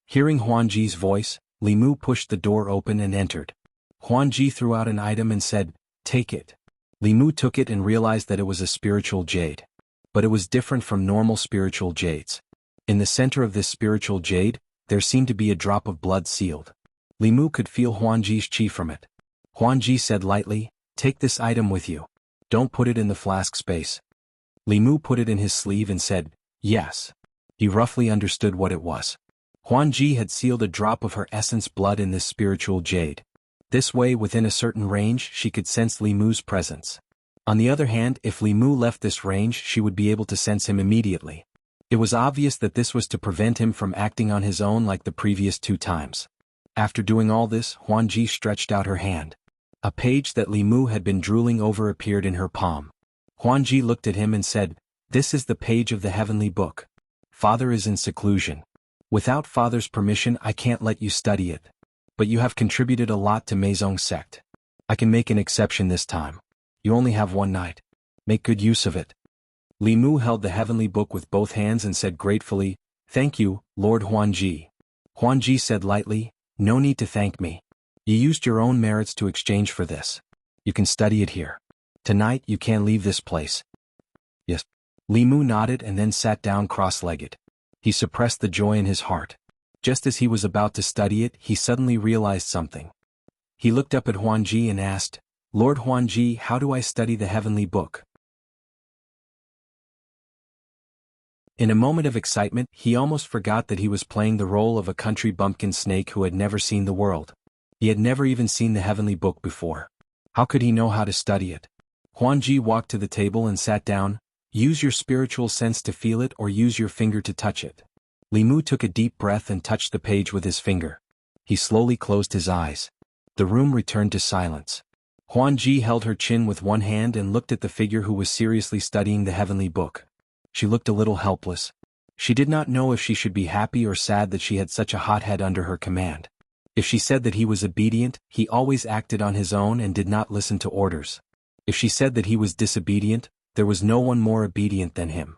Hearing Huan Ji's voice, Li Mu pushed the door open and entered. Huan Ji threw out an item and said, "Take it." Li Mu took it and realized that it was a spiritual jade. But it was different from normal spiritual jades. In the center of this spiritual jade, there seemed to be a drop of blood sealed. Li Mu could feel Huan Ji's chi from it. Huan Ji said lightly, "Take this item with you. Don't put it in the flask space." Li Mu put it in his sleeve and said, "Yes." He roughly understood what it was. Huan Ji had sealed a drop of her essence blood in this spiritual jade. This way, within a certain range, she could sense Li Mu's presence. On the other hand, if Li Mu left this range, she would be able to sense him immediately. It was obvious that this was to prevent him from acting on his own like the previous 2 times. After doing all this, Huan Ji stretched out her hand. A page that Li Mu had been drooling over appeared in her palm. Huan Ji looked at him and said, "This is the page of the heavenly book. Father is in seclusion. Without Father's permission, I can't let you study it. But you have contributed a lot to Meizong's sect. I can make an exception this time. You only have one night. Make good use of it. Li Mu held the heavenly book with both hands and said gratefully, "Thank you, Lord Huanji." Huanji said lightly, "No need to thank me. You used your own merits to exchange for this. You can study it here. Tonight you can't leave this place." "Yes." Li Mu nodded and then sat down cross-legged. He suppressed the joy in his heart. Just as he was about to study it, he suddenly realized something. He looked up at Huanji and asked, "Lord Huanji, how do I study the heavenly book?" In a moment of excitement, he almost forgot that he was playing the role of a country bumpkin snake who had never seen the world. He had never even seen the heavenly book before. How could he know how to study it? Huanji walked to the table and sat down. "Use your spiritual sense to feel it or use your finger to touch it." Li Mu took a deep breath and touched the page with his finger. He slowly closed his eyes. The room returned to silence. Huanji held her chin with one hand and looked at the figure who was seriously studying the heavenly book. She looked a little helpless. She did not know if she should be happy or sad that she had such a hothead under her command. If she said that he was obedient, he always acted on his own and did not listen to orders. If she said that he was disobedient, there was no one more obedient than him.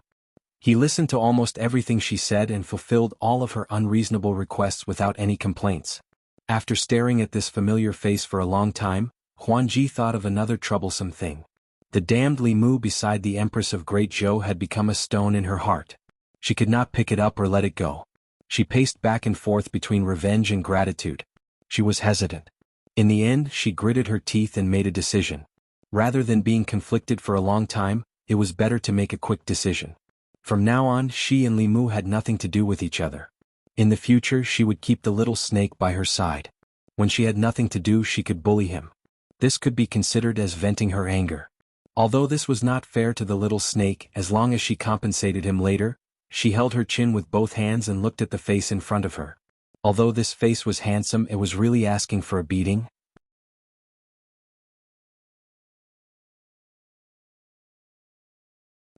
He listened to almost everything she said and fulfilled all of her unreasonable requests without any complaints. After staring at this familiar face for a long time, Huanji thought of another troublesome thing. The damned Li Mu beside the Empress of Great Zhou had become a stone in her heart. She could not pick it up or let it go. She paced back and forth between revenge and gratitude. She was hesitant. In the end, she gritted her teeth and made a decision. Rather than being conflicted for a long time, it was better to make a quick decision. From now on, she and Li Mu had nothing to do with each other. In the future, she would keep the little snake by her side. When she had nothing to do, she could bully him. This could be considered as venting her anger. Although this was not fair to the little snake, as long as she compensated him later, she held her chin with both hands and looked at the face in front of her. Although this face was handsome, it was really asking for a beating.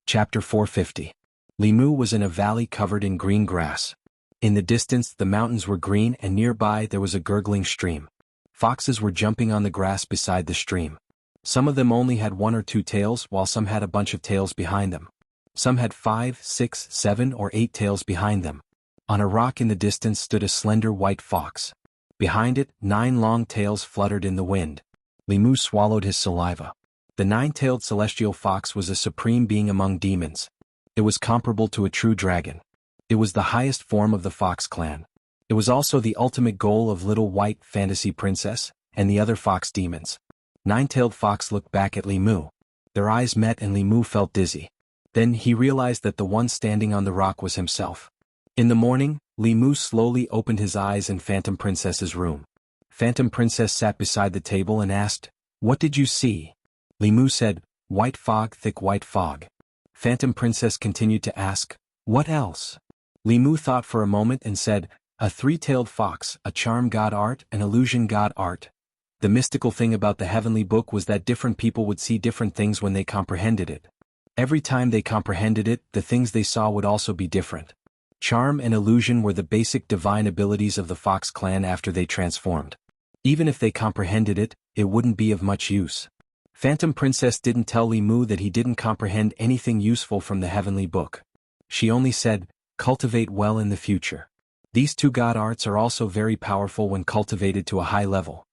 Chapter 450. Li Mu was in a valley covered in green grass. In the distance, the mountains were green and nearby there was a gurgling stream. Foxes were jumping on the grass beside the stream. Some of them only had 1 or 2 tails, while some had a bunch of tails behind them. Some had 5, 6, 7, or 8 tails behind them. On a rock in the distance stood a slender white fox. Behind it, 9 long tails fluttered in the wind. Li Mu swallowed his saliva. The 9-tailed celestial fox was a supreme being among demons. It was comparable to a true dragon. It was the highest form of the fox clan. It was also the ultimate goal of Little White Fantasy Princess and the other fox demons. 9-tailed fox looked back at Li Mu. Their eyes met and Li Mu felt dizzy. Then he realized that the one standing on the rock was himself. In the morning, Li Mu slowly opened his eyes in Phantom Princess's room. Phantom Princess sat beside the table and asked, "What did you see?" Li Mu said, "White fog, thick white fog." Phantom Princess continued to ask, "What else?" Li Mu thought for a moment and said, "A 3-tailed fox, a charm god art, an illusion god art." The mystical thing about the heavenly book was that different people would see different things when they comprehended it. Every time they comprehended it, the things they saw would also be different. Charm and illusion were the basic divine abilities of the Fox clan after they transformed. Even if they comprehended it, it wouldn't be of much use. Phantom Princess didn't tell Li Mu that he didn't comprehend anything useful from the heavenly book. She only said, "Cultivate well in the future. These 2 god arts are also very powerful when cultivated to a high level."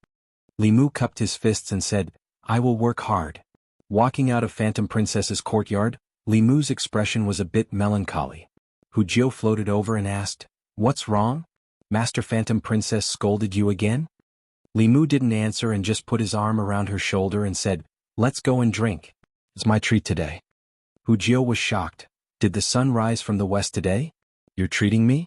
Li Mu cupped his fists and said, "I will work hard." Walking out of Phantom Princess's courtyard, Li Mu's expression was a bit melancholy. Jianghu floated over and asked, "What's wrong? Master Phantom Princess scolded you again?" Li Mu didn't answer and just put his arm around her shoulder and said, "Let's go and drink. It's my treat today." Jianghu was shocked. "Did the sun rise from the west today? You're treating me?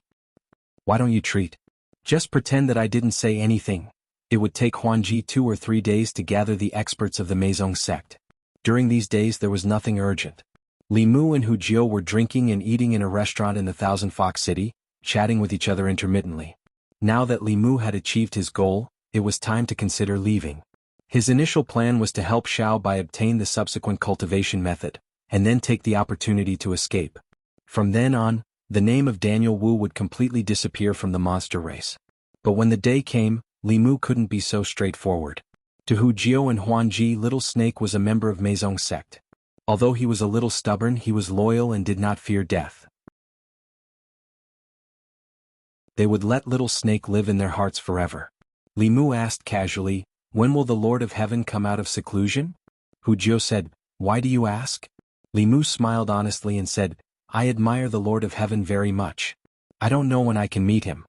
Why don't you treat? Just pretend that I didn't say anything." It would take Huanji 2 or 3 days to gather the experts of the Meizong sect. During these days there was nothing urgent. Li Mu and Jianghu were drinking and eating in a restaurant in the Thousand Fox City, chatting with each other intermittently. Now that Li Mu had achieved his goal, it was time to consider leaving. His initial plan was to help Xiao by obtain the subsequent cultivation method, and then take the opportunity to escape. From then on, the name of Daniel Wu would completely disappear from the monster race. But when the day came, Li Mu couldn't be so straightforward. To Hu Jiao and Huanji, Little Snake was a member of Meizong sect. Although he was a little stubborn, he was loyal and did not fear death. They would let Little Snake live in their hearts forever. Li Mu asked casually, "When will the Lord of Heaven come out of seclusion?" Hu Jiao said, "Why do you ask?" Li Mu smiled honestly and said, "I admire the Lord of Heaven very much. I don't know when I can meet him."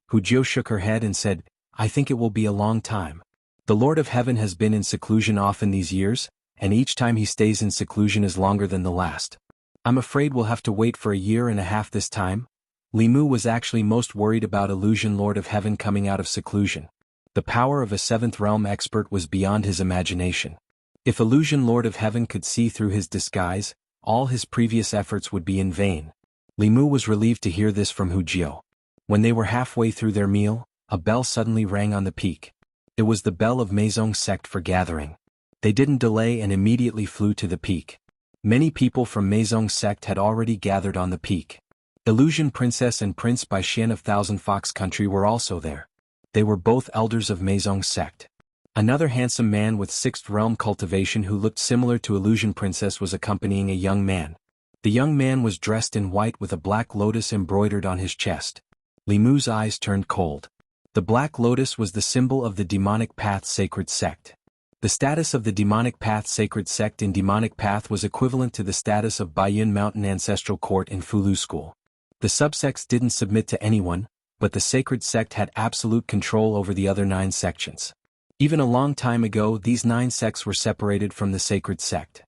Hu Jiao shook her head and said, "I think it will be a long time. The Lord of Heaven has been in seclusion often these years, and each time he stays in seclusion is longer than the last. I'm afraid we'll have to wait for a year and a half this time." Li Mu was actually most worried about Illusion Lord of Heaven coming out of seclusion. The power of a seventh realm expert was beyond his imagination. If Illusion Lord of Heaven could see through his disguise, all his previous efforts would be in vain. Li Mu was relieved to hear this from Hu Jiao. When they were halfway through their meal, a bell suddenly rang on the peak. It was the bell of Meizong sect for gathering. They didn't delay and immediately flew to the peak. Many people from Meizong sect had already gathered on the peak. Illusion Princess and Prince Bai Xian of Thousand Fox Country were also there. They were both elders of Meizong sect. Another handsome man with sixth realm cultivation who looked similar to Illusion Princess was accompanying a young man. The young man was dressed in white with a black lotus embroidered on his chest. Li Mu's eyes turned cold. The black lotus was the symbol of the Demonic Path Sacred Sect. The status of the Demonic Path Sacred Sect in Demonic Path was equivalent to the status of Baiyun Mountain Ancestral Court in Fulu School. The subsects didn't submit to anyone, but the Sacred Sect had absolute control over the other 9 sections. Even a long time ago, these 9 sects were separated from the Sacred Sect.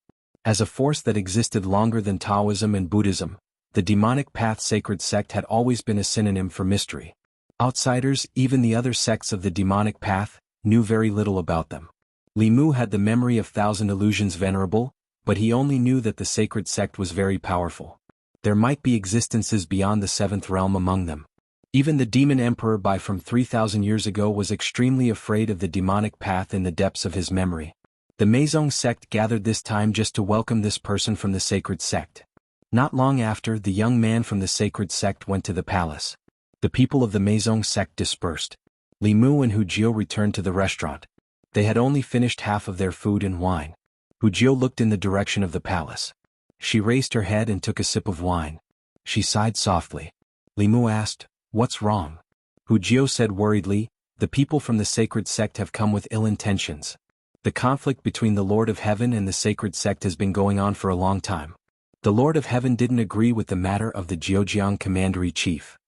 As a force that existed longer than Taoism and Buddhism, the Demonic Path Sacred Sect had always been a synonym for mystery. Outsiders, even the other sects of the Demonic Path, knew very little about them. Li Mu had the memory of Thousand Illusions Venerable, but he only knew that the Sacred Sect was very powerful. There might be existences beyond the 7th realm among them. Even the Demon Emperor Bai from 3,000 years ago was extremely afraid of the Demonic Path in the depths of his memory. The Meizong sect gathered this time just to welcome this person from the Sacred Sect. Not long after, the young man from the Sacred Sect went to the palace. The people of the Meizong sect dispersed. Li Mu and Hu Jiao returned to the restaurant. They had only finished half of their food and wine. Hu Jiao looked in the direction of the palace. She raised her head and took a sip of wine. She sighed softly. Li Mu asked, "What's wrong?" Hu Jiao said worriedly, "The people from the Sacred Sect have come with ill intentions. The conflict between the Lord of Heaven and the Sacred Sect has been going on for a long time. The Lord of Heaven didn't agree with the matter of the Zhejiang Commander-in-Chief.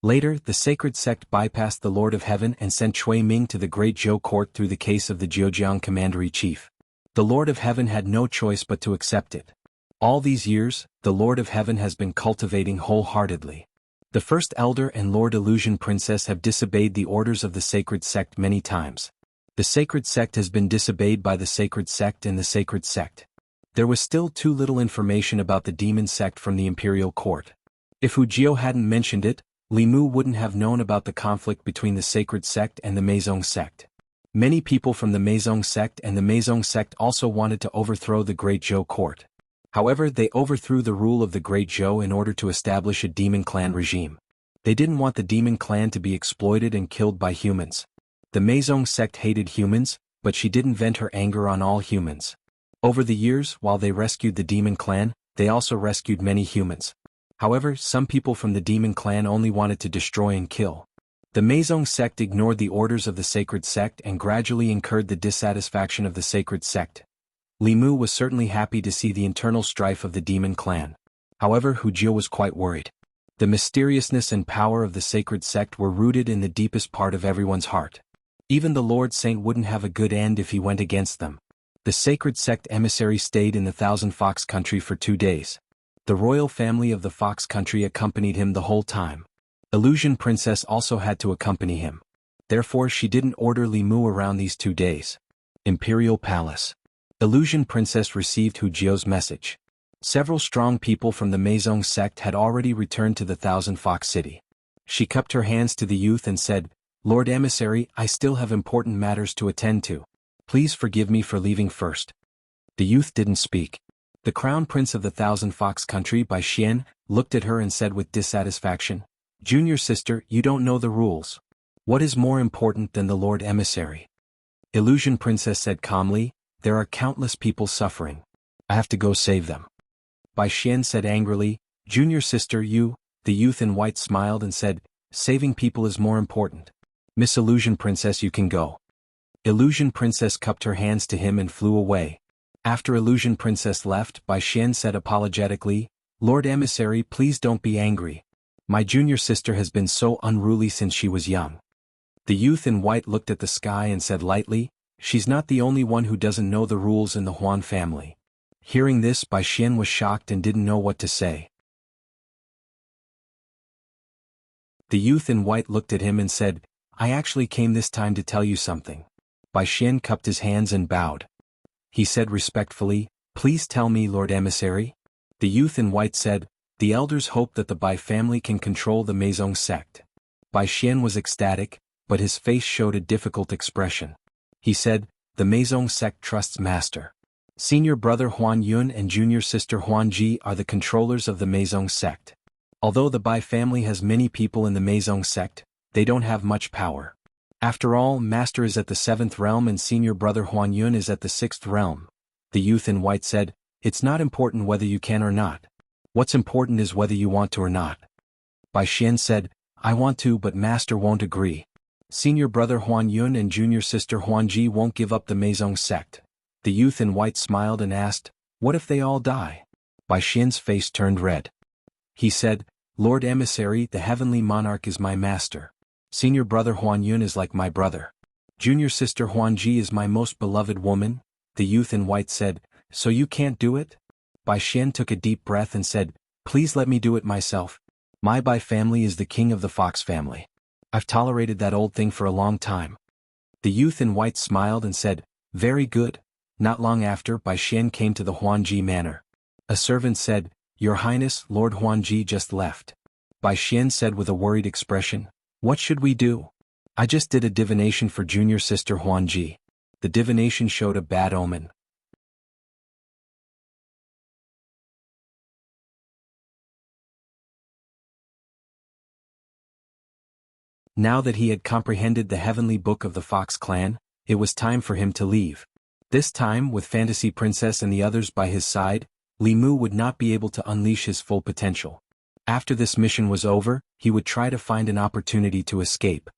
Later, the Sacred Sect bypassed the Lord of Heaven and sent Cui Ming to the Great Zhou Court through the case of the Zhejiang Commander-in-Chief. The Lord of Heaven had no choice but to accept it. All these years, the Lord of Heaven has been cultivating wholeheartedly. The First Elder and Lord Illusion Princess have disobeyed the orders of the Sacred Sect many times. The Sacred Sect has been disobeyed by the Sacred Sect and the Sacred Sect. There was still too little information about the Demon Sect from the Imperial Court. If Hu Jiao hadn't mentioned it, Li Mu wouldn't have known about the conflict between the Sacred Sect and the Meizong Sect. Many people from the Meizong Sect and the Meizong Sect also wanted to overthrow the Great Zhou Court. However, they overthrew the rule of the Great Zhou in order to establish a demon clan regime. They didn't want the demon clan to be exploited and killed by humans. The Meizong Sect hated humans, but she didn't vent her anger on all humans. Over the years, while they rescued the demon clan, they also rescued many humans. However, some people from the demon clan only wanted to destroy and kill. The Meizong Sect ignored the orders of the Sacred Sect and gradually incurred the dissatisfaction of the Sacred Sect. Li Mu was certainly happy to see the internal strife of the demon clan. However, Hu Jiao was quite worried. The mysteriousness and power of the Sacred Sect were rooted in the deepest part of everyone's heart. Even the Lord Saint wouldn't have a good end if he went against them. The Sacred Sect emissary stayed in the Thousand Fox Country for 2 days. The royal family of the Fox Country accompanied him the whole time. Illusion Princess also had to accompany him. Therefore she didn't order Li Mu around these 2 days. Imperial Palace. Illusion Princess received Hu Jiao's message. Several strong people from the Meizong Sect had already returned to the Thousand Fox City. She cupped her hands to the youth and said, "Lord Emissary, I still have important matters to attend to. Please forgive me for leaving first." The youth didn't speak. The Crown Prince of the Thousand Fox Country Bai Xian looked at her and said with dissatisfaction, "Junior sister, you don't know the rules. What is more important than the Lord Emissary? Illusion Princess said calmly, there are countless people suffering. I have to go save them. Bai Xian said angrily, Junior sister you, the youth in white smiled and said, saving people is more important. Miss Illusion Princess you can go. Illusion Princess cupped her hands to him and flew away. After Illusion Princess left, Bai Xian said apologetically, Lord Emissary please don't be angry. My junior sister has been so unruly since she was young. The youth in white looked at the sky and said lightly, she's not the only one who doesn't know the rules in the Huan family. Hearing this, Bai Xian was shocked and didn't know what to say. The youth in white looked at him and said, I actually came this time to tell you something. Bai Xian cupped his hands and bowed. He said respectfully, please tell me, Lord Emissary. The youth in white said, the elders hope that the Bai family can control the Meizong sect. Bai Xian was ecstatic, but his face showed a difficult expression. He said, the Meizong sect trusts Master. Senior brother Huan Yun and junior sister Huan Ji are the controllers of the Meizong sect. Although the Bai family has many people in the Meizong sect, they don't have much power. After all, Master is at the 7th realm and senior brother Huan Yun is at the 6th realm. The youth in white said, it's not important whether you can or not. What's important is whether you want to or not. Bai Xian said, I want to but Master won't agree. Senior brother Huan Yun and junior sister Huan Ji won't give up the Meizong sect. The youth in white smiled and asked, what if they all die? Bai Xian's face turned red. He said, Lord Emissary, the heavenly monarch is my master. Senior brother Huan Yun is like my brother. Junior sister Huan Ji is my most beloved woman. The youth in white said, so you can't do it? Bai Xian took a deep breath and said, please let me do it myself. My Bai family is the king of the Fox family. I've tolerated that old thing for a long time. The youth in white smiled and said, very good. Not long after, Bai Xian came to the Huan Ji manor. A servant said, Your Highness, Lord Huan Ji just left. Bai Xian said with a worried expression, what should we do? I just did a divination for junior sister Huan Ji. The divination showed a bad omen. Now that he had comprehended the heavenly book of the Fox clan, it was time for him to leave. This time, with Fantasy Princess and the others by his side, Li Mu would not be able to unleash his full potential. After this mission was over, he would try to find an opportunity to escape.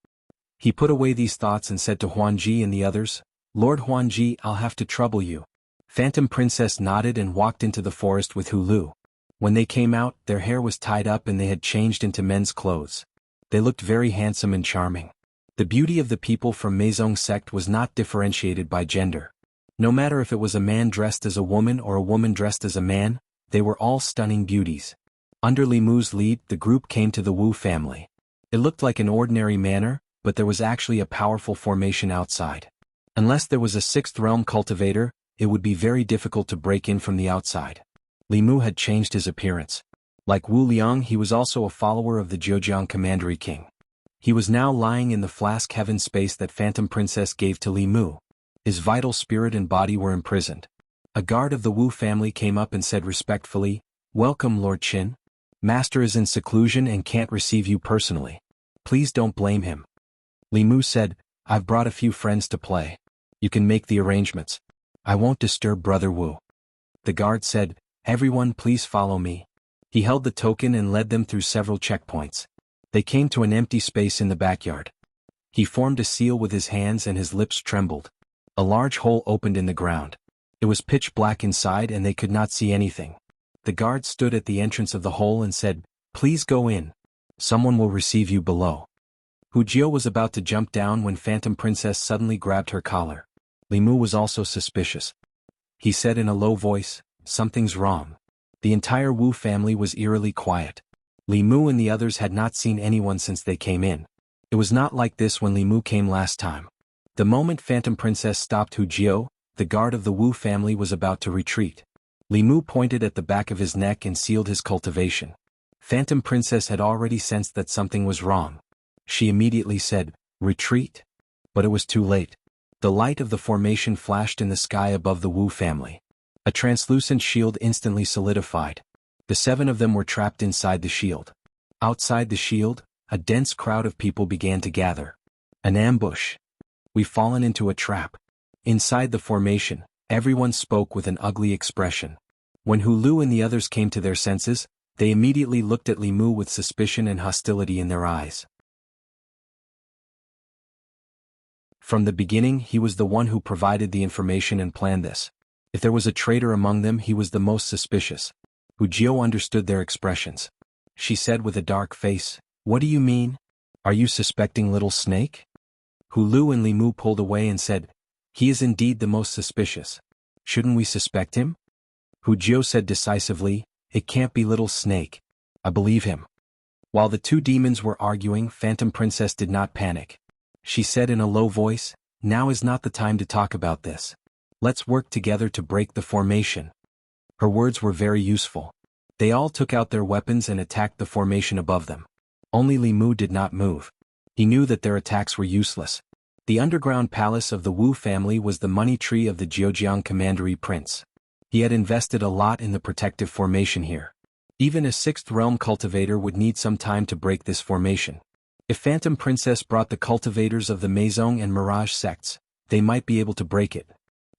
He put away these thoughts and said to Huan Ji and the others, Lord Huan Ji, I'll have to trouble you. Phantom Princess nodded and walked into the forest with Hulu. When they came out, their hair was tied up and they had changed into men's clothes. They looked very handsome and charming. The beauty of the people from Meizong sect was not differentiated by gender. No matter if it was a man dressed as a woman or a woman dressed as a man, they were all stunning beauties. Under Li Mu's lead, the group came to the Wu family. It looked like an ordinary manor, but there was actually a powerful formation outside. Unless there was a 6th realm cultivator, it would be very difficult to break in from the outside. Li Mu had changed his appearance. Like Wu Liang, he was also a follower of the Zhejiang Commandery King. He was now lying in the flask heaven space that Phantom Princess gave to Li Mu. His vital spirit and body were imprisoned. A guard of the Wu family came up and said respectfully, Welcome, Lord Qin. Master is in seclusion and can't receive you personally. Please don't blame him. Li Mu said, I've brought a few friends to play. You can make the arrangements. I won't disturb Brother Wu. The guard said, Everyone please follow me. He held the token and led them through several checkpoints. They came to an empty space in the backyard. He formed a seal with his hands and his lips trembled. A large hole opened in the ground. It was pitch black inside and they could not see anything. The guard stood at the entrance of the hole and said, Please go in. Someone will receive you below. Hu Jiao was about to jump down when Phantom Princess suddenly grabbed her collar. Li Mu was also suspicious. He said in a low voice, Something's wrong. The entire Wu family was eerily quiet. Li Mu and the others had not seen anyone since they came in. It was not like this when Li Mu came last time. The moment Phantom Princess stopped Hu Jiao, the guard of the Wu family was about to retreat. Li Mu pointed at the back of his neck and sealed his cultivation. Phantom Princess had already sensed that something was wrong. She immediately said, Retreat? But it was too late. The light of the formation flashed in the sky above the Wu family. A translucent shield instantly solidified. The 7 of them were trapped inside the shield. Outside the shield, a dense crowd of people began to gather. An ambush. We've fallen into a trap. Inside the formation, everyone spoke with an ugly expression. When Hu Lu and the others came to their senses, they immediately looked at Li Mu with suspicion and hostility in their eyes. From the beginning, he was the one who provided the information and planned this. If there was a traitor among them, he was the most suspicious. Hu Jiao understood their expressions. She said with a dark face, "What do you mean? Are you suspecting Little Snake?" Hu Lu and Li Mu pulled away and said, "He is indeed the most suspicious. Shouldn't we suspect him?" Hu Jiao said decisively, "It can't be Little Snake. I believe him." While the two demons were arguing, Phantom Princess did not panic. She said in a low voice, "Now is not the time to talk about this. Let's work together to break the formation." Her words were very useful. They all took out their weapons and attacked the formation above them. Only Li Mu did not move. He knew that their attacks were useless. The underground palace of the Wu family was the money tree of the Zhejiang commandery prince. He had invested a lot in the protective formation here. Even a sixth realm cultivator would need some time to break this formation. If Phantom Princess brought the cultivators of the Meizong and Mirage sects, they might be able to break it.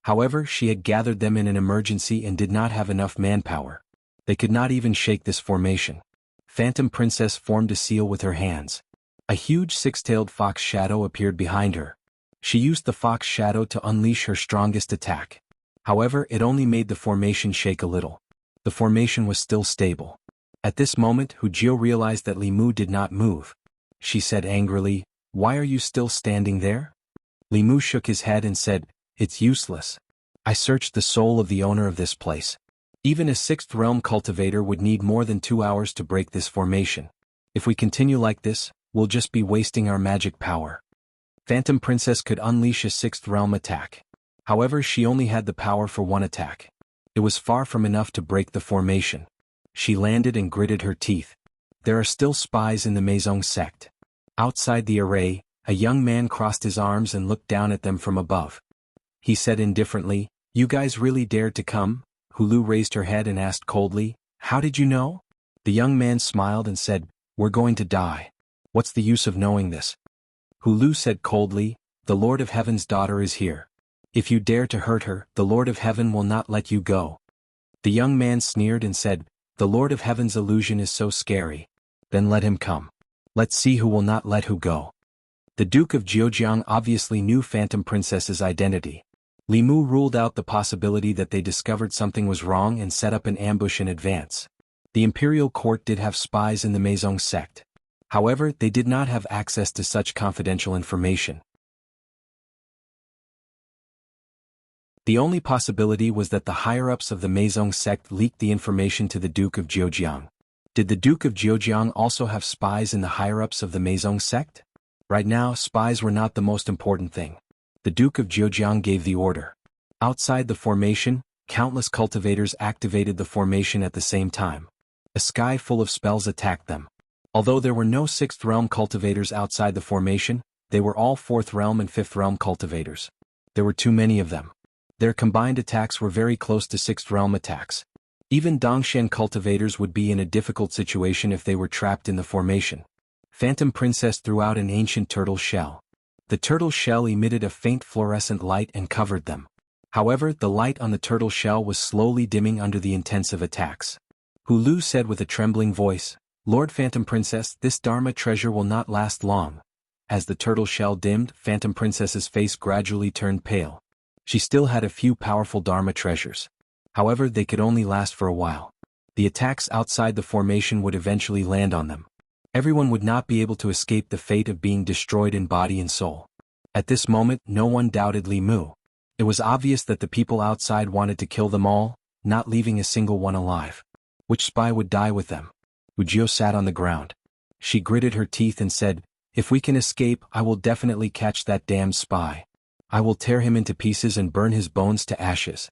However, she had gathered them in an emergency and did not have enough manpower. They could not even shake this formation. Phantom Princess formed a seal with her hands. A huge six-tailed fox shadow appeared behind her. She used the fox shadow to unleash her strongest attack. However, it only made the formation shake a little. The formation was still stable. At this moment, Hu Jiao realized that Li Mu did not move. She said angrily, "Why are you still standing there?" Li Mu shook his head and said, "It's useless. I searched the soul of the owner of this place. Even a sixth realm cultivator would need more than 2 hours to break this formation. If we continue like this, we'll just be wasting our magic power." Phantom Princess could unleash a sixth realm attack. However, she only had the power for one attack. It was far from enough to break the formation. She landed and gritted her teeth. There are still spies in the Meizong sect. Outside the array, a young man crossed his arms and looked down at them from above. He said indifferently, "You guys really dared to come?" Hu Lu raised her head and asked coldly, "How did you know?" The young man smiled and said, "We're going to die. What's the use of knowing this?" Hu Lu said coldly, "The Lord of Heaven's daughter is here. If you dare to hurt her, the Lord of Heaven will not let you go." The young man sneered and said, "The Lord of Heaven's illusion is so scary. Then let him come. Let's see who will not let who go." The Duke of Zhejiang obviously knew Phantom Princess's identity. Li Mu ruled out the possibility that they discovered something was wrong and set up an ambush in advance. The imperial court did have spies in the Meizong sect. However, they did not have access to such confidential information. The only possibility was that the higher-ups of the Meizong sect leaked the information to the Duke of Zhejiang. Did the Duke of Zhejiang also have spies in the higher-ups of the Meizong sect? Right now, spies were not the most important thing. The Duke of Zhejiang gave the order. Outside the formation, countless cultivators activated the formation at the same time. A sky full of spells attacked them. Although there were no 6th realm cultivators outside the formation, they were all 4th realm and 5th realm cultivators. There were too many of them. Their combined attacks were very close to 6th realm attacks. Even Dongshan cultivators would be in a difficult situation if they were trapped in the formation. Phantom Princess threw out an ancient turtle shell. The turtle shell emitted a faint fluorescent light and covered them. However, the light on the turtle shell was slowly dimming under the intensive attacks. Hu Lu said with a trembling voice, "Lord Phantom Princess, this Dharma treasure will not last long." As the turtle shell dimmed, Phantom Princess's face gradually turned pale. She still had a few powerful Dharma treasures. However, they could only last for a while. The attacks outside the formation would eventually land on them. Everyone would not be able to escape the fate of being destroyed in body and soul. At this moment, no one doubted Li Mu. It was obvious that the people outside wanted to kill them all, not leaving a single one alive. Which spy would die with them? Hu Jiao sat on the ground. She gritted her teeth and said, "If we can escape, I will definitely catch that damned spy. I will tear him into pieces and burn his bones to ashes."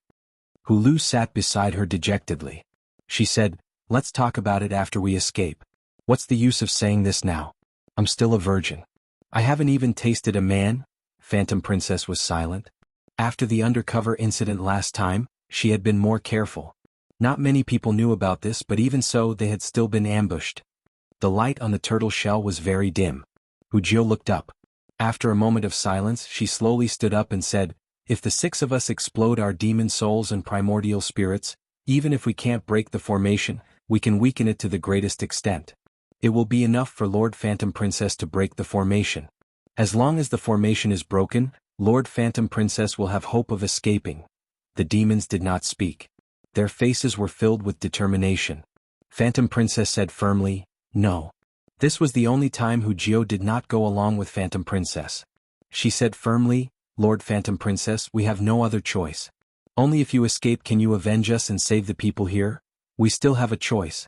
Hu Lu sat beside her dejectedly. She said, "Let's talk about it after we escape. What's the use of saying this now? I'm still a virgin. I haven't even tasted a man." Phantom Princess was silent. After the undercover incident last time, she had been more careful. Not many people knew about this, but even so, they had still been ambushed. The light on the turtle shell was very dim. Hu Jiao looked up. After a moment of silence, she slowly stood up and said, "If the 6 of us explode our demon souls and primordial spirits, even if we can't break the formation, we can weaken it to the greatest extent. It will be enough for Lord Phantom Princess to break the formation. As long as the formation is broken, Lord Phantom Princess will have hope of escaping." The demons did not speak. Their faces were filled with determination. Phantom Princess said firmly, "No." This was the only time Wuxia did not go along with Phantom Princess. She said firmly, "Lord Phantom Princess, we have no other choice. Only if you escape can you avenge us and save the people here. We still have a choice."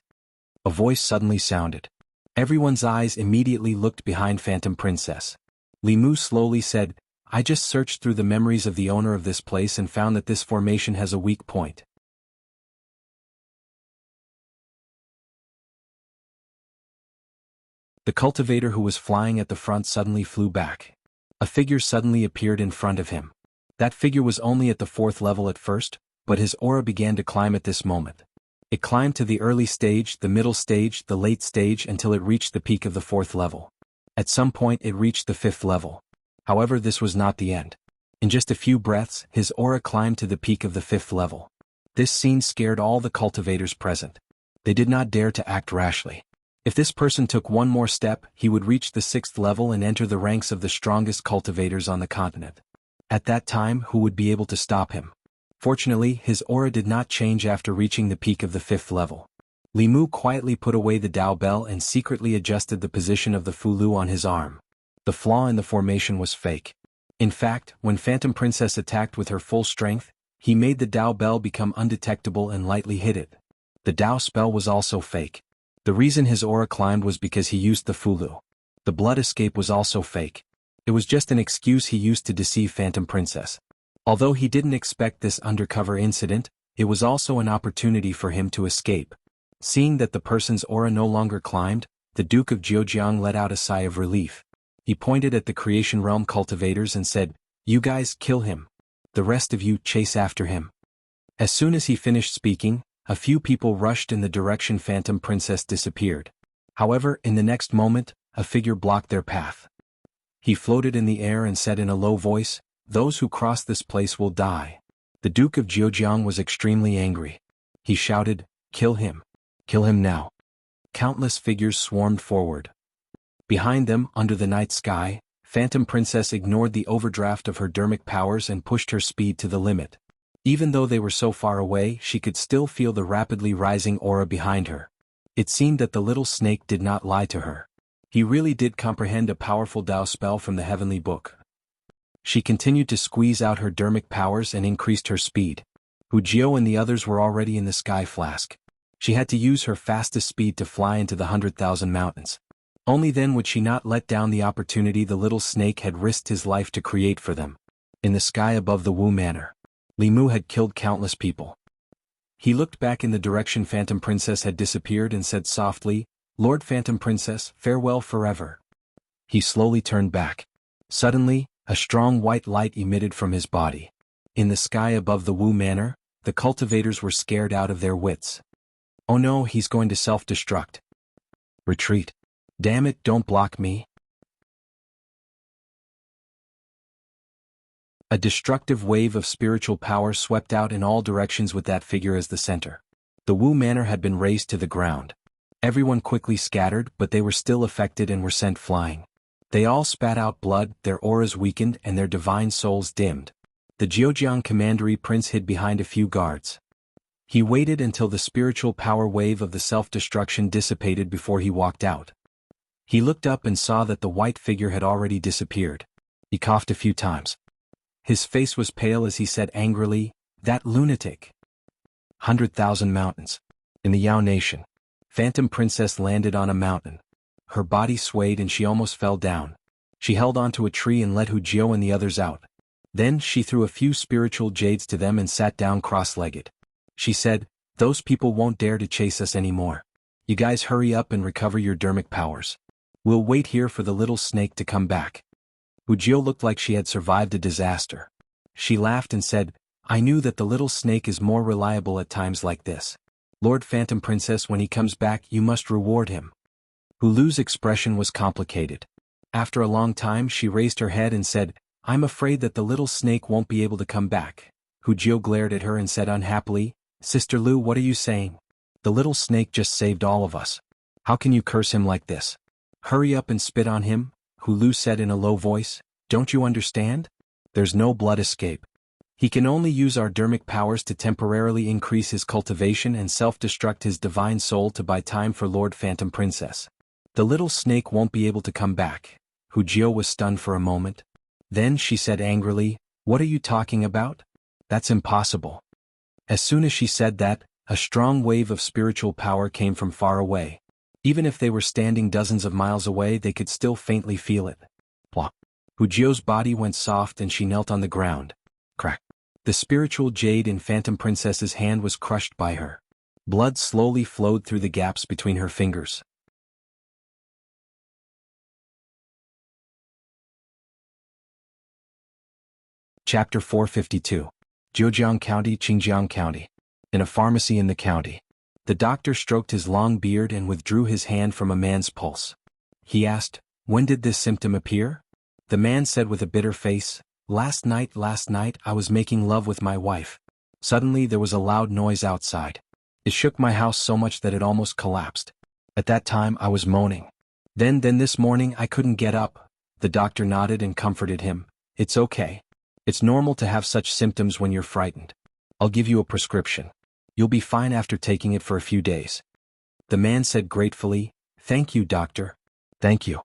A voice suddenly sounded. Everyone's eyes immediately looked behind Phantom Princess. Limu slowly said, "I just searched through the memories of the owner of this place and found that this formation has a weak point." The cultivator who was flying at the front suddenly flew back. A figure suddenly appeared in front of him. That figure was only at the 4th level at first, but his aura began to climb at this moment. It climbed to the early stage, the middle stage, the late stage until it reached the peak of the 4th level. At some point it reached the 5th level. However, this was not the end. In just a few breaths, his aura climbed to the peak of the 5th level. This scene scared all the cultivators present. They did not dare to act rashly. If this person took one more step, he would reach the 6th level and enter the ranks of the strongest cultivators on the continent. At that time, who would be able to stop him? Fortunately, his aura did not change after reaching the peak of the 5th level. Limu quietly put away the Dao Bell and secretly adjusted the position of the Fulu on his arm. The flaw in the formation was fake. In fact, when Phantom Princess attacked with her full strength, he made the Dao Bell become undetectable and lightly hit it. The Dao spell was also fake. The reason his aura climbed was because he used the Fulu. The blood escape was also fake. It was just an excuse he used to deceive Phantom Princess. Although he didn't expect this undercover incident, it was also an opportunity for him to escape. Seeing that the person's aura no longer climbed, the Duke of Jianghu let out a sigh of relief. He pointed at the Creation Realm cultivators and said, "You guys kill him. The rest of you chase after him." As soon as he finished speaking, a few people rushed in the direction Phantom Princess disappeared. However, in the next moment, a figure blocked their path. He floated in the air and said in a low voice, "Those who cross this place will die." The Duke of Jianghu was extremely angry. He shouted, "Kill him. Kill him now." Countless figures swarmed forward. Behind them, under the night sky, Phantom Princess ignored the overdraft of her dermic powers and pushed her speed to the limit. Even though they were so far away, she could still feel the rapidly rising aura behind her. It seemed that the little snake did not lie to her. He really did comprehend a powerful Dao spell from the heavenly book. She continued to squeeze out her dermic powers and increased her speed. Wuxia and the others were already in the sky flask. She had to use her fastest speed to fly into the 100,000 mountains. Only then would she not let down the opportunity the little snake had risked his life to create for them. In the sky above the Wu Manor, Limu had killed countless people. He looked back in the direction Phantom Princess had disappeared and said softly, "Lord Phantom Princess, farewell forever." He slowly turned back. Suddenly, a strong white light emitted from his body. In the sky above the Wu Manor, the cultivators were scared out of their wits. "Oh no, he's going to self-destruct. Retreat. Damn it, don't block me." A destructive wave of spiritual power swept out in all directions with that figure as the center. The Wu Manor had been razed to the ground. Everyone quickly scattered, but they were still affected and were sent flying. They all spat out blood, their auras weakened and their divine souls dimmed. The Jianghu commandery prince hid behind a few guards. He waited until the spiritual power wave of the self-destruction dissipated before he walked out. He looked up and saw that the white figure had already disappeared. He coughed a few times. His face was pale as he said angrily, "That lunatic." 100,000 mountains. In the Yao nation, Phantom Princess landed on a mountain. Her body swayed and she almost fell down. She held onto a tree and let Wuxia and the others out. Then she threw a few spiritual jades to them and sat down cross-legged. She said, "Those people won't dare to chase us anymore. You guys hurry up and recover your dermic powers. We'll wait here for the little snake to come back." Wuxia looked like she had survived a disaster. She laughed and said, "I knew that the little snake is more reliable at times like this. Lord Phantom Princess, when he comes back you must reward him." Hulu's expression was complicated. After a long time she raised her head and said, "I'm afraid that the little snake won't be able to come back." Jiu glared at her and said unhappily, "Sister Lu, what are you saying? The little snake just saved all of us. How can you curse him like this? Hurry up and spit on him," Lu said in a low voice. "Don't you understand? There's no blood escape. He can only use our dermic powers to temporarily increase his cultivation and self-destruct his divine soul to buy time for Lord Phantom Princess. The little snake won't be able to come back." Jiu was stunned for a moment. Then she said angrily, "What are you talking about? That's impossible." As soon as she said that, a strong wave of spiritual power came from far away. Even if they were standing dozens of miles away, they could still faintly feel it. Plop. Jiu's body went soft and she knelt on the ground. Crack. The spiritual jade in Phantom Princess's hand was crushed by her. Blood slowly flowed through the gaps between her fingers. Chapter 452. Zhejiang County, Qingjiang County. In a pharmacy in the county. The doctor stroked his long beard and withdrew his hand from a man's pulse. He asked, "When did this symptom appear?" The man said with a bitter face, Last night I was making love with my wife. Suddenly there was a loud noise outside. It shook my house so much that it almost collapsed. At that time I was moaning. Then this morning I couldn't get up." The doctor nodded and comforted him. "It's okay. It's normal to have such symptoms when you're frightened. I'll give you a prescription. You'll be fine after taking it for a few days." The man said gratefully, "Thank you, doctor." "Thank you.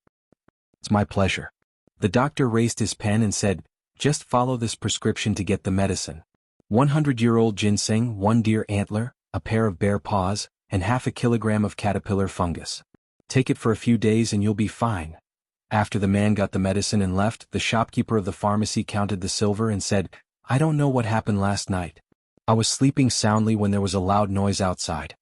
It's my pleasure." The doctor raised his pen and said, "Just follow this prescription to get the medicine. 100-year-old ginseng, 1 deer antler, a pair of bear paws, and half a kilogram of caterpillar fungus. Take it for a few days and you'll be fine." After the man got the medicine and left, the shopkeeper of the pharmacy counted the silver and said, "I don't know what happened last night. I was sleeping soundly when there was a loud noise outside.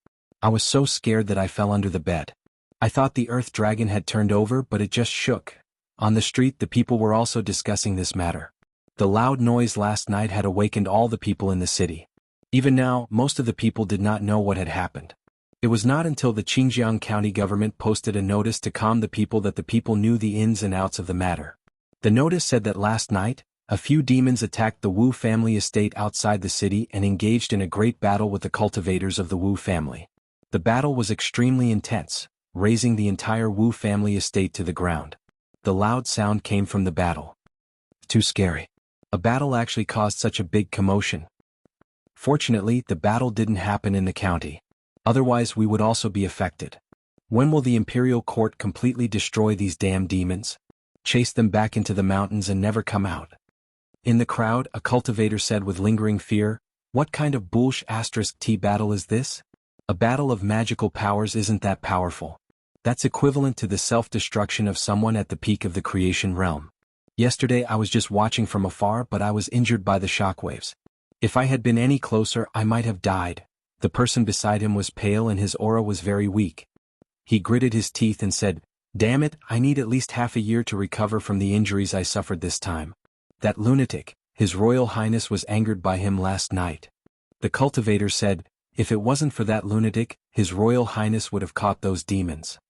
I was so scared that I fell under the bed. I thought the earth dragon had turned over, but it just shook." On the street the people were also discussing this matter. The loud noise last night had awakened all the people in the city. Even now, most of the people did not know what had happened. It was not until the Qingjiang County government posted a notice to calm the people that the people knew the ins and outs of the matter. The notice said that last night, a few demons attacked the Wu family estate outside the city and engaged in a great battle with the cultivators of the Wu family. The battle was extremely intense, razing the entire Wu family estate to the ground. The loud sound came from the battle. Too scary. A battle actually caused such a big commotion. Fortunately, the battle didn't happen in the county. Otherwise we would also be affected. When will the imperial court completely destroy these damn demons? Chase them back into the mountains and never come out. In the crowd, a cultivator said with lingering fear, "What kind of *T battle is this? A battle of magical powers isn't that powerful. That's equivalent to the self-destruction of someone at the peak of the creation realm. Yesterday I was just watching from afar, but I was injured by the shockwaves. If I had been any closer I might have died." The person beside him was pale and his aura was very weak. He gritted his teeth and said, "Damn it, I need at least half a year to recover from the injuries I suffered this time. That lunatic, His Royal Highness was angered by him last night." The cultivator said, "If it wasn't for that lunatic, His Royal Highness would have caught those demons."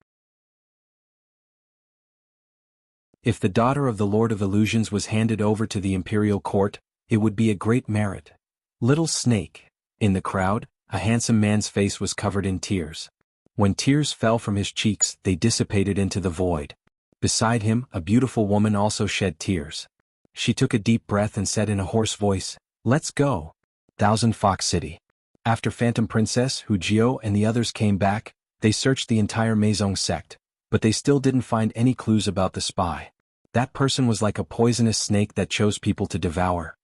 If the daughter of the Lord of Illusions was handed over to the imperial court, it would be a great merit. Little Snake. In the crowd, a handsome man's face was covered in tears. When tears fell from his cheeks, they dissipated into the void. Beside him, a beautiful woman also shed tears. She took a deep breath and said in a hoarse voice, "Let's go." Thousand Fox City. After Phantom Princess, Wuxia and the others came back, they searched the entire Meizong sect, but they still didn't find any clues about the spy. That person was like a poisonous snake that chose people to devour.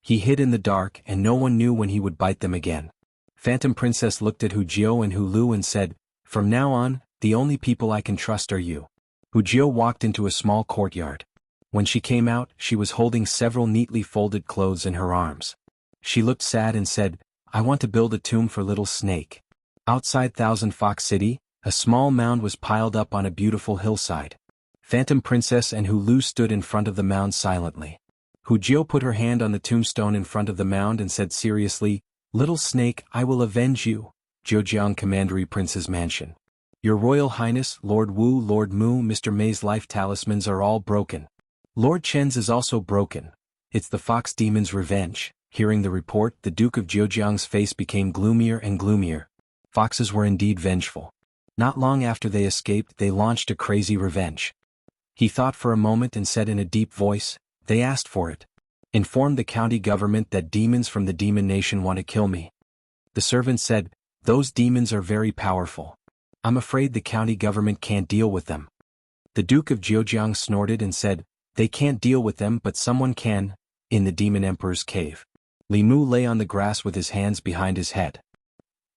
He hid in the dark and no one knew when he would bite them again. Phantom Princess looked at Wuxia and Lu and said, "From now on, the only people I can trust are you." Wuxia walked into a small courtyard. When she came out, she was holding several neatly folded clothes in her arms. She looked sad and said, "I want to build a tomb for Little Snake." Outside Thousand Fox City, a small mound was piled up on a beautiful hillside. Phantom Princess and Lu stood in front of the mound silently. Wuxia put her hand on the tombstone in front of the mound and said seriously, "Little Snake, I will avenge you." Zhejiang Commandery Prince's Mansion. Your Royal Highness, Lord Wu, Lord Mu, Mr. May's life talismans are all broken. Lord Chen's is also broken. It's the fox demon's revenge. Hearing the report, the Duke of Zhejiang's face became gloomier and gloomier. Foxes were indeed vengeful. Not long after they escaped, they launched a crazy revenge. He thought for a moment and said in a deep voice, "They asked for it. Inform the county government that demons from the demon nation want to kill me." The servant said, "Those demons are very powerful. I'm afraid the county government can't deal with them." The Duke of Zhejiang snorted and said, "They can't deal with them, but someone can." In the Demon Emperor's cave, Li Mu lay on the grass with his hands behind his head.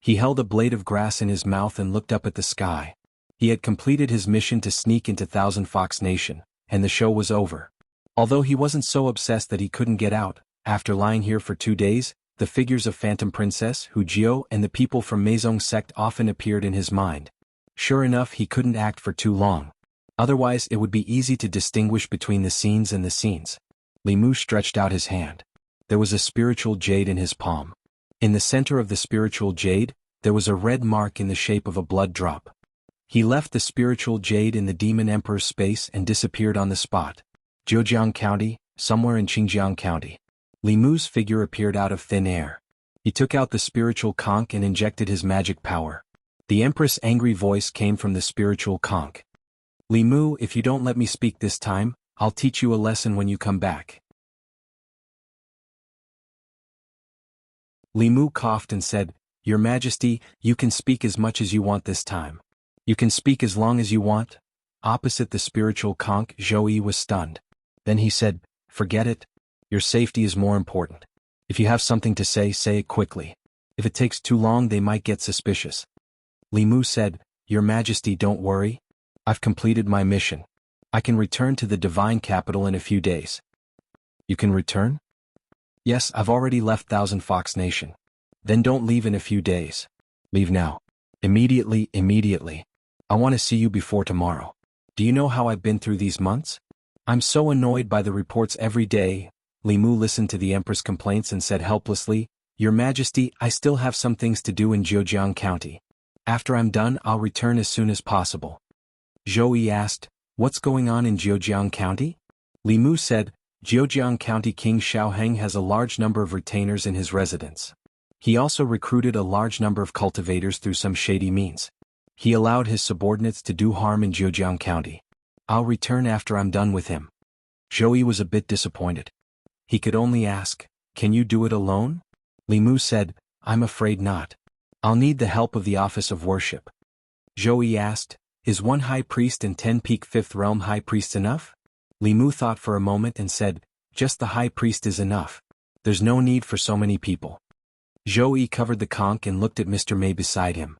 He held a blade of grass in his mouth and looked up at the sky. He had completed his mission to sneak into Thousand Fox Nation, and the show was over. Although he wasn't so obsessed that he couldn't get out, after lying here for 2 days, the figures of Phantom Princess, Hu Jiao, and the people from Meizong sect often appeared in his mind. Sure enough, he couldn't act for too long. Otherwise it would be easy to distinguish between the scenes and the scenes. Li Mu stretched out his hand. There was a spiritual jade in his palm. In the center of the spiritual jade, there was a red mark in the shape of a blood drop. He left the spiritual jade in the Demon Emperor's space and disappeared on the spot. Zhejiang County, somewhere in Xinjiang County. Li Mu's figure appeared out of thin air. He took out the spiritual conch and injected his magic power. The Empress' angry voice came from the spiritual conch. "Li Mu, if you don't let me speak this time, I'll teach you a lesson when you come back." Li Mu coughed and said, "Your Majesty, you can speak as much as you want this time. You can speak as long as you want." Opposite the spiritual conch, Zhou Yi was stunned. Then he said, "Forget it. Your safety is more important. If you have something to say, say it quickly. If it takes too long, they might get suspicious." Li Mu said, "Your Majesty, don't worry. I've completed my mission. I can return to the divine capital in a few days." "You can return?" "Yes, I've already left Thousand Fox Nation." "Then don't leave in a few days. Leave now. Immediately, immediately. I want to see you before tomorrow. Do you know how I've been through these months? I'm so annoyed by the reports every day." Li Mu listened to the Empress' complaints and said helplessly, "Your Majesty, I still have some things to do in Zhejiang County. After I'm done, I'll return as soon as possible." Zhou Yi asked, "What's going on in Zhejiang County?" Li Mu said, "Zhejiang County King Xiaoheng has a large number of retainers in his residence. He also recruited a large number of cultivators through some shady means. He allowed his subordinates to do harm in Zhejiang County. I'll return after I'm done with him." Zhou Yi was a bit disappointed. He could only ask, "Can you do it alone?" Li Mu said, "I'm afraid not. I'll need the help of the Office of Worship." Zhou Yi asked, "Is one high priest and 10 peak 5th realm high priests enough?" Li Mu thought for a moment and said, "Just the high priest is enough. There's no need for so many people." Zhou Yi covered the conch and looked at Mr. May beside him.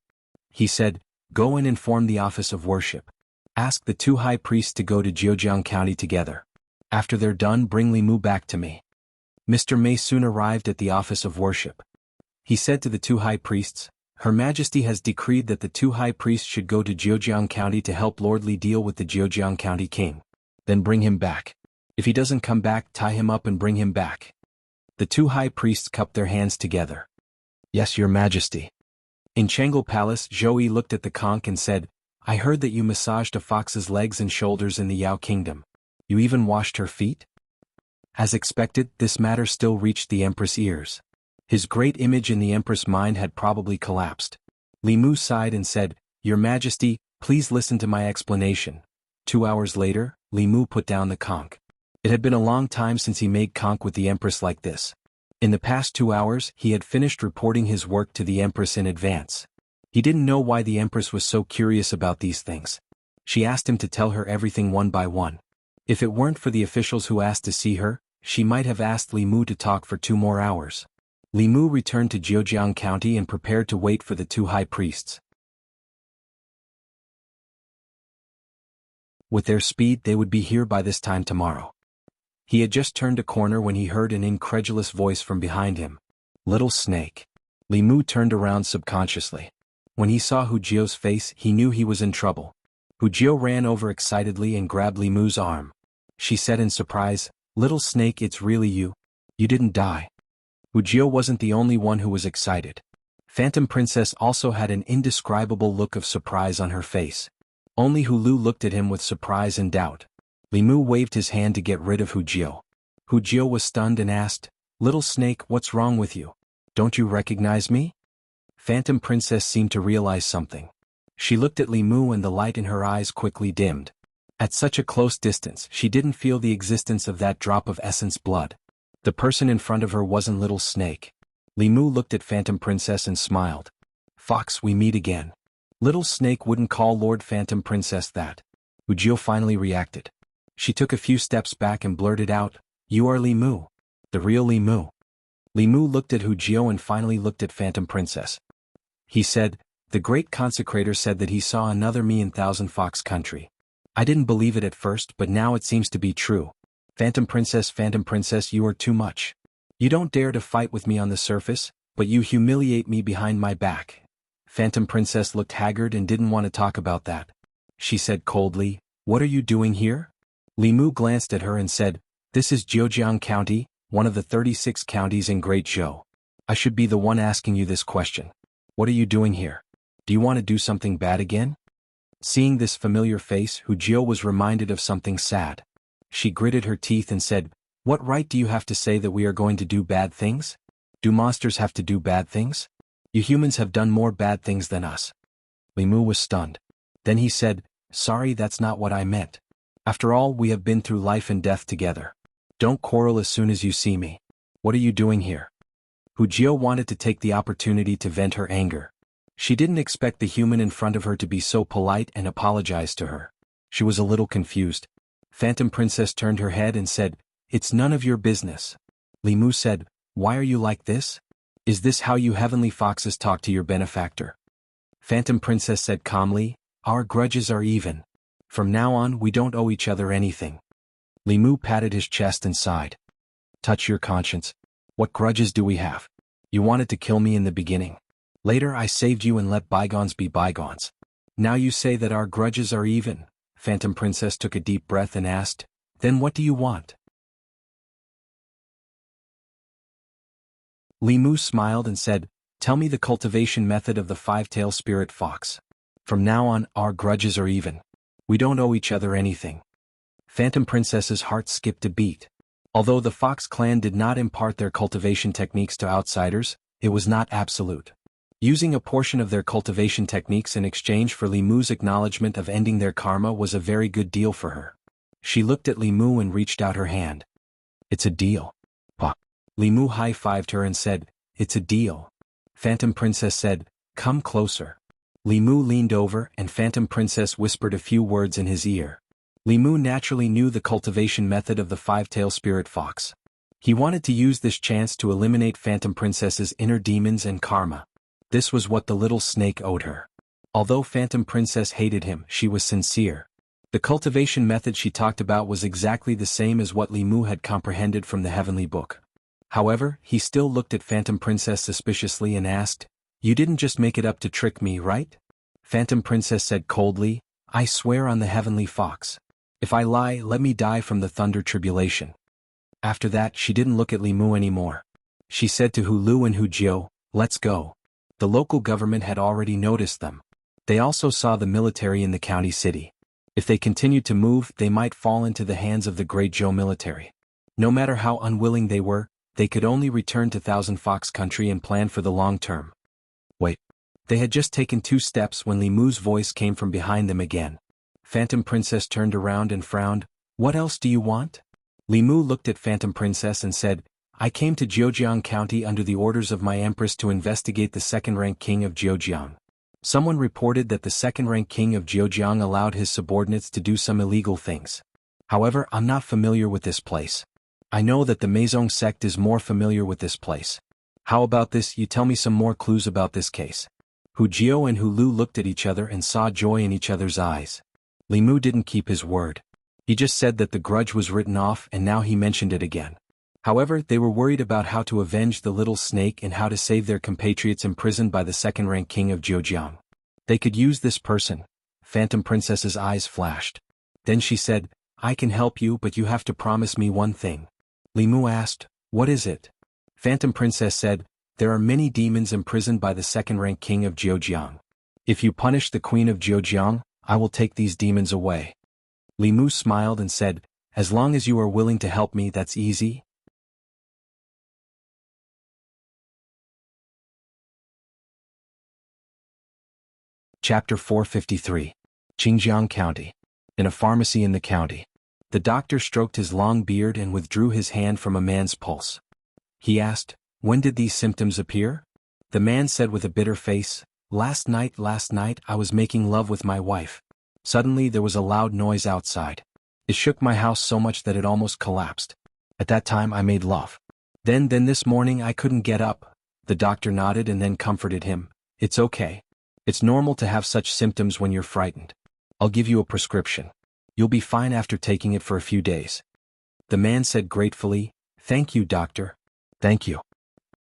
He said, "Go and inform the Office of Worship. Ask the 2 high priests to go to Zhejiang County together. After they're done, bring Li Mu back to me." Mr. May soon arrived at the Office of Worship. He said to the 2 high priests, "Her Majesty has decreed that the 2 high priests should go to Zhejiang County to help Lord Li deal with the Zhejiang County king. Then bring him back. If he doesn't come back, tie him up and bring him back." The 2 high priests cupped their hands together. "Yes, Your Majesty." In Changel Palace, Zhou Yi looked at the conch and said, "I heard that you massaged a fox's legs and shoulders in the Yao Kingdom. You even washed her feet?" As expected, this matter still reached the Empress' ears. His great image in the Empress' mind had probably collapsed. Li Mu sighed and said, "Your Majesty, please listen to my explanation." 2 hours later, Li Mu put down the conch. It had been a long time since he made conch with the Empress like this. In the past 2 hours, he had finished reporting his work to the Empress in advance. He didn't know why the Empress was so curious about these things. She asked him to tell her everything one by one. If it weren't for the officials who asked to see her, she might have asked Li Mu to talk for 2 more hours. Li Mu returned to Zhejiang County and prepared to wait for the 2 high priests. With their speed, they would be here by this time tomorrow. He had just turned a corner when he heard an incredulous voice from behind him. "Little snake." Li Mu turned around subconsciously. When he saw Hu Jiao's face, he knew he was in trouble. Hu Jiao ran over excitedly and grabbed Li Mu's arm. She said in surprise, "Little snake, it's really you. You didn't die." Hu Jiao wasn't the only one who was excited. Phantom Princess also had an indescribable look of surprise on her face. Only Hulu looked at him with surprise and doubt. Li Mu waved his hand to get rid of Hujio. Hujio was stunned and asked, "Little snake, what's wrong with you? Don't you recognize me?" Phantom Princess seemed to realize something. She looked at Li Mu and the light in her eyes quickly dimmed. At such a close distance, she didn't feel the existence of that drop of essence blood. The person in front of her wasn't Little Snake. Li Mu looked at Phantom Princess and smiled. "Fox, we meet again." Little Snake wouldn't call Lord Phantom Princess that. Hujio finally reacted. She took a few steps back and blurted out, "You are Li Mu. The real Li Mu." Li Mu looked at Hujio and finally looked at Phantom Princess. He said, "The great consecrator said that he saw another me in Thousand Fox Country. I didn't believe it at first, but now it seems to be true. Phantom Princess, you are too much. You don't dare to fight with me on the surface, but you humiliate me behind my back." Phantom Princess looked haggard and didn't want to talk about that. She said coldly, "What are you doing here?" Li Mu glanced at her and said, "This is Zhejiang County, one of the 36 counties in Great Zhou. I should be the one asking you this question. What are you doing here? Do you want to do something bad again?" Seeing this familiar face, Hujio was reminded of something sad. She gritted her teeth and said, "What right do you have to say that we are going to do bad things? Do monsters have to do bad things? You humans have done more bad things than us." Li Mu was stunned. Then he said, "Sorry, that's not what I meant. After all, we have been through life and death together. Don't quarrel as soon as you see me. What are you doing here?" Hujio wanted to take the opportunity to vent her anger. She didn't expect the human in front of her to be so polite and apologize to her. She was a little confused. Phantom Princess turned her head and said, "It's none of your business." Li Mu said, "Why are you like this? Is this how you heavenly foxes talk to your benefactor?" Phantom Princess said calmly, "Our grudges are even. From now on we don't owe each other anything." Li Mu patted his chest and sighed. "Touch your conscience. What grudges do we have? You wanted to kill me in the beginning. Later I saved you and let bygones be bygones. Now you say that our grudges are even." Phantom Princess took a deep breath and asked, "Then what do you want?" Li Mu smiled and said, "Tell me the cultivation method of the five-tailed spirit fox. From now on, our grudges are even. We don't owe each other anything." Phantom Princess's heart skipped a beat. Although the Fox clan did not impart their cultivation techniques to outsiders, it was not absolute. Using a portion of their cultivation techniques in exchange for Li Mu's acknowledgement of ending their karma was a very good deal for her. She looked at Li Mu and reached out her hand. "It's a deal." "Pa." Li Mu high-fived her and said, "It's a deal." Phantom Princess said, "Come closer." Li Mu leaned over and Phantom Princess whispered a few words in his ear. Li Mu naturally knew the cultivation method of the five-tailed spirit fox. He wanted to use this chance to eliminate Phantom Princess's inner demons and karma. This was what the little snake owed her. Although Phantom Princess hated him, she was sincere. The cultivation method she talked about was exactly the same as what Li Mu had comprehended from the heavenly book. However, he still looked at Phantom Princess suspiciously and asked, "You didn't just make it up to trick me, right?" Phantom Princess said coldly, "I swear on the heavenly fox. If I lie, let me die from the thunder tribulation." After that, she didn't look at Li Mu anymore. She said to Hulu and Hujio, "Let's go." The local government had already noticed them. They also saw the military in the county city. If they continued to move, they might fall into the hands of the Great Zhou military. No matter how unwilling they were, they could only return to Thousand Fox Country and plan for the long term. Wait. They had just taken 2 steps when Li Mu's voice came from behind them again. Phantom Princess turned around and frowned. "What else do you want?" Li Mu looked at Phantom Princess and said, "I came to Zhejiang County under the orders of my empress to investigate the second-rank king of Zhejiang. Someone reported that the second-rank king of Zhejiang allowed his subordinates to do some illegal things. However, I'm not familiar with this place. I know that the Meizong sect is more familiar with this place. How about this, you tell me some more clues about this case?" Hujio and Hulu looked at each other and saw joy in each other's eyes. Li Mu didn't keep his word. He just said that the grudge was written off and now he mentioned it again. However, they were worried about how to avenge the little snake and how to save their compatriots imprisoned by the second-rank king of Zhejiang. They could use this person. Phantom Princess's eyes flashed. Then she said, "I can help you, but you have to promise me one thing." Li Mu asked, "What is it?" Phantom Princess said, there are many demons imprisoned by the second-rank king of Jianghu. If you punish the queen of Jianghu, I will take these demons away. Li Mu smiled and said, as long as you are willing to help me, that's easy. Chapter 453. Xinjiang County. In a pharmacy in the county. The doctor stroked his long beard and withdrew his hand from a man's pulse. He asked, when did these symptoms appear? The man said with a bitter face, last night I was making love with my wife. Suddenly there was a loud noise outside. It shook my house so much that it almost collapsed. At that time I made love. Then this morning I couldn't get up. The doctor nodded and then comforted him. It's okay. It's normal to have such symptoms when you're frightened. I'll give you a prescription. You'll be fine after taking it for a few days. The man said gratefully, thank you, doctor. Thank you.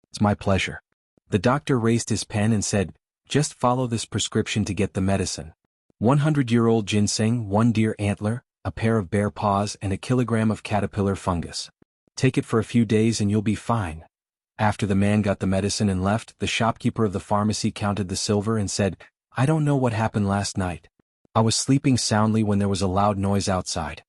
It's my pleasure. The doctor raised his pen and said, just follow this prescription to get the medicine. 100-year-old ginseng, 1 deer antler, a pair of bear paws and a kilogram of caterpillar fungus. Take it for a few days and you'll be fine. After the man got the medicine and left, the shopkeeper of the pharmacy counted the silver and said, I don't know what happened last night. I was sleeping soundly when there was a loud noise outside.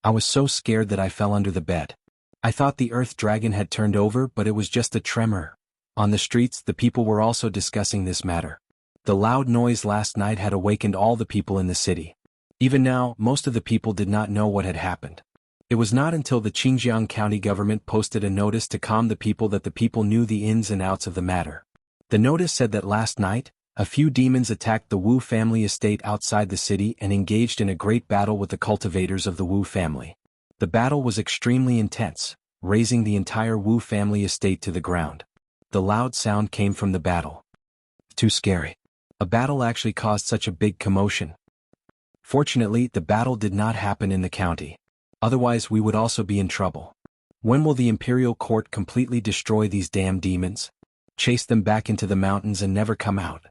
I was so scared that I fell under the bed. I thought the earth dragon had turned over, but it was just a tremor. On the streets, the people were also discussing this matter. The loud noise last night had awakened all the people in the city. Even now, most of the people did not know what had happened. It was not until the Xinjiang county government posted a notice to calm the people that the people knew the ins and outs of the matter. The notice said that last night, a few demons attacked the Wu family estate outside the city and engaged in a great battle with the cultivators of the Wu family. The battle was extremely intense, razing the entire Wu family estate to the ground. The loud sound came from the battle. Too scary. A battle actually caused such a big commotion. Fortunately, the battle did not happen in the county. Otherwise we would also be in trouble. When will the imperial court completely destroy these damn demons? Chase them back into the mountains and never come out.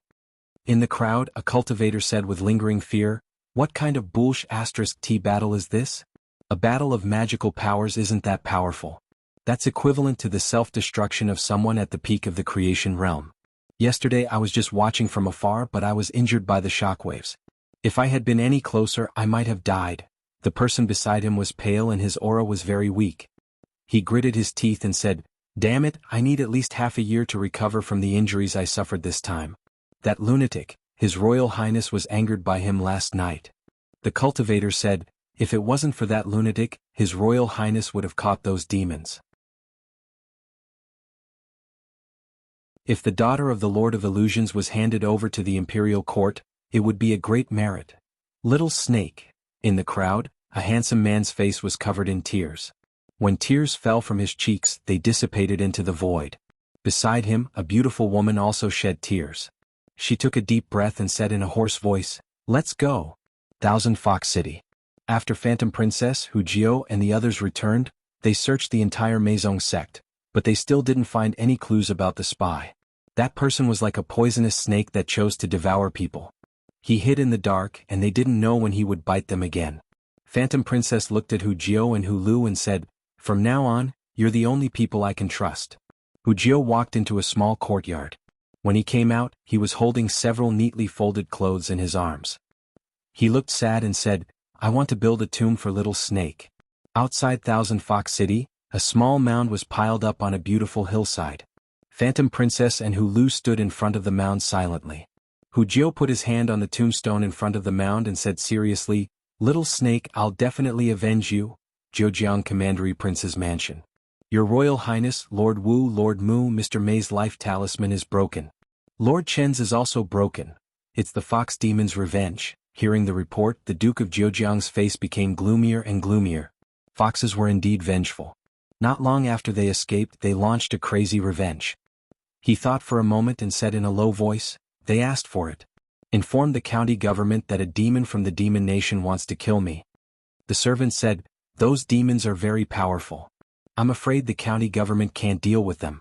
In the crowd, a cultivator said with lingering fear, what kind of bullsh*t battle is this? A battle of magical powers isn't that powerful. That's equivalent to the self-destruction of someone at the peak of the creation realm. Yesterday I was just watching from afar, but I was injured by the shockwaves. If I had been any closer, I might have died. The person beside him was pale and his aura was very weak. He gritted his teeth and said, damn it, I need at least half a year to recover from the injuries I suffered this time. That lunatic, His Royal Highness was angered by him last night. The cultivator said, if it wasn't for that lunatic, His Royal Highness would have caught those demons. If the daughter of the Lord of Illusions was handed over to the imperial court, it would be a great merit. Little Snake. In the crowd, a handsome man's face was covered in tears. When tears fell from his cheeks, they dissipated into the void. Beside him, a beautiful woman also shed tears. She took a deep breath and said in a hoarse voice, let's go. Thousand Fox City. After Phantom Princess, Wuxia and the others returned, they searched the entire Meizong sect, but they still didn't find any clues about the spy. That person was like a poisonous snake that chose to devour people. He hid in the dark and they didn't know when he would bite them again. Phantom Princess looked at Wuxia and Hulu and said, from now on, you're the only people I can trust. Wuxia walked into a small courtyard. When he came out, he was holding several neatly folded clothes in his arms. He looked sad and said, I want to build a tomb for Little Snake. Outside Thousand Fox City, a small mound was piled up on a beautiful hillside. Phantom Princess and Hulu stood in front of the mound silently. Wuxia put his hand on the tombstone in front of the mound and said seriously, Little Snake, I'll definitely avenge you. Zhejiang Commandery Prince's Mansion. Your Royal Highness, Lord Wu, Lord Mu, Mr. May's life talisman is broken. Lord Chen's is also broken. It's the Fox Demon's revenge. Hearing the report, the Duke of Zhejiang's face became gloomier and gloomier. Foxes were indeed vengeful. Not long after they escaped, they launched a crazy revenge. He thought for a moment and said in a low voice, they asked for it. Inform the county government that a demon from the demon nation wants to kill me. The servant said, those demons are very powerful. I'm afraid the county government can't deal with them.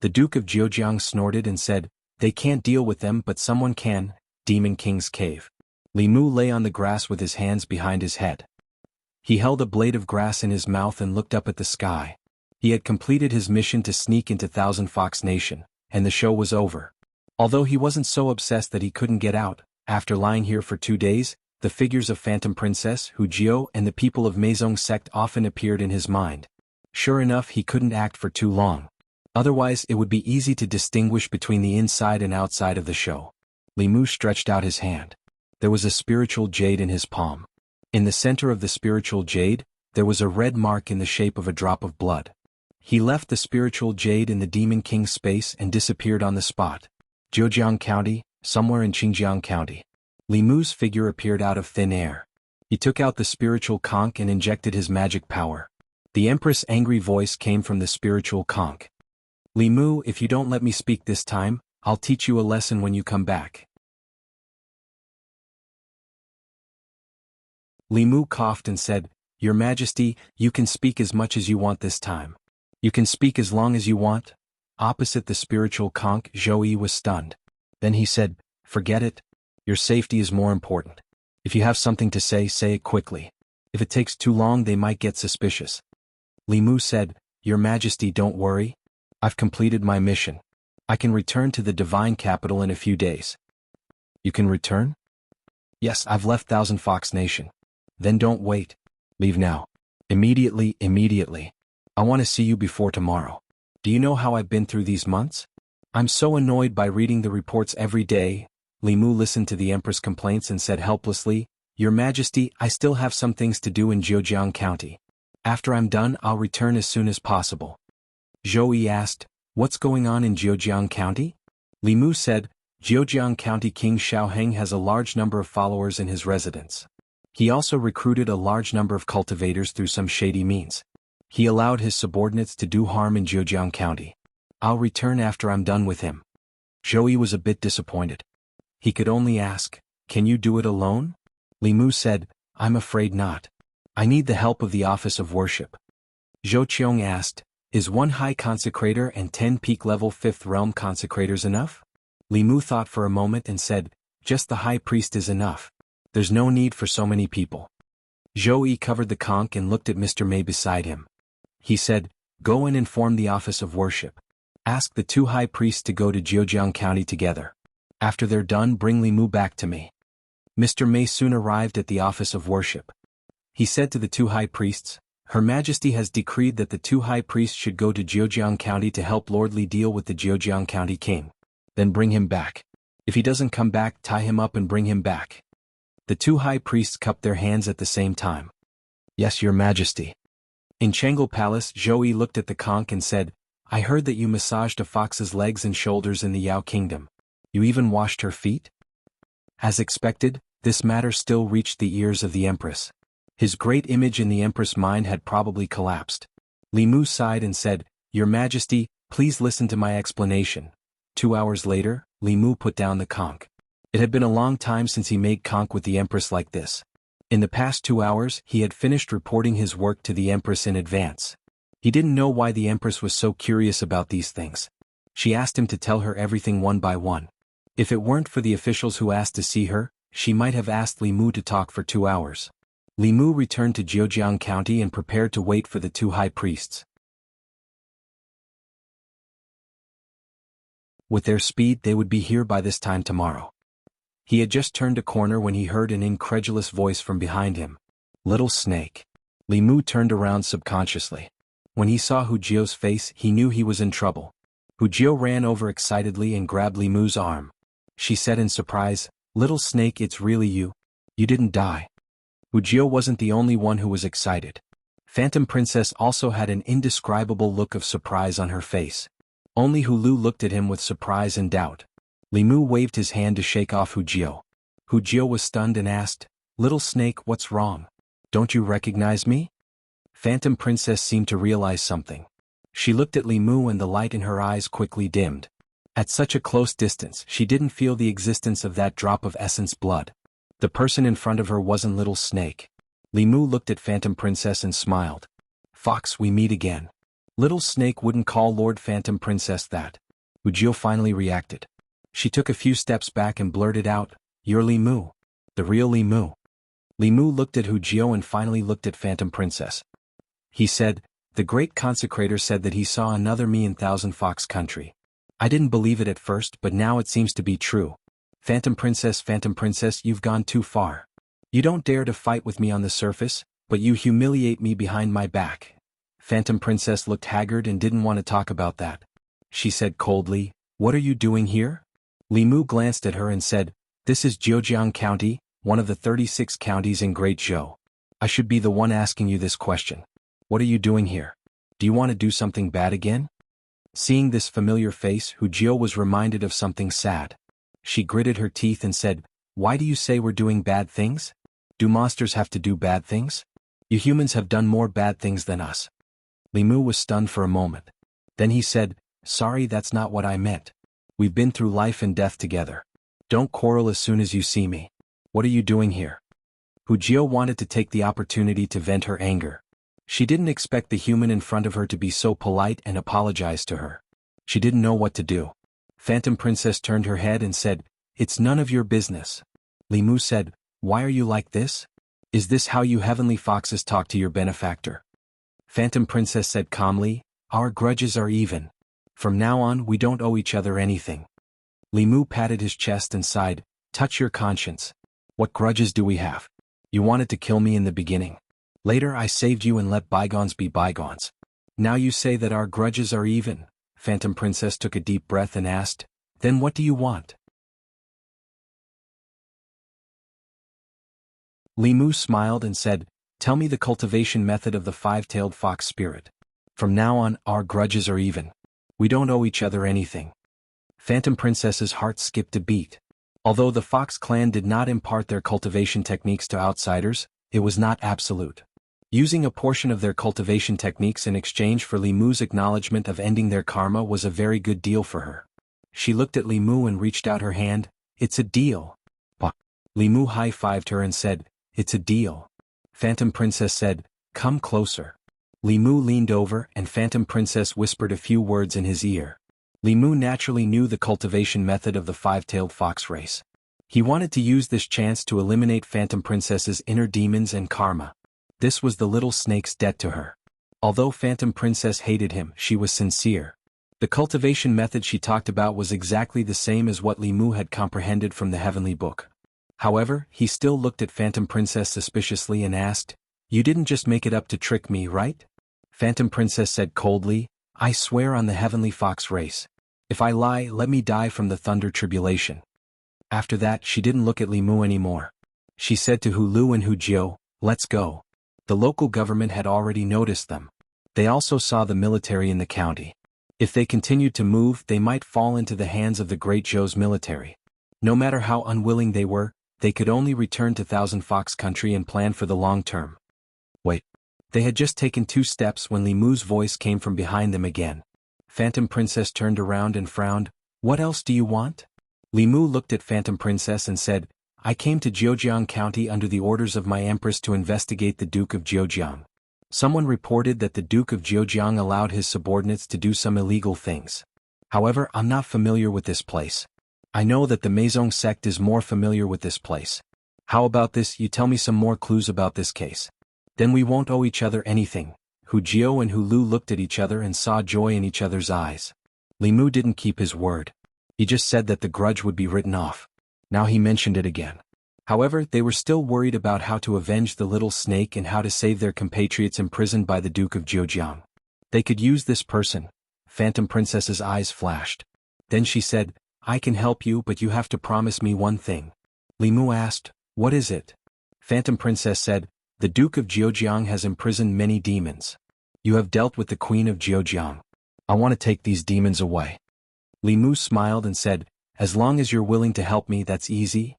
The Duke of Zhejiang snorted and said, they can't deal with them but someone can. Demon King's Cave. Li Mu lay on the grass with his hands behind his head. He held a blade of grass in his mouth and looked up at the sky. He had completed his mission to sneak into Thousand Fox Nation, and the show was over. Although he wasn't so obsessed that he couldn't get out, after lying here for 2 days, the figures of Phantom Princess, Wuxia, and the people of Meizong sect often appeared in his mind. Sure enough, he couldn't act for too long. Otherwise, it would be easy to distinguish between the inside and outside of the show. Li Mu stretched out his hand. There was a spiritual jade in his palm. In the center of the spiritual jade, there was a red mark in the shape of a drop of blood. He left the spiritual jade in the Demon King's space and disappeared on the spot. Zhejiang County, somewhere in Xinjiang County. Li Mu's figure appeared out of thin air. He took out the spiritual conch and injected his magic power. The Empress' angry voice came from the spiritual conch. Li Mu, if you don't let me speak this time, I'll teach you a lesson when you come back. Li Mu coughed and said, Your Majesty, you can speak as much as you want this time. You can speak as long as you want. Opposite the spiritual conch, Zhou Yi was stunned. Then he said, Forget it. Your safety is more important. If you have something to say it quickly. If it takes too long, they might get suspicious. Li Mu said, Your Majesty, don't worry. I've completed my mission. I can return to the divine capital in a few days. You can return? Yes, I've left Thousand Fox Nation. Then don't wait. Leave now. Immediately. I want to see you before tomorrow. Do you know how I've been through these months? I'm so annoyed by reading the reports every day. Li Mu listened to the Empress' complaints and said helplessly, Your Majesty, I still have some things to do in Zhejiang County. After I'm done, I'll return as soon as possible. Zhou Yi asked, What's going on in Zhejiang County? Li Mu said, Zhejiang County King Xiaoheng has a large number of followers in his residence. He also recruited a large number of cultivators through some shady means. He allowed his subordinates to do harm in Zhejiang County. I'll return after I'm done with him. Zhou Yi was a bit disappointed. He could only ask, Can you do it alone? Li Mu said, I'm afraid not. I need the help of the Office of Worship. Zhou Qiong asked, Is 1 high consecrator and 10 peak level 5th realm consecrators enough? Li Mu thought for a moment and said, Just the high priest is enough. There's no need for so many people. Zhou Yi covered the conch and looked at Mr. Mei beside him. He said, Go and inform the Office of Worship. Ask the 2 high priests to go to Zhejiang County together. After they're done, bring Li Mu back to me. Mr. Mei soon arrived at the Office of Worship. He said to the 2 high priests, Her Majesty has decreed that the 2 high priests should go to Zhejiang County to help Lord Li deal with the Zhejiang County king. Then bring him back. If he doesn't come back, tie him up and bring him back. The 2 high priests cupped their hands at the same time. Yes, Your Majesty. In Changel Palace, Zhou Yi looked at the conch and said, I heard that you massaged a fox's legs and shoulders in the Yao Kingdom. You even washed her feet? As expected, this matter still reached the ears of the Empress. His great image in the Empress' mind had probably collapsed. Li Mu sighed and said, Your Majesty, please listen to my explanation. 2 hours later, Li Mu put down the conch. It had been a long time since he made conch with the Empress like this. In the past 2 hours, he had finished reporting his work to the Empress in advance. He didn't know why the Empress was so curious about these things. She asked him to tell her everything one by one. If it weren't for the officials who asked to see her, she might have asked Li Mu to talk for 2 hours. Li Mu returned to Zhejiang County and prepared to wait for the 2 high priests. With their speed, they would be here by this time tomorrow. He had just turned a corner when he heard an incredulous voice from behind him. Little snake. Li Mu turned around subconsciously. When he saw Hujia's face, he knew he was in trouble. Hujia ran over excitedly and grabbed Li Mu's arm. She said in surprise, Little snake, it's really you. You didn't die. Hujia wasn't the only one who was excited. Phantom Princess also had an indescribable look of surprise on her face. Only Hulu looked at him with surprise and doubt. Li Mu waved his hand to shake off Hujia. Hujia was stunned and asked, Little snake, what's wrong? Don't you recognize me? Phantom Princess seemed to realize something. She looked at Li Mu and the light in her eyes quickly dimmed. At such a close distance, she didn't feel the existence of that drop of essence blood. The person in front of her wasn't Little Snake. Li Mu looked at Phantom Princess and smiled. Fox, we meet again. Little Snake wouldn't call Lord Phantom Princess that. Hujia finally reacted. She took a few steps back and blurted out, You're Li Mu. The real Li Mu. Li Mu looked at Hujia and finally looked at Phantom Princess. He said, The great consecrator said that he saw another me in Thousand Fox Country. I didn't believe it at first, but now it seems to be true. Phantom Princess, you've gone too far. You don't dare to fight with me on the surface, but you humiliate me behind my back. Phantom Princess looked haggard and didn't want to talk about that. She said coldly, "What are you doing here?" Li Mu glanced at her and said, "This is Zhejiang County, one of the 36 counties in Great Zhou. I should be the one asking you this question. What are you doing here? Do you want to do something bad again?" Seeing this familiar face, Hu Jiao was reminded of something sad. She gritted her teeth and said, "Why do you say we're doing bad things? Do monsters have to do bad things? You humans have done more bad things than us." Li Mu was stunned for a moment. Then he said, "Sorry, that's not what I meant. We've been through life and death together. Don't quarrel as soon as you see me. What are you doing here?" Hu Jiao wanted to take the opportunity to vent her anger. She didn't expect the human in front of her to be so polite and apologize to her. She didn't know what to do. Phantom Princess turned her head and said, "It's none of your business." Li Mu said, "Why are you like this? Is this how you heavenly foxes talk to your benefactor?" Phantom Princess said calmly, "Our grudges are even. From now on we don't owe each other anything." Li Mu patted his chest and sighed, "Touch your conscience. What grudges do we have? You wanted to kill me in the beginning. Later I saved you and let bygones be bygones. Now you say that our grudges are even." Phantom Princess took a deep breath and asked, "Then what do you want?" Li Mu smiled and said, "Tell me the cultivation method of the five-tailed fox spirit. From now on, our grudges are even. We don't owe each other anything." Phantom Princess's heart skipped a beat. Although the Fox clan did not impart their cultivation techniques to outsiders, it was not absolute. Using a portion of their cultivation techniques in exchange for Li Mu's acknowledgement of ending their karma was a very good deal for her. She looked at Li Mu and reached out her hand. "It's a deal." Li Mu high-fived her and said, "It's a deal." Phantom Princess said, "Come closer." Li Mu leaned over and Phantom Princess whispered a few words in his ear. Li Mu naturally knew the cultivation method of the five-tailed fox race. He wanted to use this chance to eliminate Phantom Princess's inner demons and karma. This was the little snake's debt to her. Although Phantom Princess hated him, she was sincere. The cultivation method she talked about was exactly the same as what Li Mu had comprehended from the heavenly book. However, he still looked at Phantom Princess suspiciously and asked, "You didn't just make it up to trick me, right?" Phantom Princess said coldly, "I swear on the heavenly fox race. If I lie, let me die from the thunder tribulation." After that, she didn't look at Li Mu anymore. She said to Hu Lu and Hu Jiao, "Let's go." The local government had already noticed them. They also saw the military in the county. If they continued to move, they might fall into the hands of the Great Zhou's military. No matter how unwilling they were, they could only return to Thousand Fox Country and plan for the long term. Wait. They had just taken 2 steps when Li Mu's voice came from behind them again. Phantom Princess turned around and frowned. "What else do you want?" Li Mu looked at Phantom Princess and said, "I came to Zhejiang County under the orders of my empress to investigate the Duke of Zhejiang. Someone reported that the Duke of Zhejiang allowed his subordinates to do some illegal things. However, I'm not familiar with this place. I know that the Meizong sect is more familiar with this place. How about this, you tell me some more clues about this case? Then we won't owe each other anything." Hu Jiao and Hu Lu looked at each other and saw joy in each other's eyes. Li Mu didn't keep his word. He just said that the grudge would be written off. Now he mentioned it again. However, they were still worried about how to avenge the little snake and how to save their compatriots imprisoned by the Duke of Zhejiang. They could use this person. Phantom Princess's eyes flashed. Then she said, "I can help you, but you have to promise me one thing." Li Mu asked, "What is it?" Phantom Princess said, "The Duke of Zhejiang has imprisoned many demons. You have dealt with the Queen of Zhejiang. I want to take these demons away." Li Mu smiled and said, "As long as you're willing to help me, that's easy."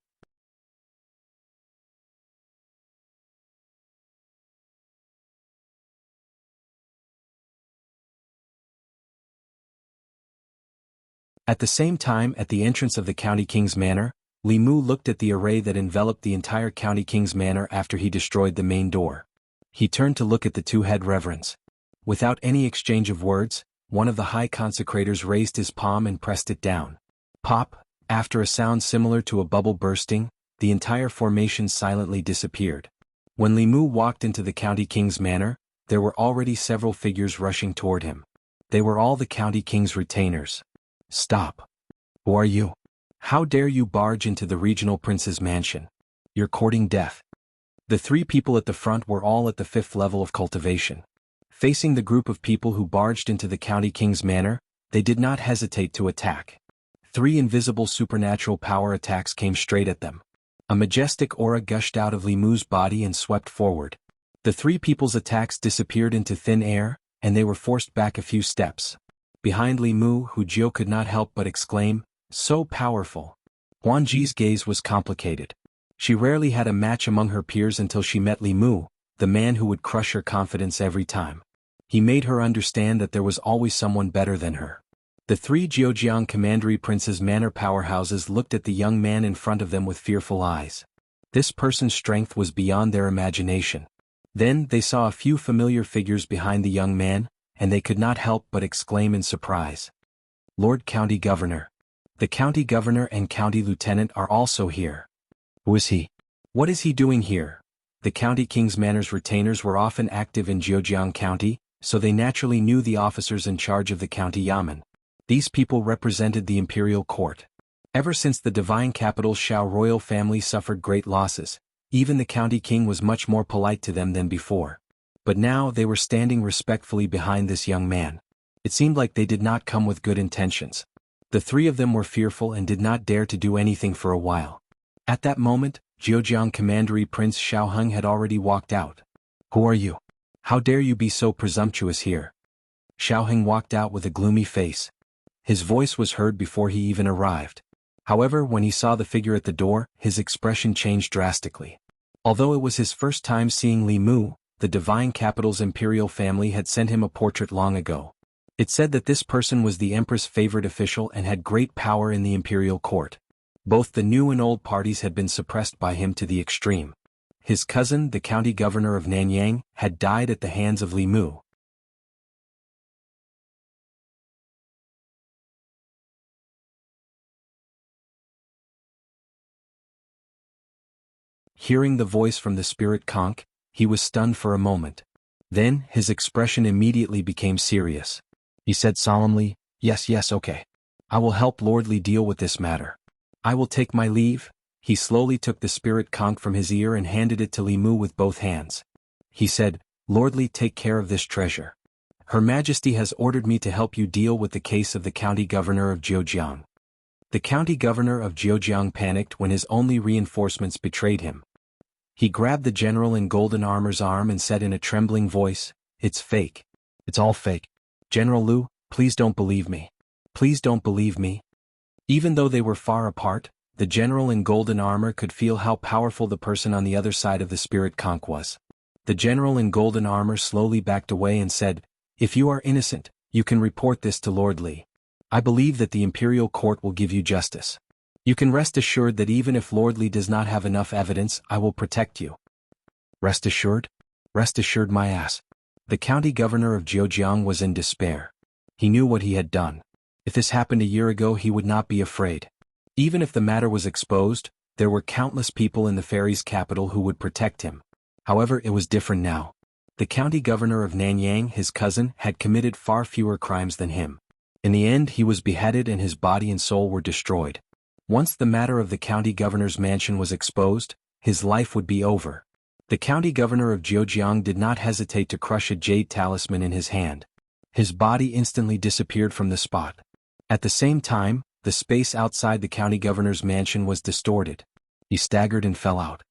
At the same time, at the entrance of the County King's Manor, Li Mu looked at the array that enveloped the entire County King's Manor after he destroyed the main door. He turned to look at the 2 head reverends. Without any exchange of words, one of the high consecrators raised his palm and pressed it down. Pop, after a sound similar to a bubble bursting, the entire formation silently disappeared. When Li Mu walked into the County King's Manor, there were already several figures rushing toward him. They were all the County King's retainers. Stop. Who are you? How dare you barge into the regional prince's mansion? You're courting death. The three people at the front were all at the 5th level of cultivation. Facing the group of people who barged into the county king's manor, they did not hesitate to attack. 3 invisible supernatural power attacks came straight at them. A majestic aura gushed out of Li Mu's body and swept forward. The 3 people's attacks disappeared into thin air, and they were forced back a few steps. Behind Li Mu, Hu Jiu could not help but exclaim, "So powerful." Huan Ji's gaze was complicated. She rarely had a match among her peers until she met Li Mu, the man who would crush her confidence every time. He made her understand that there was always someone better than her. The 3 Zhejiang Commandery Prince's manor powerhouses looked at the young man in front of them with fearful eyes. This person's strength was beyond their imagination. Then they saw a few familiar figures behind the young man, and they could not help but exclaim in surprise. Lord County Governor. The County Governor and County Lieutenant are also here. Who is he? What is he doing here? The County King's Manor's retainers were often active in Zhejiang County, so they naturally knew the officers in charge of the county yamen. These people represented the imperial court. Ever since the divine capital's Shao royal family suffered great losses, even the county king was much more polite to them than before. But now they were standing respectfully behind this young man. It seemed like they did not come with good intentions. The 3 of them were fearful and did not dare to do anything for a while. At that moment, Zhejiang Commandery Prince Xiaoheng had already walked out. Who are you? How dare you be so presumptuous here? Xiaoheng walked out with a gloomy face. His voice was heard before he even arrived. However, when he saw the figure at the door, his expression changed drastically. Although it was his first time seeing Li Mu, the divine capital's imperial family had sent him a portrait long ago. It said that this person was the empress' favorite official and had great power in the imperial court. Both the new and old parties had been suppressed by him to the extreme. His cousin, the county governor of Nanyang, had died at the hands of Li Mu. Hearing the voice from the spirit conch, he was stunned for a moment. Then, his expression immediately became serious. He said solemnly, yes, okay. I will help Lord Li deal with this matter. I will take my leave." He slowly took the spirit conch from his ear and handed it to Li Mu with both hands. He said, "Lord Li, take care of this treasure. Her Majesty has ordered me to help you deal with the case of the county governor of Zhejiang." The county governor of Zhejiang panicked when his only reinforcements betrayed him. He grabbed the general in golden armor's arm and said in a trembling voice, "It's fake. It's all fake. General Lu, please don't believe me. Please don't believe me." Even though they were far apart, the general in golden armor could feel how powerful the person on the other side of the spirit conch was. The general in golden armor slowly backed away and said, "If you are innocent, you can report this to Lord Li. I believe that the imperial court will give you justice. You can rest assured that even if Lord Li does not have enough evidence, I will protect you." Rest assured? Rest assured my ass. The county governor of Zhejiang was in despair. He knew what he had done. If this happened a year ago, he would not be afraid. Even if the matter was exposed, there were countless people in the fairy's capital who would protect him. However, it was different now. The county governor of Nanyang, his cousin, had committed far fewer crimes than him. In the end, he was beheaded and his body and soul were destroyed. Once the matter of the county governor's mansion was exposed, his life would be over. The county governor of Zhejiang did not hesitate to crush a jade talisman in his hand. His body instantly disappeared from the spot. At the same time, the space outside the county governor's mansion was distorted. He staggered and fell out.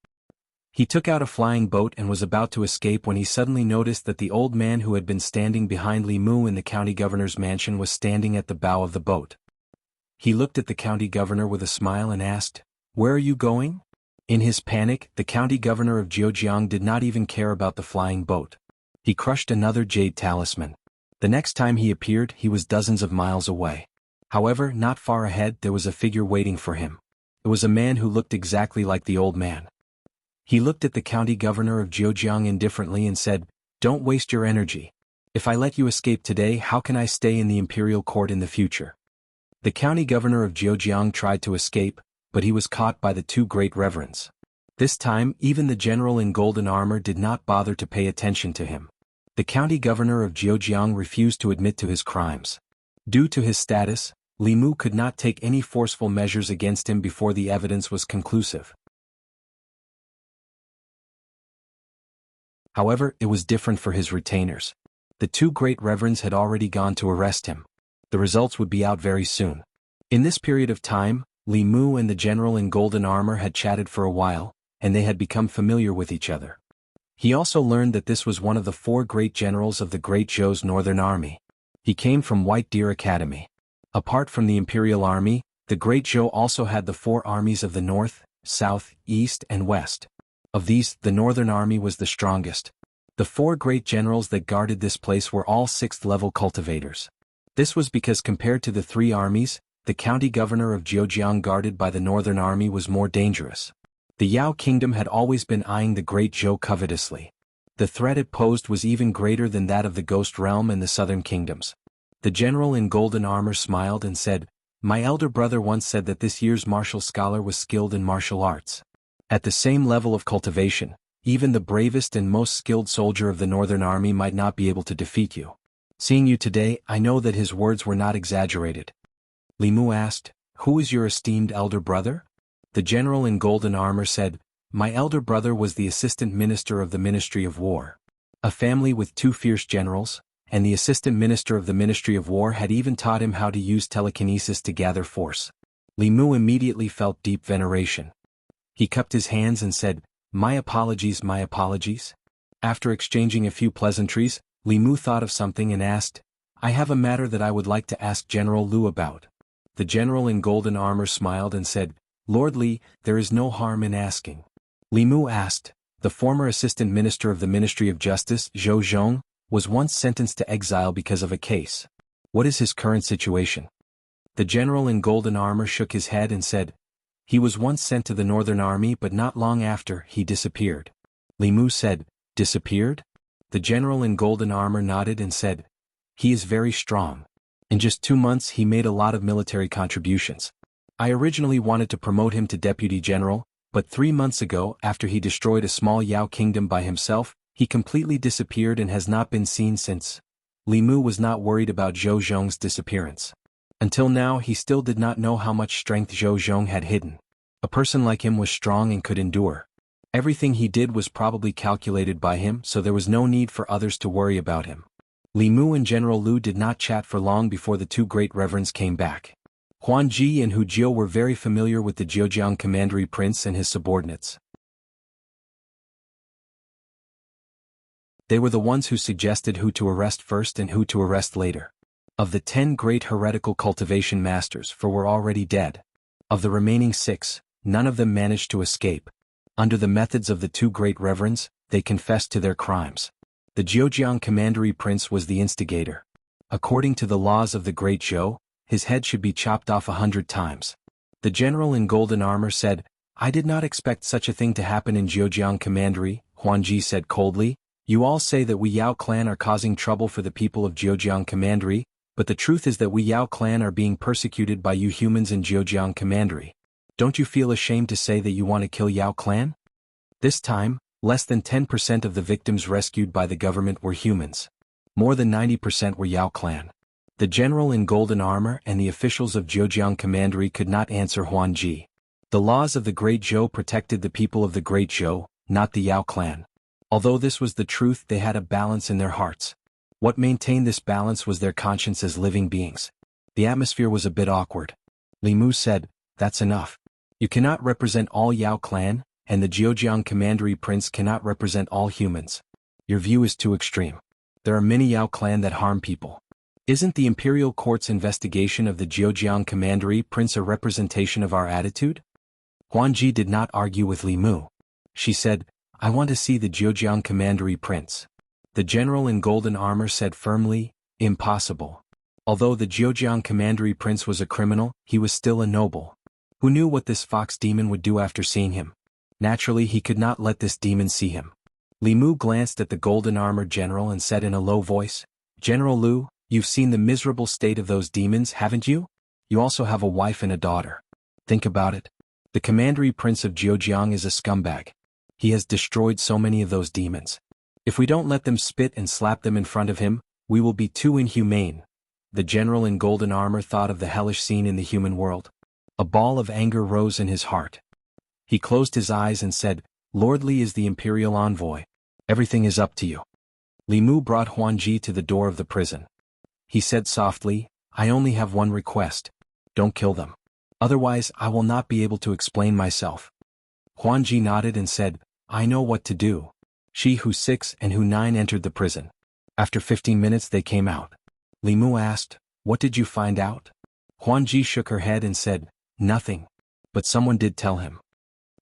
He took out a flying boat and was about to escape when he suddenly noticed that the old man who had been standing behind Li Mu in the county governor's mansion was standing at the bow of the boat. He looked at the county governor with a smile and asked, "Where are you going?" In his panic, the county governor of Zhejiang did not even care about the flying boat. He crushed another jade talisman. The next time he appeared, he was dozens of miles away. However, not far ahead there was a figure waiting for him. It was a man who looked exactly like the old man. He looked at the county governor of Zhejiang indifferently and said, "Don't waste your energy. If I let you escape today, how can I stay in the imperial court in the future?" The county governor of Zhejiang tried to escape, but he was caught by the 2 great reverends. This time, even the general in golden armor did not bother to pay attention to him. The county governor of Zhejiang refused to admit to his crimes. Due to his status, Li Mu could not take any forceful measures against him before the evidence was conclusive. However, it was different for his retainers. The two great reverends had already gone to arrest him. The results would be out very soon. In this period of time, Li Mu and the general in golden armor had chatted for a while, and they had become familiar with each other. He also learned that this was one of the 4 great generals of the Great Zhou's northern army. He came from White Deer Academy. Apart from the Imperial Army, the Great Zhou also had the 4 armies of the north, south, east and west. Of these, the northern army was the strongest. The 4 great generals that guarded this place were all 6th-level cultivators. This was because compared to the 3 armies, the county governor of Zhejiang guarded by the northern army was more dangerous. The Yao kingdom had always been eyeing the Great Zhou covetously. The threat it posed was even greater than that of the Ghost Realm and the southern kingdoms. The general in golden armor smiled and said, "My elder brother once said that this year's martial scholar was skilled in martial arts. At the same level of cultivation, even the bravest and most skilled soldier of the northern army might not be able to defeat you. Seeing you today, I know that his words were not exaggerated." Li Mu asked, "Who is your esteemed elder brother?" The general in golden armor said, "My elder brother was the assistant minister of the Ministry of War. A family with 2 fierce generals, and the assistant minister of the Ministry of War had even taught him how to use telekinesis to gather force." Li Mu immediately felt deep veneration. He cupped his hands and said, "My apologies, my apologies." After exchanging a few pleasantries, Li Mu thought of something and asked, "I have a matter that I would like to ask General Lu about." The general in golden armor smiled and said, "Lord Li, there is no harm in asking." Li Mu asked, "The former assistant minister of the Ministry of Justice, Zhou Zhong, was once sentenced to exile because of a case. What is his current situation?" The general in golden armor shook his head and said, "He was once sent to the northern army but not long after, he disappeared." Li Mu said, "Disappeared?" The general in golden armor nodded and said, "He is very strong. In just 2 months he made a lot of military contributions. I originally wanted to promote him to deputy general, but 3 months ago, after he destroyed a small Yao kingdom by himself, he completely disappeared and has not been seen since." Li Mu was not worried about Zhou Zhong's disappearance. Until now he still did not know how much strength Zhou Zhong had hidden. A person like him was strong and could endure. Everything he did was probably calculated by him, so there was no need for others to worry about him. Li Mu and General Lu did not chat for long before the 2 great reverends came back. Huan Ji and Hu Jiu were very familiar with the Zhejiang commandery prince and his subordinates. They were the ones who suggested who to arrest first and who to arrest later. Of the 10 great heretical cultivation masters, 4 were already dead. Of the remaining 6, none of them managed to escape. Under the methods of the 2 great reverends, they confessed to their crimes. The Zhejiang commandery prince was the instigator. According to the laws of the Great Zhou, his head should be chopped off 100 times. The general in golden armor said, "I did not expect such a thing to happen in Zhejiang commandery." Huan Ji said coldly, "You all say that we Yao clan are causing trouble for the people of Zhejiang commandery, but the truth is that we Yao clan are being persecuted by you humans in Zhejiang commandery. Don't you feel ashamed to say that you want to kill Yao clan?" This time, less than 10% of the victims rescued by the government were humans. More than 90% were Yao clan. The general in golden armor and the officials of Zhejiang commandery could not answer Huan Ji. The laws of the Great Zhou protected the people of the Great Zhou, not the Yao clan. Although this was the truth, they had a balance in their hearts. What maintained this balance was their conscience as living beings. The atmosphere was a bit awkward. Li Mu said, "That's enough. You cannot represent all Yao clan, and the Zhejiang commandery prince cannot represent all humans. Your view is too extreme. There are many Yao clan that harm people. Isn't the imperial court's investigation of the Zhejiang commandery prince a representation of our attitude?" Huan Ji did not argue with Li Mu. She said, "I want to see the Zhejiang commandery prince." The general in golden armor said firmly, "Impossible." Although the Zhejiang commandery prince was a criminal, he was still a noble. Who knew what this fox demon would do after seeing him? Naturally he could not let this demon see him. Li Mu glanced at the golden armored general and said in a low voice, "General Lu, you've seen the miserable state of those demons, haven't you? You also have a wife and a daughter. Think about it. The commandery prince of Zhejiang is a scumbag. He has destroyed so many of those demons. If we don't let them spit and slap them in front of him, we will be too inhumane. the general in golden armor thought of the hellish scene in the human world. A ball of anger rose in his heart. He closed his eyes and said, "Lord Li is the imperial envoy. Everything is up to you." Li Mu brought Huanji to the door of the prison. He said softly, "I only have one request. Don't kill them. Otherwise I will not be able to explain myself." Huanji nodded and said, "I know what to do." She Hu 6 and Hu 9 entered the prison. After 15 minutes they came out. Li Mu asked, "What did you find out?" Huanji shook her head and said, "Nothing. But someone did tell him."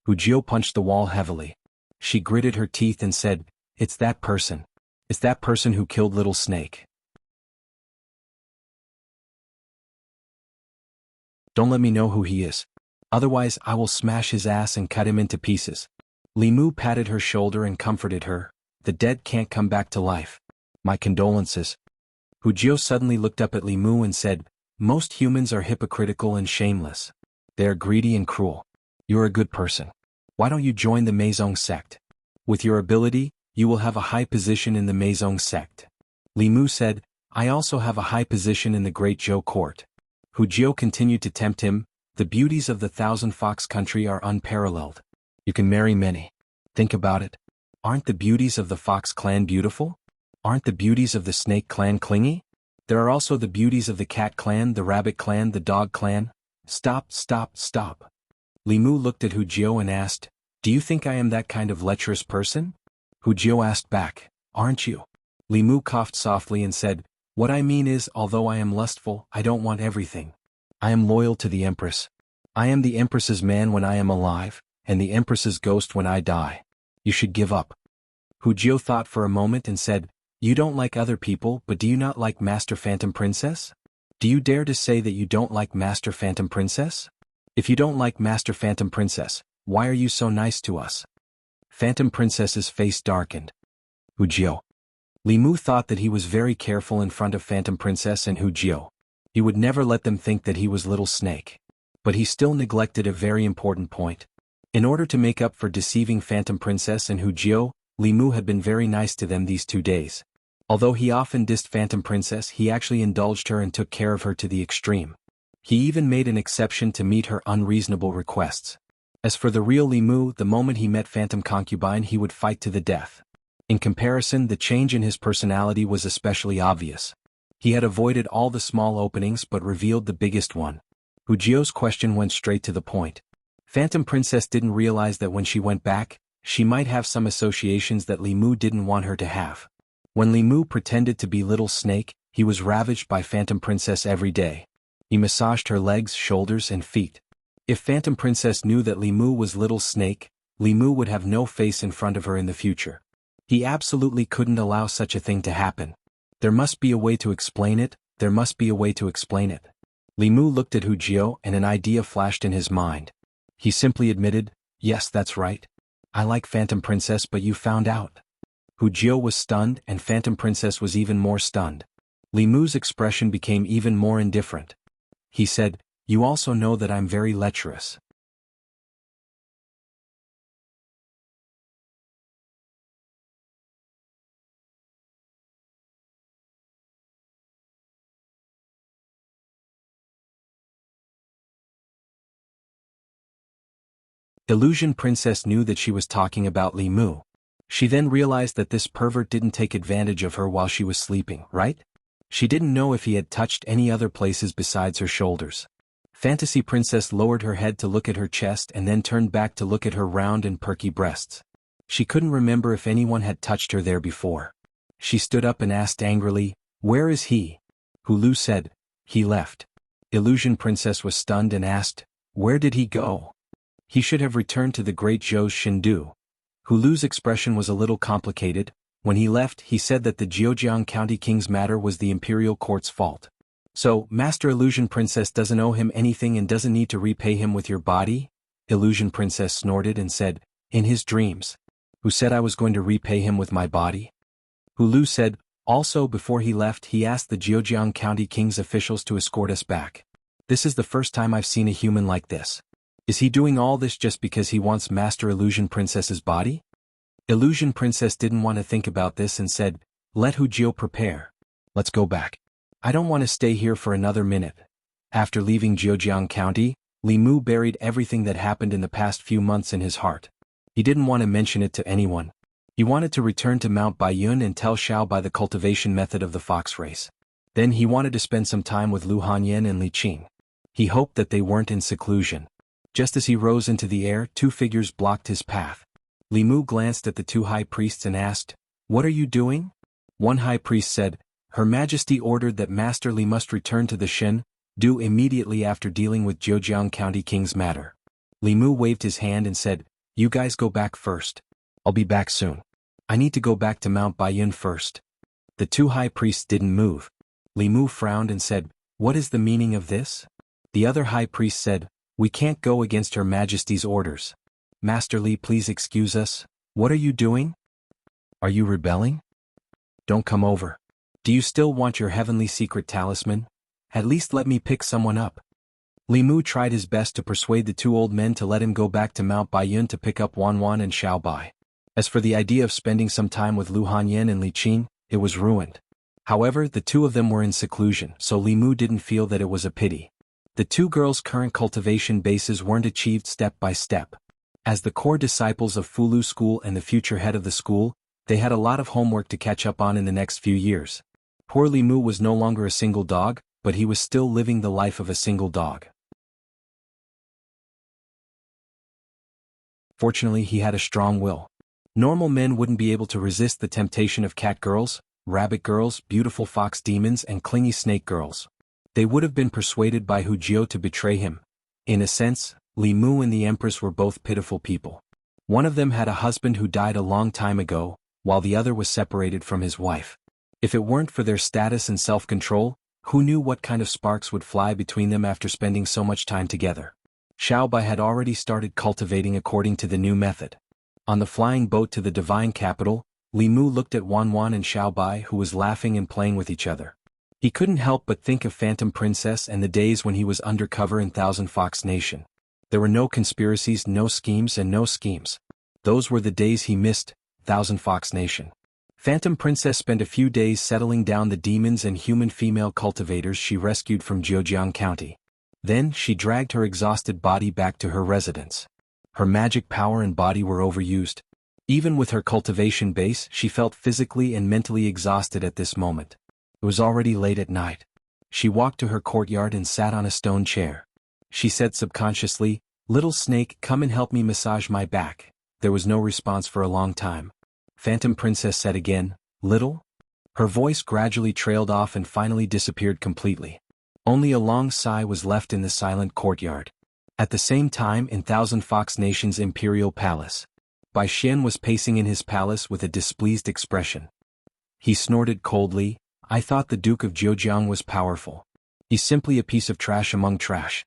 Hu Jiu punched the wall heavily. She gritted her teeth and said, "It's that person. It's that person who killed Little Snake. Don't let me know who he is. Otherwise I will smash his ass and cut him into pieces." Li Mu patted her shoulder and comforted her. "The dead can't come back to life. My condolences." Hu Jiu suddenly looked up at Li Mu and said, "Most humans are hypocritical and shameless. They are greedy and cruel. You're a good person. Why don't you join the Meizong sect? With your ability, you will have a high position in the Meizong sect." Li Mu said, "I also have a high position in the Great Zhou court." Hu Jiu continued to tempt him, "The beauties of the Thousand Fox country are unparalleled. You can marry many. Think about it. Aren't the beauties of the Fox clan beautiful? Aren't the beauties of the Snake clan clingy? There are also the beauties of the Cat clan, the Rabbit clan, the Dog clan." "Stop, stop, stop." Li Mu looked at Hu Jiu and asked, "Do you think I am that kind of lecherous person?" Hu Jiu asked back, "Aren't you?" Li Mu coughed softly and said, "What I mean is, although I am lustful, I don't want everything. I am loyal to the Empress. I am the Empress's man when I am alive, and the Empress's ghost when I die. You should give up." Hu Jiu thought for a moment and said, "You don't like other people, but do you not like Master Phantom Princess? Do you dare to say that you don't like Master Phantom Princess? If you don't like Master Phantom Princess, why are you so nice to us?" Phantom Princess's face darkened. Hu Jiu. Li Mu thought that he was very careful in front of Phantom Princess and Hu Jiu. He would never let them think that he was Little Snake. But he still neglected a very important point. In order to make up for deceiving Phantom Princess and Hu Jiu, Li Mu had been very nice to them these 2 days. Although he often dissed Phantom Princess, he actually indulged her and took care of her to the extreme. He even made an exception to meet her unreasonable requests. As for the real Li Mu, the moment he met Phantom Concubine he would fight to the death. In comparison, the change in his personality was especially obvious. He had avoided all the small openings but revealed the biggest one. Hu Jiu's question went straight to the point. Phantom Princess didn't realize that when she went back, she might have some associations that Li Mu didn't want her to have. When Li Mu pretended to be Little Snake, he was ravaged by Phantom Princess every day. He massaged her legs, shoulders, and feet. If Phantom Princess knew that Li Mu was Little Snake, Li Mu would have no face in front of her in the future. He absolutely couldn't allow such a thing to happen. There must be a way to explain it, there must be a way to explain it. Li Mu looked at Hu Jiu and an idea flashed in his mind. He simply admitted, "Yes, that's right. I like Phantom Princess, but you found out." Hu Jiu was stunned and Phantom Princess was even more stunned. Li Mu's expression became even more indifferent. He said, "You also know that I'm very lecherous." Illusion Princess knew that she was talking about Li Mu. She then realized that this pervert didn't take advantage of her while she was sleeping, right? She didn't know if he had touched any other places besides her shoulders. Fantasy Princess lowered her head to look at her chest and then turned back to look at her round and perky breasts. She couldn't remember if anyone had touched her there before. She stood up and asked angrily, "Where is he?" Hulu said, "He left." Illusion Princess was stunned and asked, "Where did he go?" "He should have returned to the Great Zhou's Shindu." Hulu's expression was a little complicated. When he left, he said that the Zhejiang County King's matter was the Imperial Court's fault. "So, Master Illusion Princess doesn't owe him anything and doesn't need to repay him with your body?" Illusion Princess snorted and said, "In his dreams. Who said I was going to repay him with my body?" Hulu said, "Also before he left he asked the Zhejiang County King's officials to escort us back. This is the first time I've seen a human like this. Is he doing all this just because he wants Master Illusion Princess's body?" Illusion Princess didn't want to think about this and said, "Let Hu Jiu prepare. Let's go back." I don't want to stay here for another minute. After leaving Jianghu County, Li Mu buried everything that happened in the past few months in his heart. He didn't want to mention it to anyone. He wanted to return to Mount Baiyun and tell Xiao the cultivation method of the fox race. Then he wanted to spend some time with Lu Hanyan and Li Qing. He hoped that they weren't in seclusion. Just as he rose into the air, two figures blocked his path. Li Mu glanced at the two high priests and asked, "What are you doing?" One high priest said, "Her Majesty ordered that Master Li must return to the Shen, do immediately after dealing with Zhejiang County King's matter." Li Mu waved his hand and said, "You guys go back first. I'll be back soon. I need to go back to Mount Baiyun first." The two high priests didn't move. Li Mu frowned and said, "What is the meaning of this?" The other high priest said, "We can't go against Her Majesty's orders. Master Li, please excuse us. What are you doing? Are you rebelling? Don't come over. Do you still want your heavenly secret talisman? At least let me pick someone up." Li Mu tried his best to persuade the two old men to let him go back to Mount Baiyun to pick up Wan Wan and Xiao Bai. As for the idea of spending some time with Lu Hanyan and Li Qing, it was ruined. However, the two of them were in seclusion, so Li Mu didn't feel that it was a pity. The two girls' current cultivation bases weren't achieved step by step. As the core disciples of Fulu School and the future head of the school, they had a lot of homework to catch up on in the next few years. Poor Li Mu was no longer a single dog, but he was still living the life of a single dog. Fortunately, he had a strong will. Normal men wouldn't be able to resist the temptation of cat girls, rabbit girls, beautiful fox demons and clingy snake girls. They would have been persuaded by Hu Jio to betray him. In a sense, Li Mu and the Empress were both pitiful people. One of them had a husband who died a long time ago, while the other was separated from his wife. If it weren't for their status and self-control, who knew what kind of sparks would fly between them after spending so much time together? Xiao Bai had already started cultivating according to the new method. On the flying boat to the divine capital, Li Mu looked at Wan Wan and Xiao Bai, who was laughing and playing with each other. He couldn't help but think of Phantom Princess and the days when he was undercover in Thousand Fox Nation. There were no conspiracies, no schemes and no schemes. Those were the days he missed, Thousand Fox Nation. Phantom Princess spent a few days settling down the demons and human female cultivators she rescued from Zhejiang County. Then she dragged her exhausted body back to her residence. Her magic power and body were overused. Even with her cultivation base, she felt physically and mentally exhausted at this moment. It was already late at night. She walked to her courtyard and sat on a stone chair. She said subconsciously, "Little snake, come and help me massage my back." There was no response for a long time. Phantom Princess said again, "Little?" Her voice gradually trailed off and finally disappeared completely. Only a long sigh was left in the silent courtyard. At the same time, in Thousand Fox Nation's imperial palace, Bai Xian was pacing in his palace with a displeased expression. He snorted coldly, "I thought the Duke of Zhejiang was powerful. He's simply a piece of trash among trash.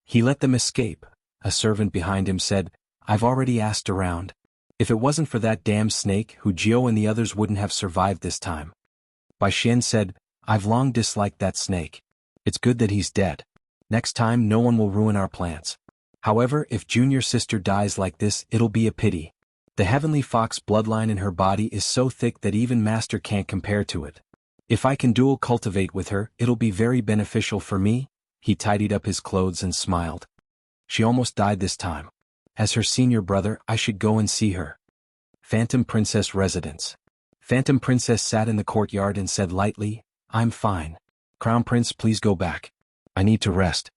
He let them escape." A servant behind him said, "I've already asked around. If it wasn't for that damn snake, Hu Jio and the others wouldn't have survived this time." Bai Xian said, "I've long disliked that snake. It's good that he's dead. Next time no one will ruin our plans. However, if junior sister dies like this, it'll be a pity. The heavenly fox bloodline in her body is so thick that even master can't compare to it. If I can dual cultivate with her, it'll be very beneficial for me." He tidied up his clothes and smiled. "She almost died this time. As her senior brother, I should go and see her." Phantom Princess residence. Phantom Princess sat in the courtyard and said lightly, "I'm fine. Crown Prince, please go back. I need to rest."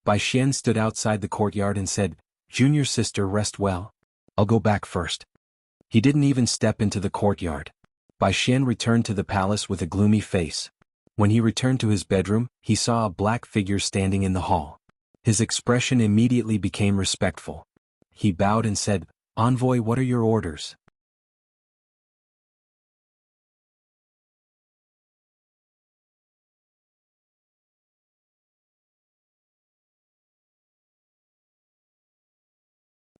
Bai Xian stood outside the courtyard and said, "Junior sister, rest well. I'll go back first." He didn't even step into the courtyard. Bai Xian returned to the palace with a gloomy face. When he returned to his bedroom, he saw a black figure standing in the hall. His expression immediately became respectful. He bowed and said, "Envoy, what are your orders?"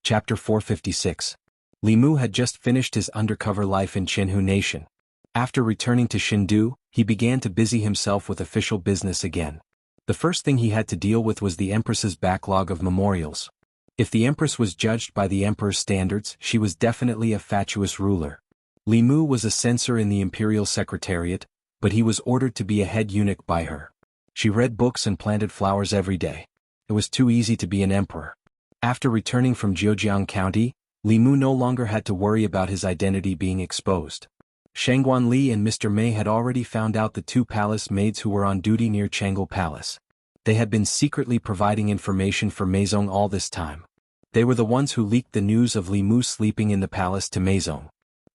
Chapter 456. Li Mu had just finished his undercover life in Jianghu Nation. After returning to Xindu, he began to busy himself with official business again. The first thing he had to deal with was the Empress's backlog of memorials. If the Empress was judged by the Emperor's standards, she was definitely a fatuous ruler. Li Mu was a censor in the Imperial Secretariat, but he was ordered to be a head eunuch by her. She read books and planted flowers every day. It was too easy to be an emperor. After returning from Jianghu County, Li Mu no longer had to worry about his identity being exposed. Shangguan Li and Mr. Mei had already found out the two palace maids who were on duty near Chang'e Palace. They had been secretly providing information for Meizong all this time. They were the ones who leaked the news of Li Mu sleeping in the palace to Meizong.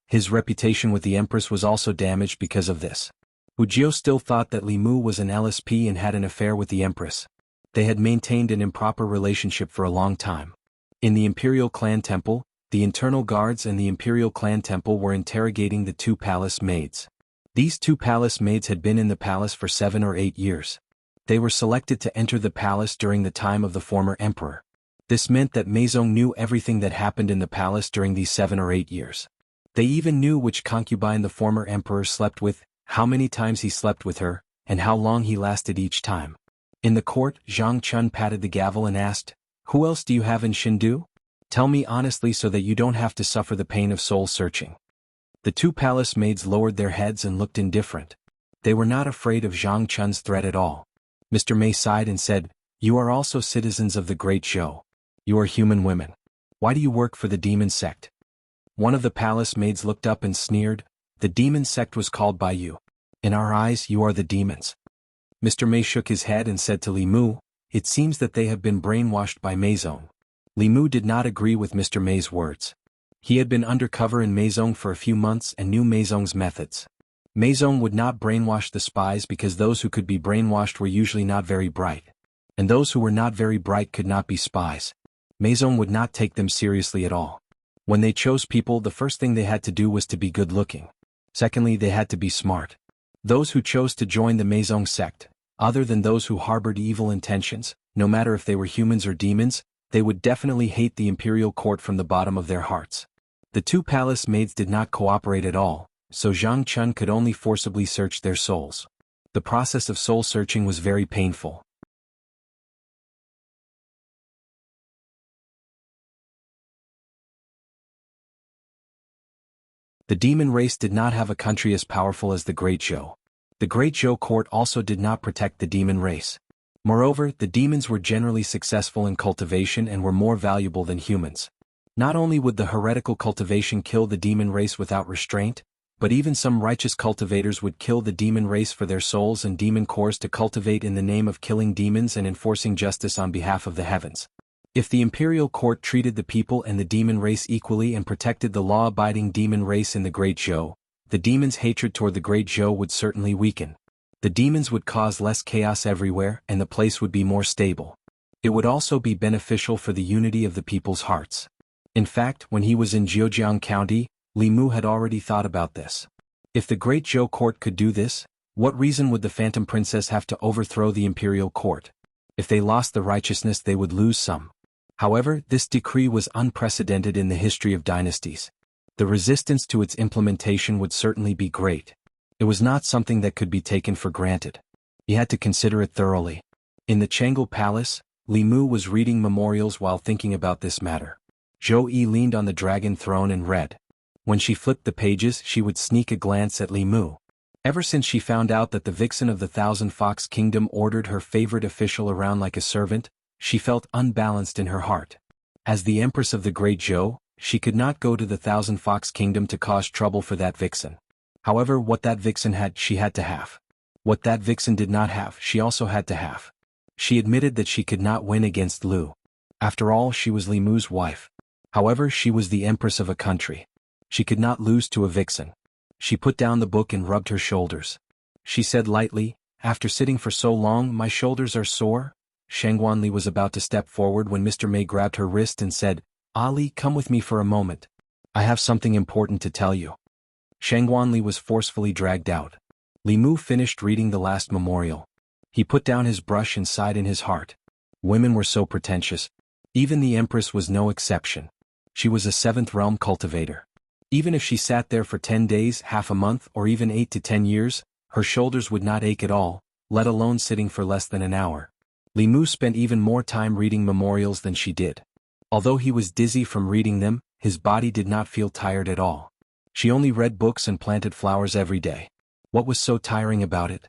His reputation with the empress was also damaged because of this. Wu Jiao still thought that Li Mu was an LSP and had an affair with the empress. They had maintained an improper relationship for a long time. In the imperial clan temple, the internal guards and the imperial clan temple were interrogating the two palace maids. These two palace maids had been in the palace for 7 or 8 years. They were selected to enter the palace during the time of the former emperor. This meant that Meizong knew everything that happened in the palace during these 7 or 8 years. They even knew which concubine the former emperor slept with, how many times he slept with her, and how long he lasted each time. In the court, Zhang Chun patted the gavel and asked, "Who else do you have in Shindu? Tell me honestly so that you don't have to suffer the pain of soul-searching." The two palace maids lowered their heads and looked indifferent. They were not afraid of Zhang Chun's threat at all. Mr. Mei sighed and said, "You are also citizens of the Great Zhou. You are human women. Why do you work for the demon sect?" One of the palace maids looked up and sneered, "The demon sect was called by you. In our eyes you are the demons." Mr. Mei shook his head and said to Li Mu, "It seems that they have been brainwashed by Meizong." Li Mu did not agree with Mr. Mei's words. He had been undercover in Meizong for a few months and knew Meizong's methods. Meizong would not brainwash the spies because those who could be brainwashed were usually not very bright. And those who were not very bright could not be spies. Meizong would not take them seriously at all. When they chose people, the first thing they had to do was to be good-looking. Secondly, they had to be smart. Those who chose to join the Meizong sect, other than those who harbored evil intentions, no matter if they were humans or demons, they would definitely hate the imperial court from the bottom of their hearts. The two palace maids did not cooperate at all, so Zhang Chun could only forcibly search their souls. The process of soul-searching was very painful. The demon race did not have a country as powerful as the Great Zhou. The Great Zhou court also did not protect the demon race. Moreover, the demons were generally successful in cultivation and were more valuable than humans. Not only would the heretical cultivation kill the demon race without restraint, but even some righteous cultivators would kill the demon race for their souls and demon cores to cultivate in the name of killing demons and enforcing justice on behalf of the heavens. If the imperial court treated the people and the demon race equally and protected the law-abiding demon race in the Great Zhou, the demons' hatred toward the Great Zhou would certainly weaken. The demons would cause less chaos everywhere and the place would be more stable. It would also be beneficial for the unity of the people's hearts. In fact, when he was in Jianghu County, Li Mu had already thought about this. If the Great Zhou court could do this, what reason would the Phantom Princess have to overthrow the imperial court? If they lost the righteousness, they would lose some. However, this decree was unprecedented in the history of dynasties. The resistance to its implementation would certainly be great. It was not something that could be taken for granted. He had to consider it thoroughly. In the Chang'e Palace, Li Mu was reading memorials while thinking about this matter. Zhou Yi leaned on the dragon throne and read. When she flipped the pages, she would sneak a glance at Li Mu. Ever since she found out that the vixen of the Thousand Fox Kingdom ordered her favorite official around like a servant, she felt unbalanced in her heart. As the Empress of the Great Zhou, she could not go to the Thousand Fox Kingdom to cause trouble for that vixen. However, what that vixen had, she had to have. What that vixen did not have, she also had to have. She admitted that she could not win against Lu. After all, she was Li Mu's wife. However, she was the empress of a country. She could not lose to a vixen. She put down the book and rubbed her shoulders. She said lightly, "After sitting for so long, my shoulders are sore." Shangguan Li was about to step forward when Mr. Mei grabbed her wrist and said, "Ali, come with me for a moment. I have something important to tell you." Shangguan Li was forcefully dragged out. Li Mu finished reading the last memorial. He put down his brush and sighed in his heart. Women were so pretentious. Even the Empress was no exception. She was a 7th realm cultivator. Even if she sat there for 10 days, half a month, or even 8 to 10 years, her shoulders would not ache at all, let alone sitting for less than an hour. Li Mu spent even more time reading memorials than she did. Although he was dizzy from reading them, his body did not feel tired at all. She only read books and planted flowers every day. What was so tiring about it?